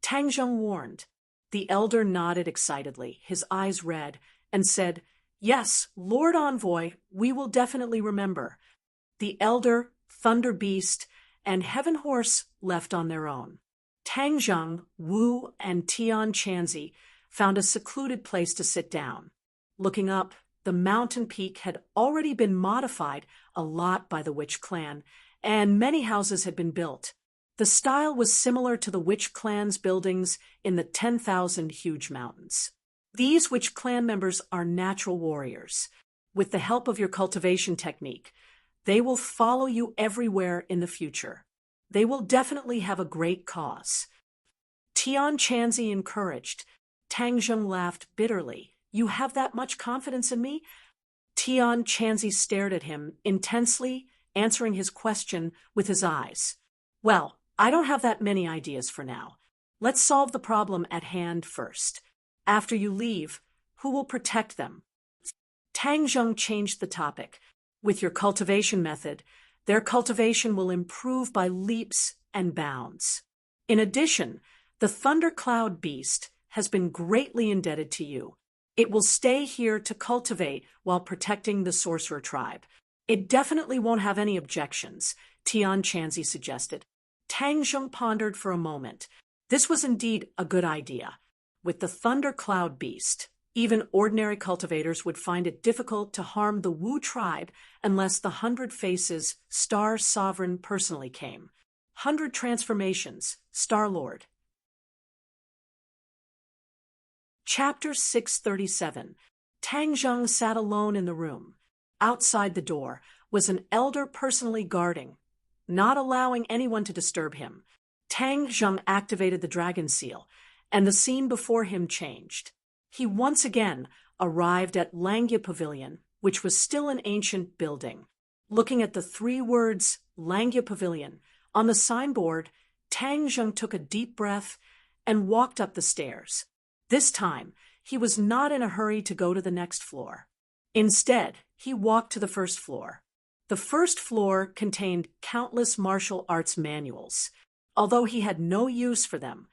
Tang Zheng warned. The elder nodded excitedly, his eyes red, and said, "Yes, Lord Envoy, we will definitely remember." The elder, Thunder Beast, and Heaven Horse left on their own. Tang Zheng, Wu, and Tian Chanzi found a secluded place to sit down. Looking up, the mountain peak had already been modified a lot by the Witch Clan, and many houses had been built. The style was similar to the Witch Clan's buildings in the 10,000 huge mountains. These Witch Clan members are natural warriors. With the help of your cultivation technique, they will follow you everywhere in the future. They will definitely have a great cause. Tian Chanzi encouraged. Tang Zheng laughed bitterly. "You have that much confidence in me?" Tian Chanzi stared at him intensely, answering his question with his eyes. "Well, I don't have that many ideas for now. Let's solve the problem at hand first. After you leave, who will protect them?" Tang Zheng changed the topic. "With your cultivation method, their cultivation will improve by leaps and bounds. In addition, the Thundercloud Beast has been greatly indebted to you. It will stay here to cultivate while protecting the sorcerer tribe. It definitely won't have any objections," Tian Chanzi suggested. Tang Zheng pondered for a moment. This was indeed a good idea. With the Thundercloud Beast, even ordinary cultivators would find it difficult to harm the Wu tribe unless the 100 Faces Star Sovereign personally came. 100 Transformations, Star-Lord. Chapter 637. Tang Zheng sat alone in the room. Outside the door was an elder personally guarding, not allowing anyone to disturb him. Tang Zheng activated the dragon seal, and the scene before him changed. He once again arrived at Langya Pavilion, which was still an ancient building. Looking at the 3 words, Langya Pavilion, on the signboard, Tang Zheng took a deep breath and walked up the stairs. This time, he was not in a hurry to go to the next floor. Instead, he walked to the first floor. The first floor contained countless martial arts manuals. Although he had no use for them,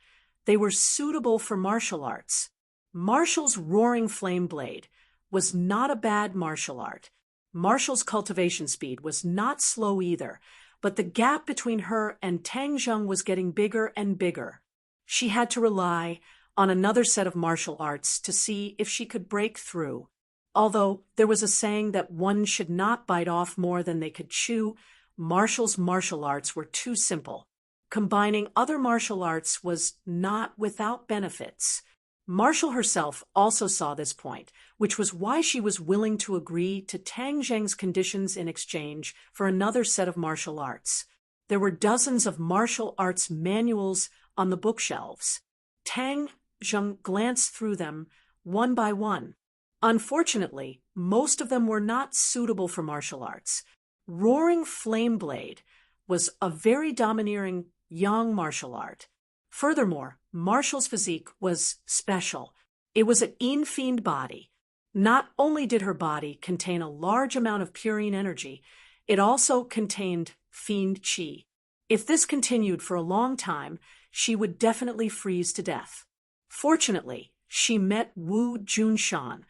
they were suitable for martial arts. Marshall's roaring flame blade was not a bad martial art. Marshall's cultivation speed was not slow either, but the gap between her and Tang Zheng was getting bigger and bigger. She had to rely on another set of martial arts to see if she could break through. Although there was a saying that one should not bite off more than they could chew, Marshall's martial arts were too simple. Combining other martial arts was not without benefits. Marshall herself also saw this point, which was why she was willing to agree to Tang Zheng's conditions in exchange for another set of martial arts. There were dozens of martial arts manuals on the bookshelves. Tang Zheng glanced through them one by one. Unfortunately, most of them were not suitable for martial arts. Roaring Flame Blade was a very domineering young martial art. Furthermore, Marshall's physique was special. It was an in-fiend body. Not only did her body contain a large amount of purine energy, it also contained fiend qi. If this continued for a long time, she would definitely freeze to death. Fortunately, she met Wu Junshan,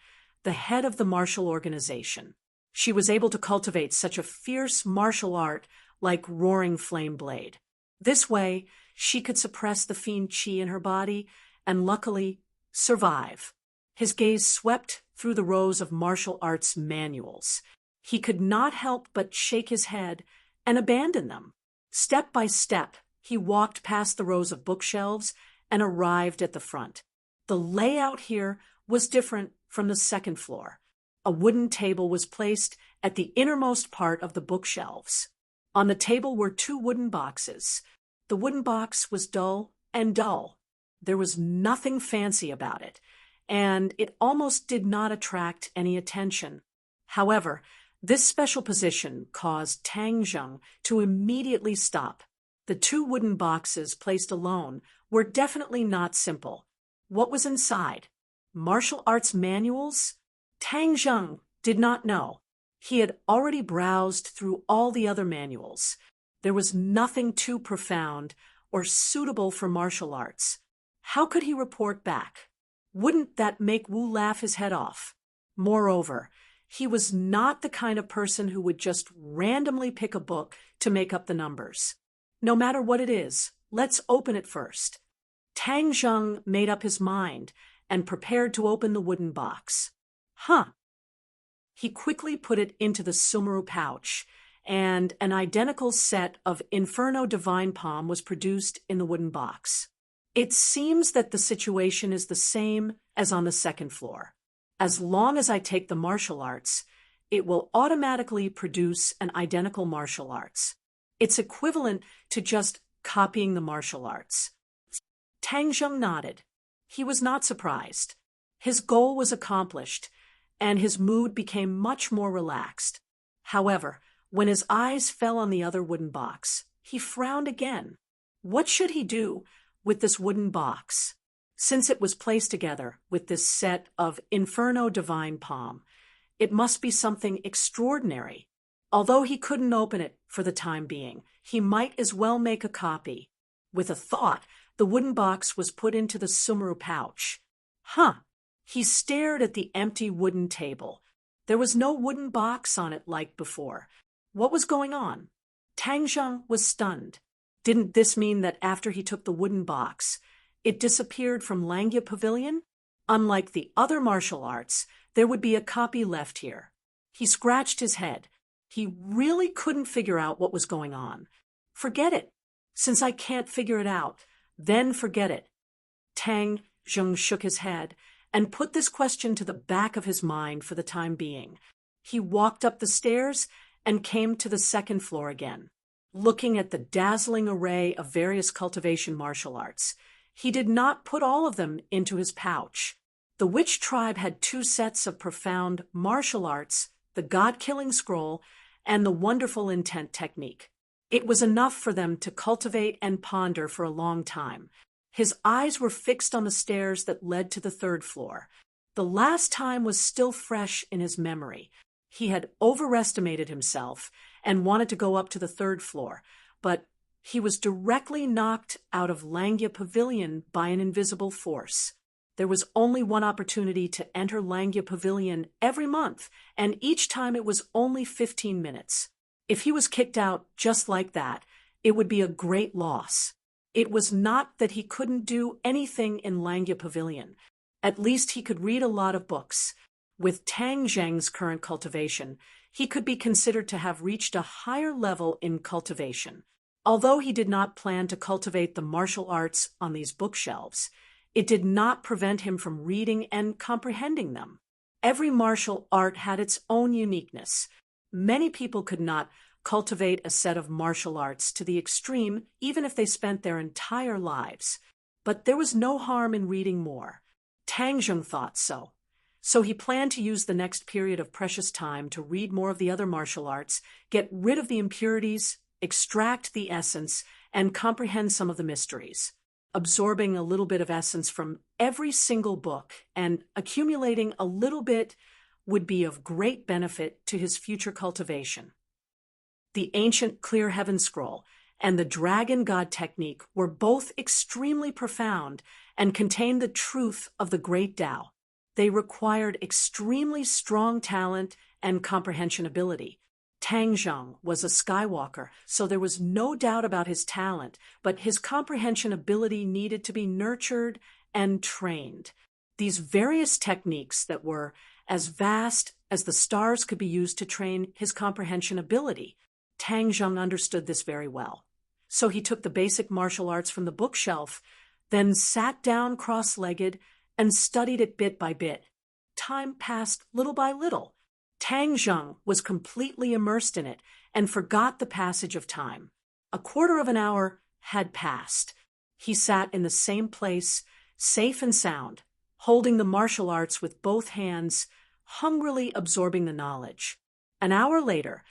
the head of the martial organization. She was able to cultivate such a fierce martial art like Roaring Flame Blade. This way, she could suppress the fiend qi in her body and luckily survive. His gaze swept through the rows of martial arts manuals. He could not help but shake his head and abandon them. Step by step, he walked past the rows of bookshelves and arrived at the front. The layout here was different from the second floor. A wooden table was placed at the innermost part of the bookshelves. On the table were two wooden boxes. The wooden box was dull and dull. There was nothing fancy about it, and it almost did not attract any attention. However, this special position caused Tang Zheng to immediately stop. The two wooden boxes placed alone were definitely not simple. What was inside? Martial arts manuals? Tang Zheng did not know. He had already browsed through all the other manuals. There was nothing too profound or suitable for martial arts. How could he report back? Wouldn't that make Wu laugh his head off? Moreover, he was not the kind of person who would just randomly pick a book to make up the numbers. No matter what it is, let's open it first. Tang Zheng made up his mind and prepared to open the wooden box. He quickly put it into the Sumeru pouch, and an identical set of Inferno Divine Palm was produced in the wooden box. It seems that the situation is the same as on the second floor. As long as I take the martial arts, it will automatically produce an identical martial arts. It's equivalent to just copying the martial arts. Tang Zheng nodded. He was not surprised. His goal was accomplished, and his mood became much more relaxed. However, when his eyes fell on the other wooden box, he frowned again. What should he do with this wooden box? Since it was placed together with this set of Inferno Divine Palm, it must be something extraordinary. Although he couldn't open it for the time being, he might as well make a copy. With a thought, the wooden box was put into the Sumeru pouch. He stared at the empty wooden table. There was no wooden box on it like before. What was going on? Tang Zheng was stunned. Didn't this mean that after he took the wooden box, it disappeared from Langya Pavilion? Unlike the other martial arts, there would be a copy left here. He scratched his head. He really couldn't figure out what was going on. Forget it. Since I can't figure it out, then forget it. Tang Zheng shook his head and put this question to the back of his mind for the time being. He walked up the stairs and came to the second floor again. Looking at the dazzling array of various cultivation martial arts, he did not put all of them into his pouch. The witch tribe had two sets of profound martial arts, the God-killing scroll and the wonderful intent technique. It was enough for them to cultivate and ponder for a long time. His eyes were fixed on the stairs that led to the third floor. The last time was still fresh in his memory. He had overestimated himself and wanted to go up to the third floor, but he was directly knocked out of Langya Pavilion by an invisible force. There was only one opportunity to enter Langya Pavilion every month, and each time it was only 15 minutes. If he was kicked out just like that, it would be a great loss. It was not that he couldn't do anything in Langya Pavilion. At least he could read a lot of books. With Tang Zheng's current cultivation, he could be considered to have reached a higher level in cultivation. Although he did not plan to cultivate the martial arts on these bookshelves, it did not prevent him from reading and comprehending them. Every martial art had its own uniqueness. Many people could not cultivate a set of martial arts to the extreme, even if they spent their entire lives. But there was no harm in reading more. Tang Zheng thought so. So he planned to use the next period of precious time to read more of the other martial arts, get rid of the impurities, extract the essence, and comprehend some of the mysteries. Absorbing a little bit of essence from every single book and accumulating a little bit would be of great benefit to his future cultivation. The ancient Clear Heaven Scroll and the Dragon God technique were both extremely profound and contained the truth of the great Tao. They required extremely strong talent and comprehension ability. Tang Zheng was a Skywalker, so there was no doubt about his talent, but his comprehension ability needed to be nurtured and trained. These various techniques that were as vast as the stars could be used to train his comprehension ability. Tang Zheng understood this very well. So he took the basic martial arts from the bookshelf, then sat down cross-legged and studied it bit by bit. Time passed little by little. Tang Zheng was completely immersed in it and forgot the passage of time. A quarter of an hour had passed. He sat in the same place, safe and sound, holding the martial arts with both hands, hungrily absorbing the knowledge. An hour later,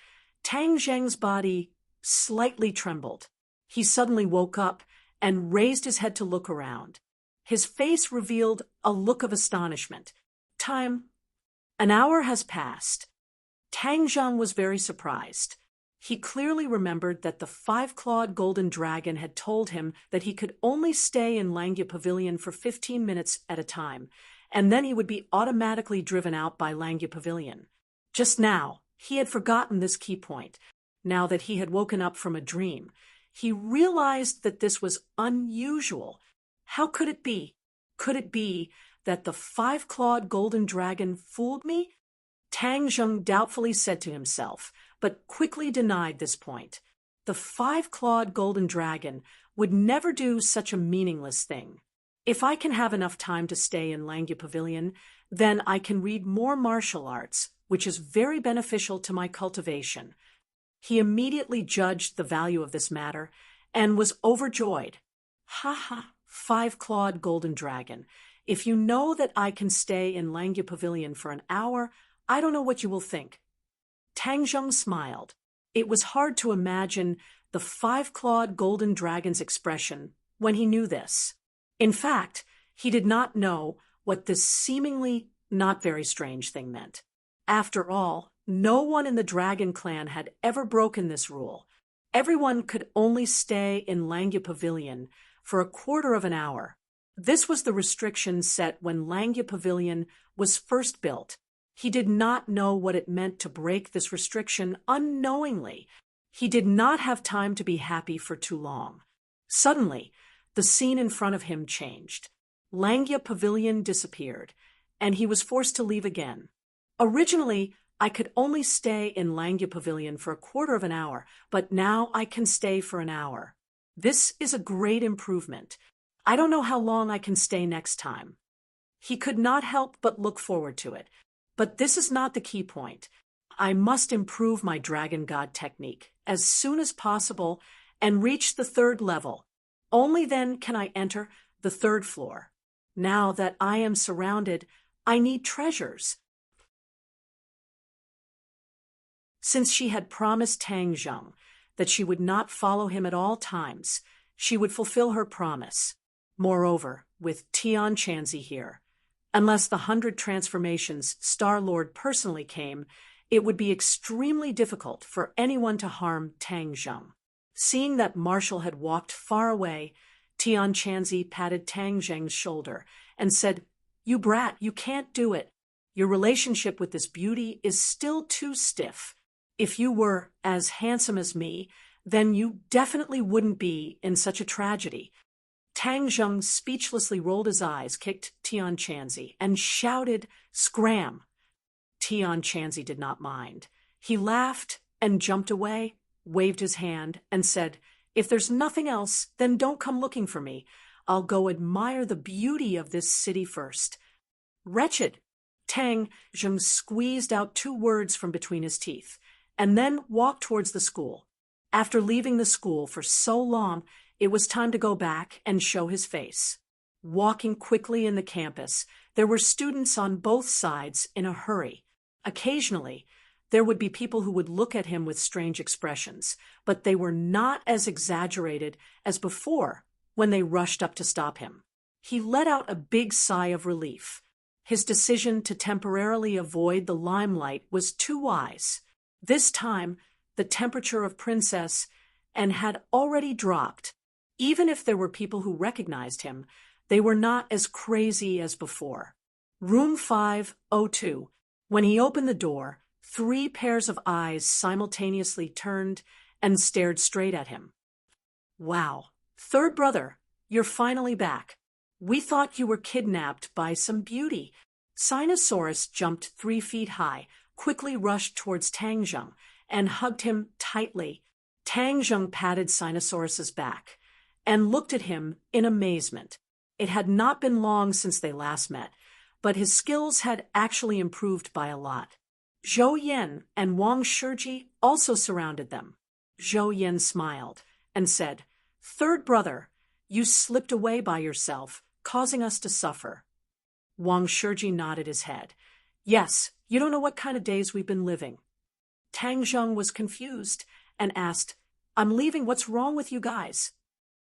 Tang Zheng's body slightly trembled. He suddenly woke up and raised his head to look around. His face revealed a look of astonishment. An hour has passed. Tang Zheng was very surprised. He clearly remembered that the five-clawed golden dragon had told him that he could only stay in Langya Pavilion for 15 minutes at a time, and then he would be automatically driven out by Langya Pavilion. Just now, he had forgotten this key point. Now that he had woken up from a dream, he realized that this was unusual. How could it be? Could it be that the five-clawed golden dragon fooled me? Tang Zheng doubtfully said to himself, but quickly denied this point. The five-clawed golden dragon would never do such a meaningless thing. If I can have enough time to stay in Langya Pavilion, then I can read more martial arts, which is very beneficial to my cultivation. He immediately judged the value of this matter and was overjoyed. Ha ha, five-clawed golden dragon. If you know that I can stay in Langya Pavilion for an hour, I don't know what you will think. Tang Zheng smiled. It was hard to imagine the five-clawed golden dragon's expression when he knew this. In fact, he did not know what this seemingly not very strange thing meant. After all, no one in the Dragon Clan had ever broken this rule. Everyone could only stay in Langya Pavilion for a quarter of an hour. This was the restriction set when Langya Pavilion was first built. He did not know what it meant to break this restriction unknowingly. He did not have time to be happy for too long. Suddenly, the scene in front of him changed. Langya Pavilion disappeared, and he was forced to leave again. Originally, I could only stay in Langya Pavilion for a quarter of an hour, but now I can stay for an hour. This is a great improvement. I don't know how long I can stay next time. He could not help but look forward to it. But this is not the key point. I must improve my Dragon God technique as soon as possible and reach the third level. Only then can I enter the third floor. Now that I am surrounded, I need treasures. Since she had promised Tang Zheng that she would not follow him at all times, she would fulfill her promise. Moreover, with Tian Chanzi here, unless the 100 transformations Star-Lord personally came, it would be extremely difficult for anyone to harm Tang Zheng. Seeing that Marshall had walked far away, Tian Chanzi patted Tang Zheng's shoulder and said, "You brat, you can't do it. Your relationship with this beauty is still too stiff. If you were as handsome as me, then you definitely wouldn't be in such a tragedy." Tang Zheng speechlessly rolled his eyes, kicked Tian Chanzi, and shouted, "Scram!" Tian Chanzi did not mind. He laughed and jumped away, waved his hand, and said, "If there's nothing else, then don't come looking for me. I'll go admire the beauty of this city first." "Wretched!" Tang Zheng squeezed out 2 words from between his teeth, and then walked towards the school. After leaving the school for so long, it was time to go back and show his face. Walking quickly in the campus, there were students on both sides in a hurry. Occasionally, there would be people who would look at him with strange expressions, but they were not as exaggerated as before when they rushed up to stop him. He let out a big sigh of relief. His decision to temporarily avoid the limelight was too wise. This time, the temperature of Princess and had already dropped. Even if there were people who recognized him, they were not as crazy as before. Room 502. When he opened the door, 3 pairs of eyes simultaneously turned and stared straight at him. "Wow, third brother, you're finally back. We thought you were kidnapped by some beauty." Sinosaurus jumped 3 feet high, quickly rushed towards Tang Zheng, and hugged him tightly. Tang Zheng patted Sinosaurus's back and looked at him in amazement. It had not been long since they last met, but his skills had actually improved by a lot. Zhou Yan and Wang Shiji also surrounded them. Zhou Yan smiled and said, "Third brother, you slipped away by yourself, causing us to suffer." Wang Shiji nodded his head. "Yes, you don't know what kind of days we've been living." Tang Zheng was confused and asked, "I'm leaving, what's wrong with you guys?"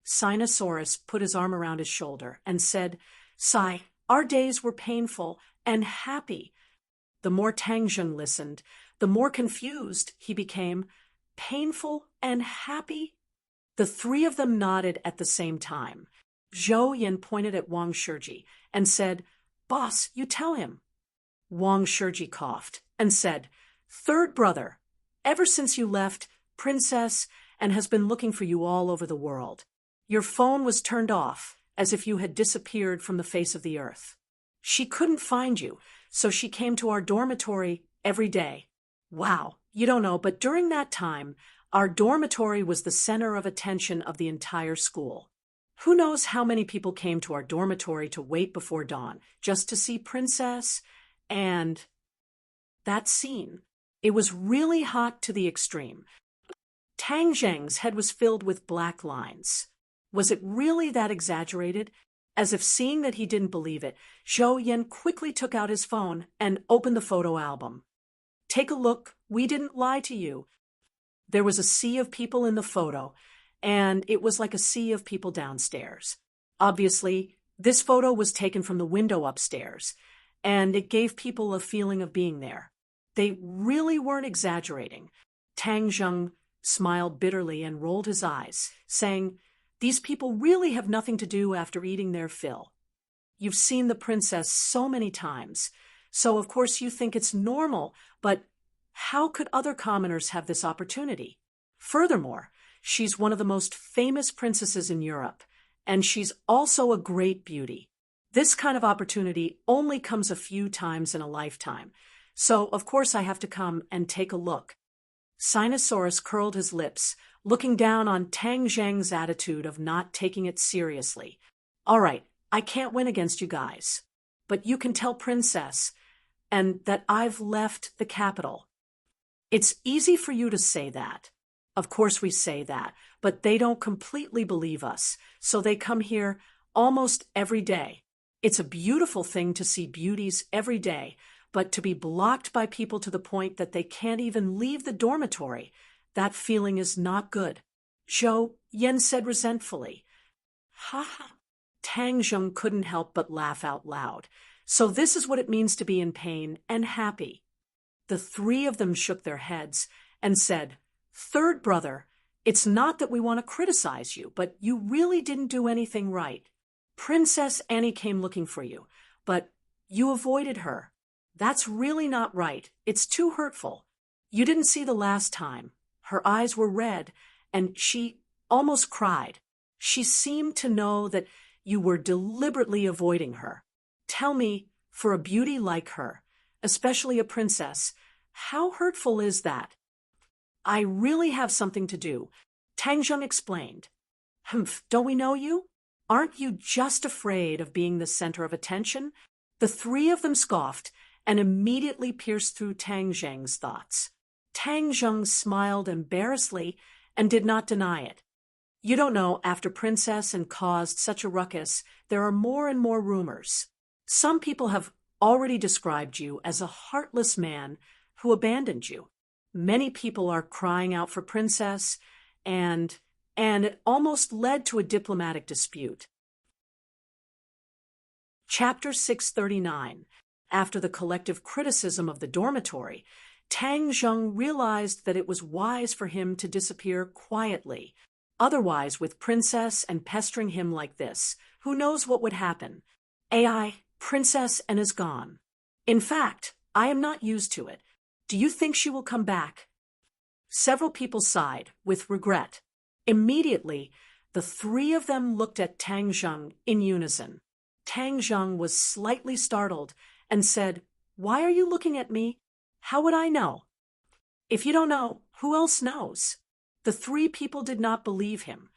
Sinosaurus put his arm around his shoulder and said, "Sai, our days were painful and happy." The more Tang Zheng listened, the more confused he became. Painful and happy? The 3 of them nodded at the same time. Zhou Yan pointed at Wang Shiji and said, "Boss, you tell him." Wang Shiji coughed and said, "Third brother, ever since you left, Princess and has been looking for you all over the world. Your phone was turned off, as if you had disappeared from the face of the earth. She couldn't find you, so she came to our dormitory every day. Wow, you don't know, but during that time, our dormitory was the center of attention of the entire school. Who knows how many people came to our dormitory to wait before dawn, just to see Princess, and that scene. It was really hot to the extreme. Tang Zheng's head was filled with black lines. Was it really that exaggerated? As if seeing that he didn't believe it, Zhou Yan quickly took out his phone and opened the photo album. "Take a look, we didn't lie to you." There was a sea of people in the photo, and it was like a sea of people downstairs. Obviously, this photo was taken from the window upstairs, and it gave people a feeling of being there. They really weren't exaggerating. Tang Zheng smiled bitterly and rolled his eyes, saying, "These people really have nothing to do after eating their fill. You've seen the princess so many times, so of course you think it's normal, but how could other commoners have this opportunity? Furthermore, she's one of the most famous princesses in Europe, and she's also a great beauty. This kind of opportunity only comes a few times in a lifetime, so of course I have to come and take a look." Sinosaurus curled his lips, looking down on Tang Zheng's attitude of not taking it seriously. "All right, I can't win against you guys, but you can tell Princess, and that I've left the capital." It's easy for you to say that. Of course we say that, but they don't completely believe us, so they come here almost every day. It's a beautiful thing to see beauties every day, but to be blocked by people to the point that they can't even leave the dormitory, that feeling is not good. Zhou Yan said resentfully. "Ha ha." Tang Zheng couldn't help but laugh out loud. So this is what it means to be in pain and happy. The three of them shook their heads and said, "Third brother, it's not that we want to criticize you, but you really didn't do anything right. Princess Annie came looking for you, but you avoided her. That's really not right. It's too hurtful. You didn't see the last time. Her eyes were red, and she almost cried. She seemed to know that you were deliberately avoiding her. Tell me, for a beauty like her, especially a princess, how hurtful is that?" "I really have something to do," Tang Zheng explained. "Humph, don't we know you? Aren't you just afraid of being the center of attention?" The three of them scoffed and immediately pierced through Tang Zheng's thoughts. Tang Zheng smiled embarrassedly and did not deny it. "You don't know, after Princess and caused such a ruckus, there are more and more rumors. Some people have already described you as a heartless man who abandoned you. Many people are crying out for Princess, and it almost led to a diplomatic dispute." Chapter 639. After the collective criticism of the dormitory, Tang Zheng realized that it was wise for him to disappear quietly. Otherwise, with Princess and pestering him like this, who knows what would happen? Princess and is gone. In fact, I am not used to it. Do you think she will come back? Several people sighed, with regret. Immediately, the three of them looked at Tang Zheng in unison. Tang Zheng was slightly startled and said, "Why are you looking at me? How would I know?" "If you don't know, who else knows?" The three people did not believe him.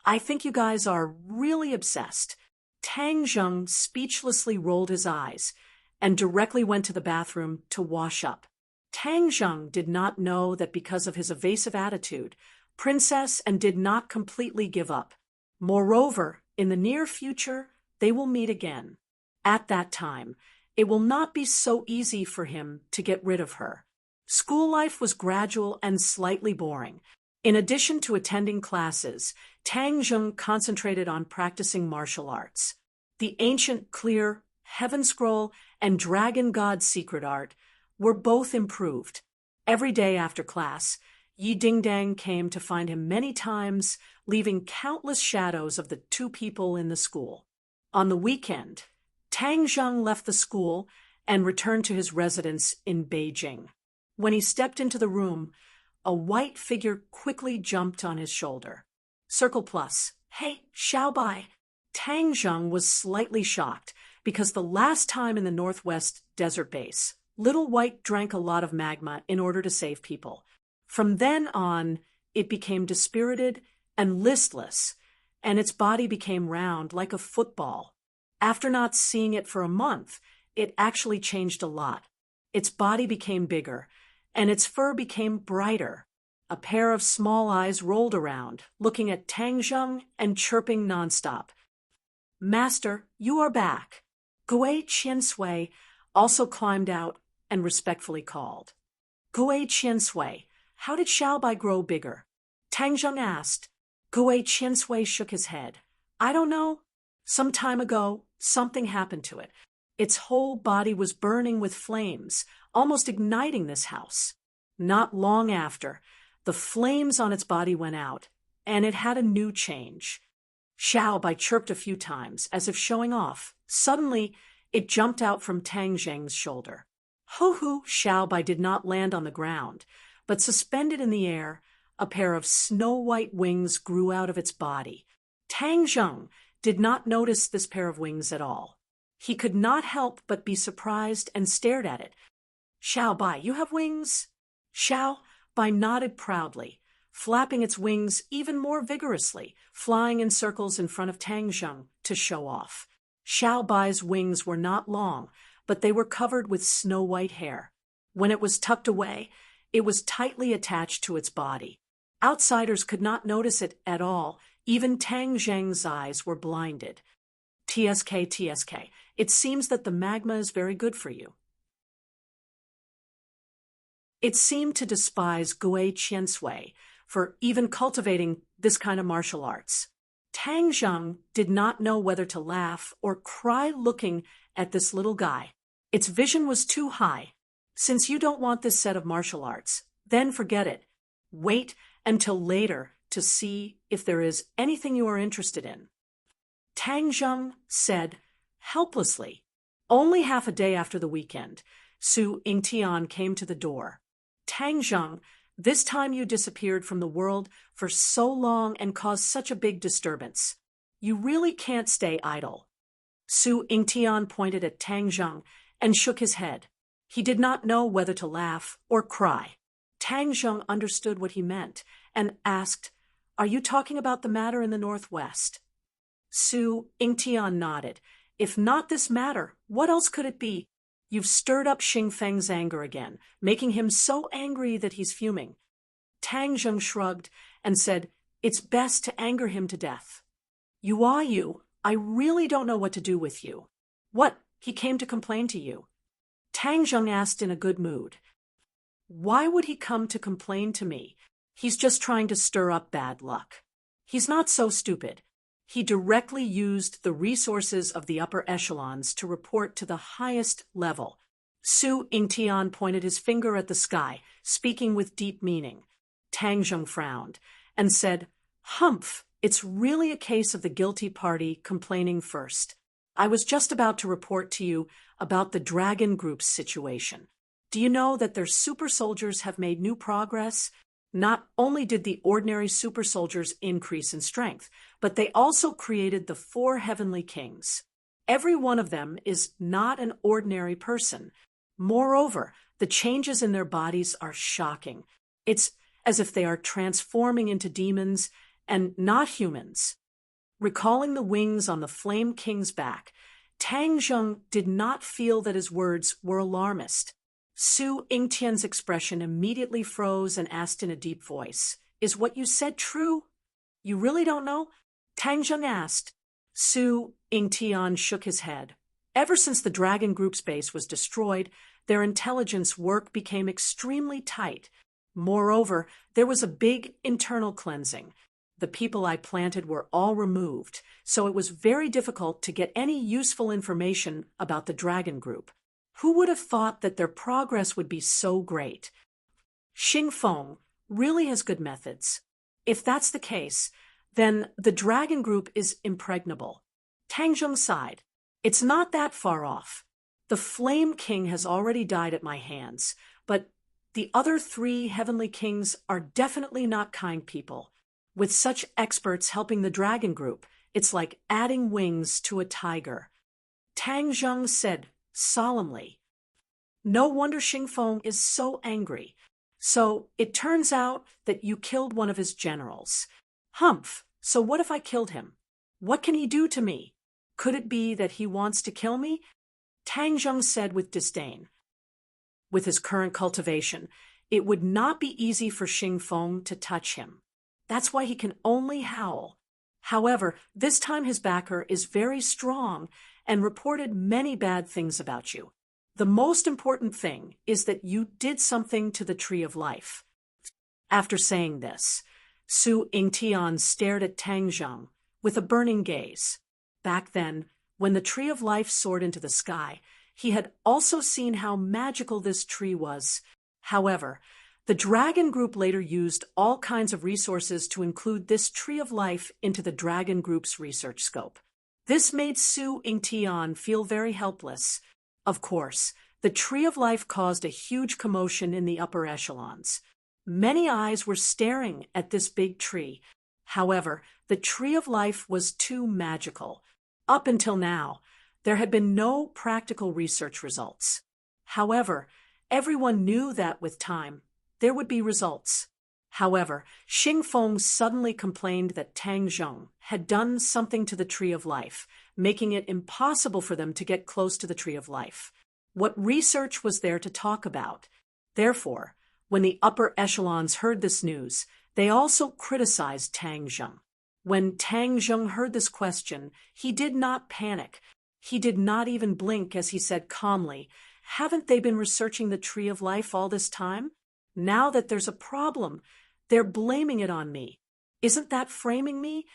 "I think you guys are really obsessed." Tang Zheng speechlessly rolled his eyes and directly went to the bathroom to wash up. Tang Zheng did not know that because of his evasive attitude, Princess and did not completely give up. Moreover, in the near future, they will meet again. At that time, it will not be so easy for him to get rid of her. School life was gradual and slightly boring. In addition to attending classes, Tang Zheng concentrated on practicing martial arts. The ancient clear Heaven Scroll and Dragon God secret art were both improved. Every day after class, Yi Dingdang came to find him many times, leaving countless shadows of the two people in the school. On the weekend, Tang Zheng left the school and returned to his residence in Beijing. When he stepped into the room, a white figure quickly jumped on his shoulder. Circle plus. "Hey, Xiaobai." Tang Zheng was slightly shocked because the last time in the Northwest Desert Base, Little White drank a lot of magma in order to save people. From then on, it became dispirited and listless, and its body became round like a football. After not seeing it for a month, it actually changed a lot. Its body became bigger, and its fur became brighter. A pair of small eyes rolled around, looking at Tang Zheng and chirping nonstop. "Master, you are back." Gui Qiansui also climbed out and respectfully called. "Gui Qiansui, how did Xiaobai grow bigger?" Tang Zheng asked. Gui Qiansui shook his head. "I don't know. Some time ago, something happened to it. Its whole body was burning with flames, almost igniting this house. Not long after, the flames on its body went out, and it had a new change." Xiaobai chirped a few times, as if showing off. Suddenly, it jumped out from Tang Zheng's shoulder. Hoo-hoo! Xiaobai did not land on the ground, but suspended in the air, a pair of snow-white wings grew out of its body. Tang Zheng did not notice this pair of wings at all. He could not help but be surprised and stared at it. "Xiaobai, you have wings?" Xiaobai nodded proudly, flapping its wings even more vigorously, flying in circles in front of Tang Zheng to show off. Xiaobai's wings were not long, but they were covered with snow-white hair. When it was tucked away, it was tightly attached to its body. Outsiders could not notice it at all. Even Tang Zheng's eyes were blinded. TSK, it seems that the magma is very good for you." It seemed to despise Gui Qiansui for even cultivating this kind of martial arts. Tang Zheng did not know whether to laugh or cry looking at this little guy. Its vision was too high. Since you don't want this set of martial arts, then forget it. Wait until later to see if there is anything you are interested in. Tang Zheng said helplessly. Only half a day after the weekend, Su Yingtian came to the door. Tang Zheng, this time you disappeared from the world for so long and caused such a big disturbance. You really can't stay idle. Su Yingtian pointed at Tang Zheng and shook his head. He did not know whether to laugh or cry. Tang Zheng understood what he meant and asked, "Are you talking about the matter in the northwest?" Su Yingtian nodded. "If not this matter, what else could it be? You've stirred up Xing Feng's anger again, making him so angry that he's fuming." Tang Zheng shrugged and said, "It's best to anger him to death." You, I really don't know what to do with you. What, he came to complain to you?" Tang Zheng asked in a good mood. "Why would he come to complain to me? He's just trying to stir up bad luck. He's not so stupid. He directly used the resources of the upper echelons to report to the highest level." Su Yingtian pointed his finger at the sky, speaking with deep meaning. Tang Zheng frowned and said, "Humph, it's really a case of the guilty party complaining first. I was just about to report to you about the Dragon Group's situation. Do you know that their super soldiers have made new progress? Not only did the ordinary super soldiers increase in strength, but they also created the 4 heavenly kings. Every one of them is not an ordinary person. Moreover, the changes in their bodies are shocking. It's as if they are transforming into demons and not humans." Recalling the wings on the Flame King's back, Tang Zheng did not feel that his words were alarmist. Su Yingtian's expression immediately froze and asked in a deep voice, "Is what you said true? You really don't know?" Tang Zheng asked. Su Yingtian shook his head. Ever since the Dragon Group's base was destroyed, their intelligence work became extremely tight. Moreover, there was a big internal cleansing. The people I planted were all removed, so it was very difficult to get any useful information about the Dragon Group. Who would have thought that their progress would be so great? Xing Feng really has good methods. If that's the case, then the Dragon Group is impregnable. Tang Zheng sighed. It's not that far off. The Flame King has already died at my hands, but the other 3 heavenly kings are definitely not kind people. With such experts helping the Dragon Group, it's like adding wings to a tiger. Tang Zheng said solemnly. No wonder Xing Feng is so angry. So it turns out that you killed one of his generals. Humph, so what if I killed him? What can he do to me? Could it be that he wants to kill me? Tang Zheng said with disdain. With his current cultivation, it would not be easy for Xing Feng to touch him. That's why he can only howl. However, this time his backer is very strong and reported many bad things about you. The most important thing is that you did something to the Tree of Life. After saying this, Su Yingtian stared at Tang Zheng with a burning gaze. Back then, when the Tree of Life soared into the sky, he had also seen how magical this tree was. However, the Dragon Group later used all kinds of resources to include this Tree of Life into the Dragon Group's research scope. This made Su Yingtian feel very helpless. Of course, the Tree of Life caused a huge commotion in the upper echelons. Many eyes were staring at this big tree. However, the Tree of Life was too magical. Up until now, there had been no practical research results. However, everyone knew that with time, there would be results. However, Xing Feng suddenly complained that Tang Zheng had done something to the Tree of Life, making it impossible for them to get close to the Tree of Life. What research was there to talk about? Therefore, when the upper echelons heard this news, they also criticized Tang Zheng. When Tang Zheng heard this question, he did not panic. He did not even blink as he said calmly, "Haven't they been researching the Tree of Life all this time? Now that there's a problem, they're blaming it on me. Isn't that framing me?"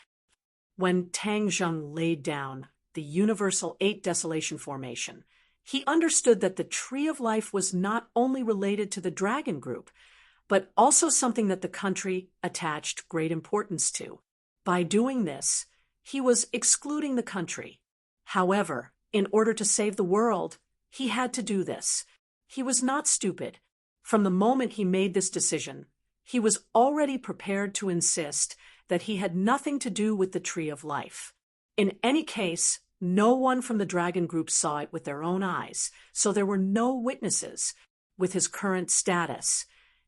When Tang Zheng laid down the Universal 8 Desolation Formation, He understood that the Tree of Life was not only related to the dragon group, but also something that the country attached great importance to. By doing this, he was excluding the country. However, in order to save the world, he had to do this. He was not stupid. From the moment he made this decision, he was already prepared to insist that he had nothing to do with the Tree of Life. In any case, no one from the dragon group saw it with their own eyes, so there were no witnesses. With his current status,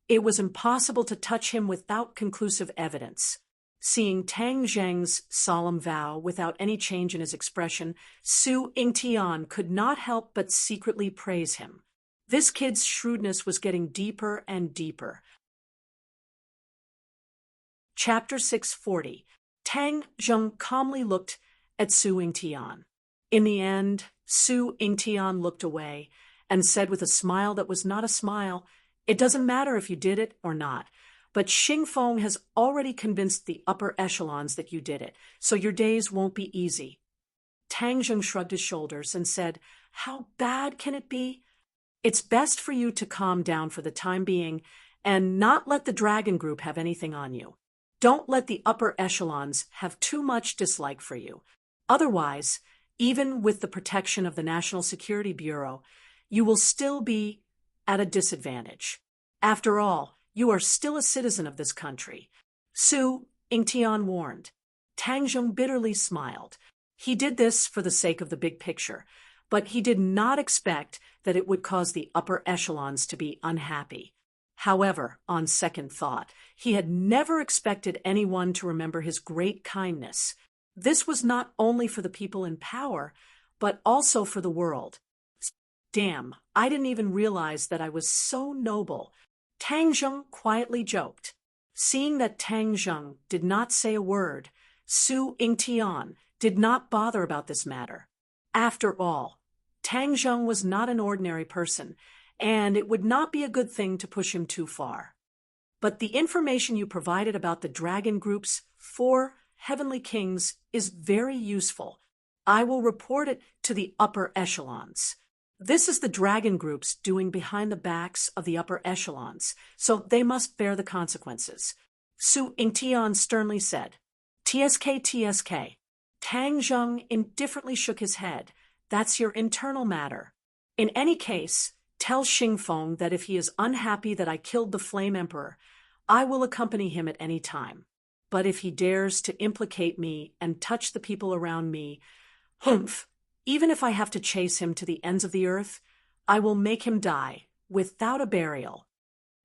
it was impossible to touch him without conclusive evidence. Seeing Tang Zheng's solemn vow without any change in his expression, Su Yingtian could not help but secretly praise him. This kid's shrewdness was getting deeper and deeper. Chapter 640. Tang Zheng calmly looked at Su Yingtian. In the end, Su Yingtian looked away and said with a smile that was not a smile, "It doesn't matter if you did it or not, but Xingfeng has already convinced the upper echelons that you did it, so your days won't be easy." Tang Zheng shrugged his shoulders and said, "How bad can it be? It's best for you to calm down for the time being and not let the dragon group have anything on you. Don't let the upper echelons have too much dislike for you. Otherwise, even with the protection of the National Security Bureau, you will still be at a disadvantage. After all, you are still a citizen of this country." Su Yingtian warned. Tang Zheng bitterly smiled. He did this for the sake of the big picture, but he did not expect that it would cause the upper echelons to be unhappy. However, on second thought, he had never expected anyone to remember his great kindness. This was not only for the people in power, but also for the world. "Damn, I didn't even realize that I was so noble," Tang Zheng quietly joked. Seeing that Tang Zheng did not say a word, Su Yingtian did not bother about this matter. After all, Tang Zheng was not an ordinary person, and it would not be a good thing to push him too far. "But the information you provided about the dragon group's 4 heavenly kings is very useful. I will report it to the upper echelons. This is the dragon groups doing behind the backs of the upper echelons, so they must bear the consequences." Su Yingtian sternly said. "TSK, TSK." Tang Zheng indifferently shook his head. "That's your internal matter. In any case, tell Xingfeng that if he is unhappy that I killed the Flame Emperor, I will accompany him at any time. But if he dares to implicate me and touch the people around me, humph, even if I have to chase him to the ends of the earth, I will make him die without a burial."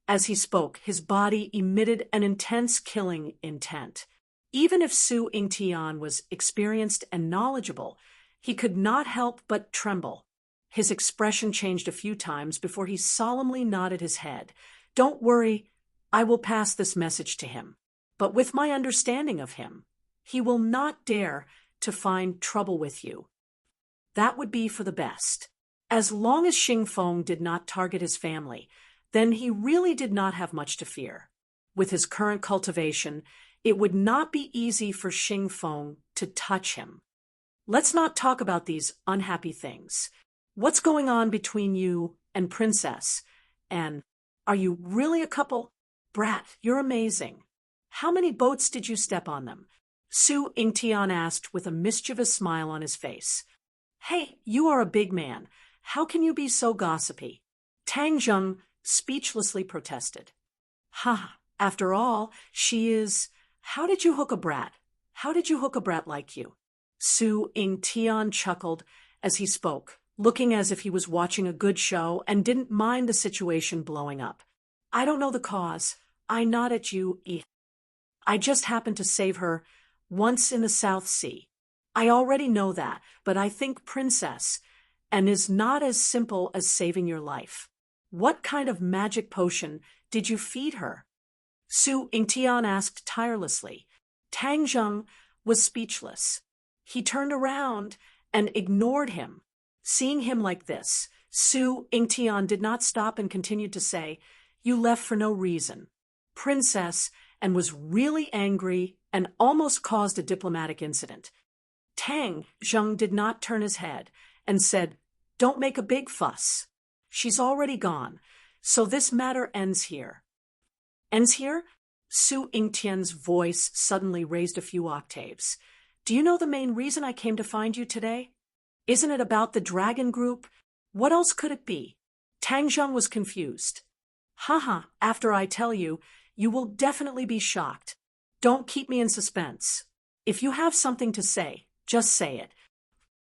As he spoke, his body emitted an intense killing intent. Even if Su Yingtian was experienced and knowledgeable, he could not help but tremble. His expression changed a few times before he solemnly nodded his head. "Don't worry, I will pass this message to him. But with my understanding of him, he will not dare to find trouble with you. That would be for the best. As long as Xingfeng did not target his family, then he really did not have much to fear. With his current cultivation, it would not be easy for Xingfeng to touch him. Let's not talk about these unhappy things. What's going on between you and Princess? And are you really a couple? Brat, you're amazing. How many boats did you step on them?" Su Yingtian asked with a mischievous smile on his face. "Hey, you are a big man. How can you be so gossipy?" Tang Zheng speechlessly protested. "Ha, after all, she is... How did you hook a brat? How did you hook a brat like you?" Su Yingtian chuckled as he spoke, looking as if he was watching a good show and didn't mind the situation blowing up. "I don't know the cause. I nod at you, I just happened to save her once in the South Sea. I already know that, but I think Princess, and is not as simple as saving your life. What kind of magic potion did you feed her?" Su Yingtian asked tirelessly. Tang Zheng was speechless. He turned around and ignored him. Seeing him like this, Su Yingtian did not stop and continued to say, "You left for no reason. Princess," and was really angry and almost caused a diplomatic incident. Tang Zheng did not turn his head and said, Don't make a big fuss. She's already gone, so this matter ends here. Ends here? Su Yingtian's voice suddenly raised a few octaves. Do you know the main reason I came to find you today? Isn't it about the dragon group? What else could it be? Tang Zheng was confused. Haha, after I tell you, you will definitely be shocked. Don't keep me in suspense. If you have something to say, just say it.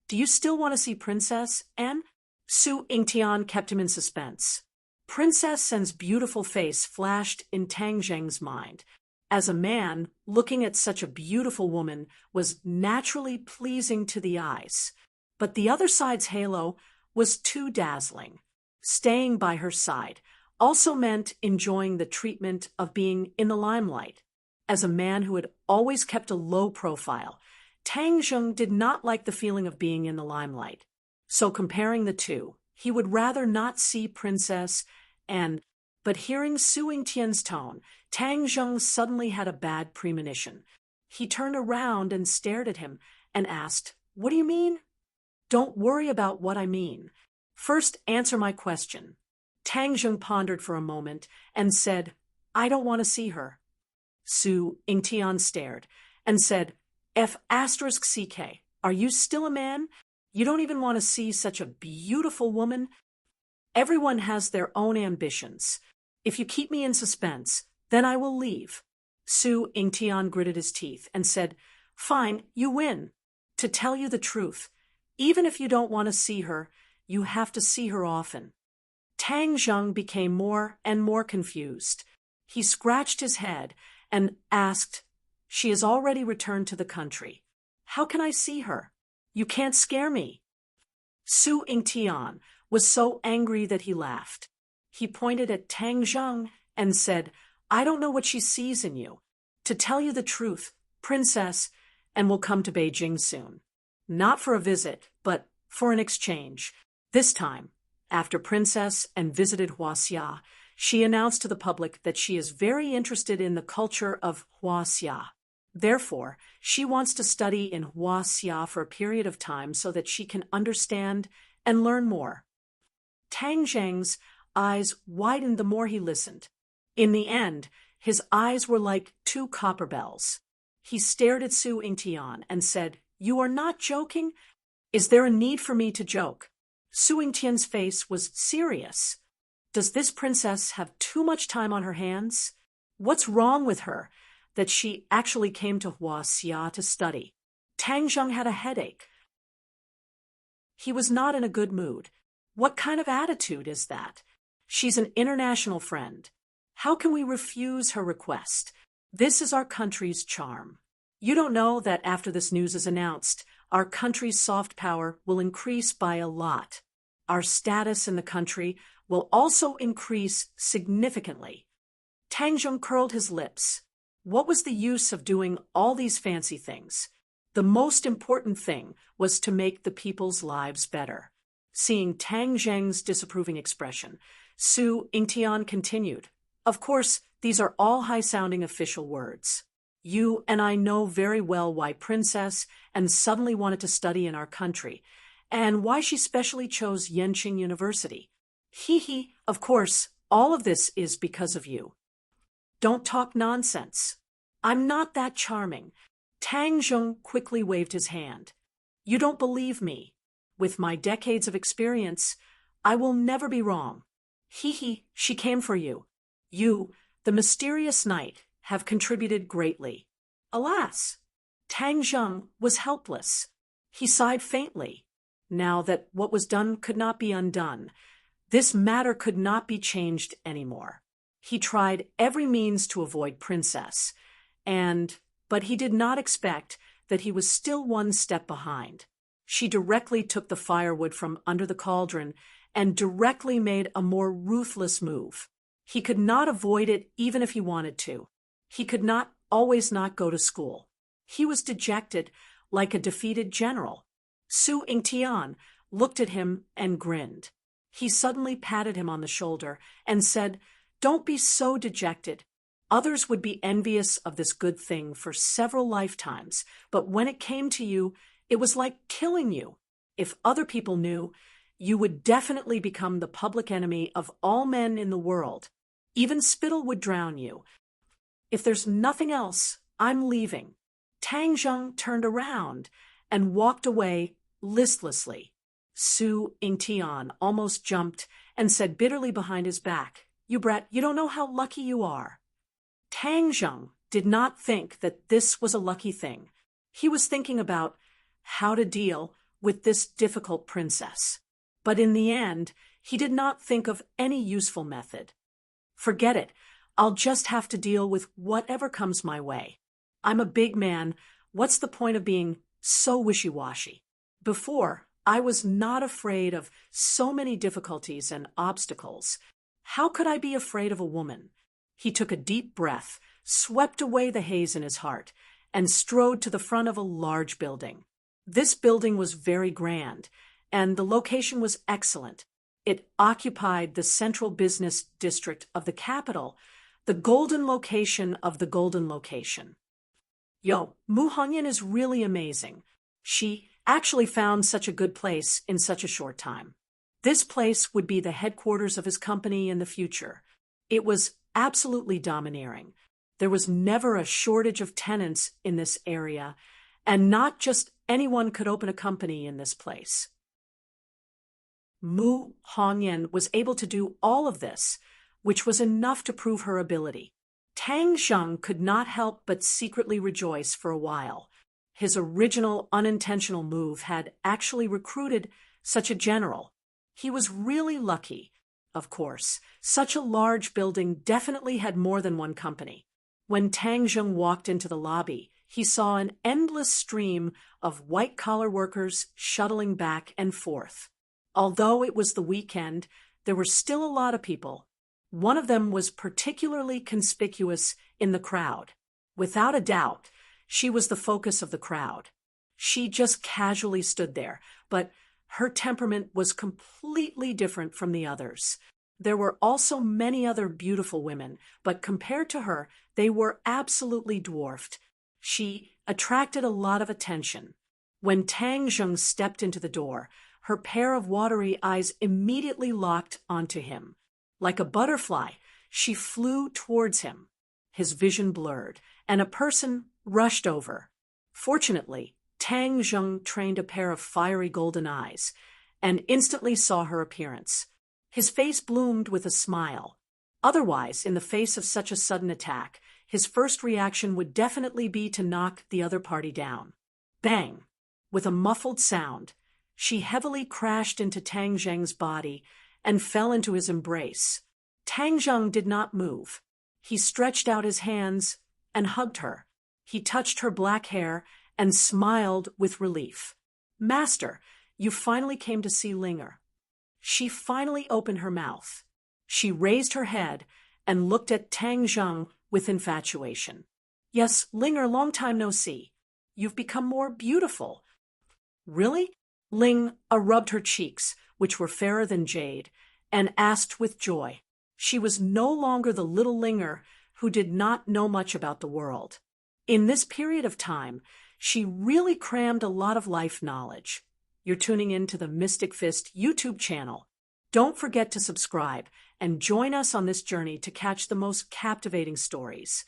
Do you still want to see Princess N? Su Yingtian kept him in suspense. Princess N's beautiful face flashed in Tang Zheng's mind. As a man, looking at such a beautiful woman was naturally pleasing to the eyes. But the other side's halo was too dazzling. Staying by her side also meant enjoying the treatment of being in the limelight. As a man who had always kept a low profile, Tang Zheng did not like the feeling of being in the limelight. So comparing the two, he would rather not see Princess N. But hearing Su Yingtian's tone, Tang Zheng suddenly had a bad premonition. He turned around and stared at him and asked, "What do you mean?" "Don't worry about what I mean. First, answer my question." Tang Zheng pondered for a moment and said, "I don't want to see her." Su Yingtian stared and said, "F***CK, are you still a man? You don't even want to see such a beautiful woman?" "Everyone has their own ambitions. If you keep me in suspense, then I will leave." Su Yingtian gritted his teeth and said, "Fine, you win. To tell you the truth, even if you don't want to see her, you have to see her often." Tang Zheng became more and more confused. He scratched his head and asked, "She has already returned to the country. How can I see her? You can't scare me." Su Yingtian was so angry that he laughed. He pointed at Tang Zheng and said, "I don't know what she sees in you. To tell you the truth, Princess, and will come to Beijing soon. Not for a visit, but for an exchange. This time, after Princess and visited Huaxia, she announced to the public that she is very interested in the culture of Huaxia. Therefore, she wants to study in Huaxia for a period of time so that she can understand and learn more." Tang Zheng's eyes widened the more he listened. In the end, his eyes were like two copper bells. He stared at Su Yingtian and said, "You are not joking? Is there a need for me to joke?" Su Yingtian's face was serious. Does this princess have too much time on her hands? What's wrong with her that she actually came to Huaxia to study? Tang Zheng had a headache. He was not in a good mood. What kind of attitude is that? She's an international friend. How can we refuse her request? This is our country's charm. You don't know that after this news is announced, our country's soft power will increase by a lot. Our status in the country will also increase significantly. Tang Zheng curled his lips. What was the use of doing all these fancy things? The most important thing was to make the people's lives better. Seeing Tang Zheng's disapproving expression, Su Yingtian continued, "Of course, these are all high-sounding official words. You and I know very well why Princess and suddenly wanted to study in our country, and why she specially chose Yenqing University. Hee, of course, all of this is because of you. Don't talk nonsense. I'm not that charming." Tang Zheng quickly waved his hand. "You don't believe me. With my decades of experience, I will never be wrong. Hee, she came for you. You, the mysterious knight, have contributed greatly." Alas! Tang Zheng was helpless. He sighed faintly. Now that what was done could not be undone, this matter could not be changed anymore. He tried every means to avoid Princess, but he did not expect that he was still one step behind. She directly took the firewood from under the cauldron and directly made a more ruthless move. He could not avoid it even if he wanted to. He could not always not go to school. He was dejected like a defeated general. Su Yingtian looked at him and grinned. He suddenly patted him on the shoulder and said, "Don't be so dejected. Others would be envious of this good thing for several lifetimes, but when it came to you, it was like killing you. If other people knew, you would definitely become the public enemy of all men in the world. Even spittle would drown you. If there's nothing else, I'm leaving." Tang Zheng turned around and walked away listlessly. Su Ingtian almost jumped and said bitterly behind his back, "You brat, you don't know how lucky you are." Tang Zheng did not think that this was a lucky thing. He was thinking about how to deal with this difficult princess. But in the end, he did not think of any useful method. "Forget it. I'll just have to deal with whatever comes my way. I'm a big man. What's the point of being so wishy-washy?" Before, I was not afraid of so many difficulties and obstacles. How could I be afraid of a woman? He took a deep breath, swept away the haze in his heart, and strode to the front of a large building. This building was very grand, and the location was excellent. It occupied the central business district of the capital, the golden location of the golden location. Yo, Mu Hongyan is really amazing. She actually found such a good place in such a short time. This place would be the headquarters of his company in the future. It was absolutely domineering. There was never a shortage of tenants in this area, and not just anyone could open a company in this place. Mu Hongyan was able to do all of this, which was enough to prove her ability. Tang Zheng could not help but secretly rejoice for a while. His original unintentional move had actually recruited such a general. He was really lucky. Of course, such a large building definitely had more than one company. When Tang Zheng walked into the lobby, he saw an endless stream of white-collar workers shuttling back and forth. Although it was the weekend, there were still a lot of people. One of them was particularly conspicuous in the crowd. Without a doubt, she was the focus of the crowd. She just casually stood there, but her temperament was completely different from the others. There were also many other beautiful women, but compared to her, they were absolutely dwarfed. She attracted a lot of attention. When Tang Zheng stepped into the door, her pair of watery eyes immediately locked onto him. Like a butterfly, she flew towards him. His vision blurred, and a person rushed over. Fortunately, Tang Zheng trained a pair of fiery golden eyes, and instantly saw her appearance. His face bloomed with a smile. Otherwise, in the face of such a sudden attack, his first reaction would definitely be to knock the other party down. Bang! With a muffled sound, she heavily crashed into Tang Zheng's body and fell into his embrace. Tang Zheng did not move. He stretched out his hands and hugged her. He touched her black hair and smiled with relief. "Master, you finally came to see Linger." She finally opened her mouth. She raised her head and looked at Tang Zheng with infatuation. "Yes, Linger, long time no see. You've become more beautiful." "Really?" Ling rubbed her cheeks, which were fairer than jade, and asked with joy. She was no longer the little Linger who did not know much about the world. In this period of time, she really crammed a lot of life knowledge. You're tuning in to the Mystic Fist YouTube channel. Don't forget to subscribe and join us on this journey to catch the most captivating stories.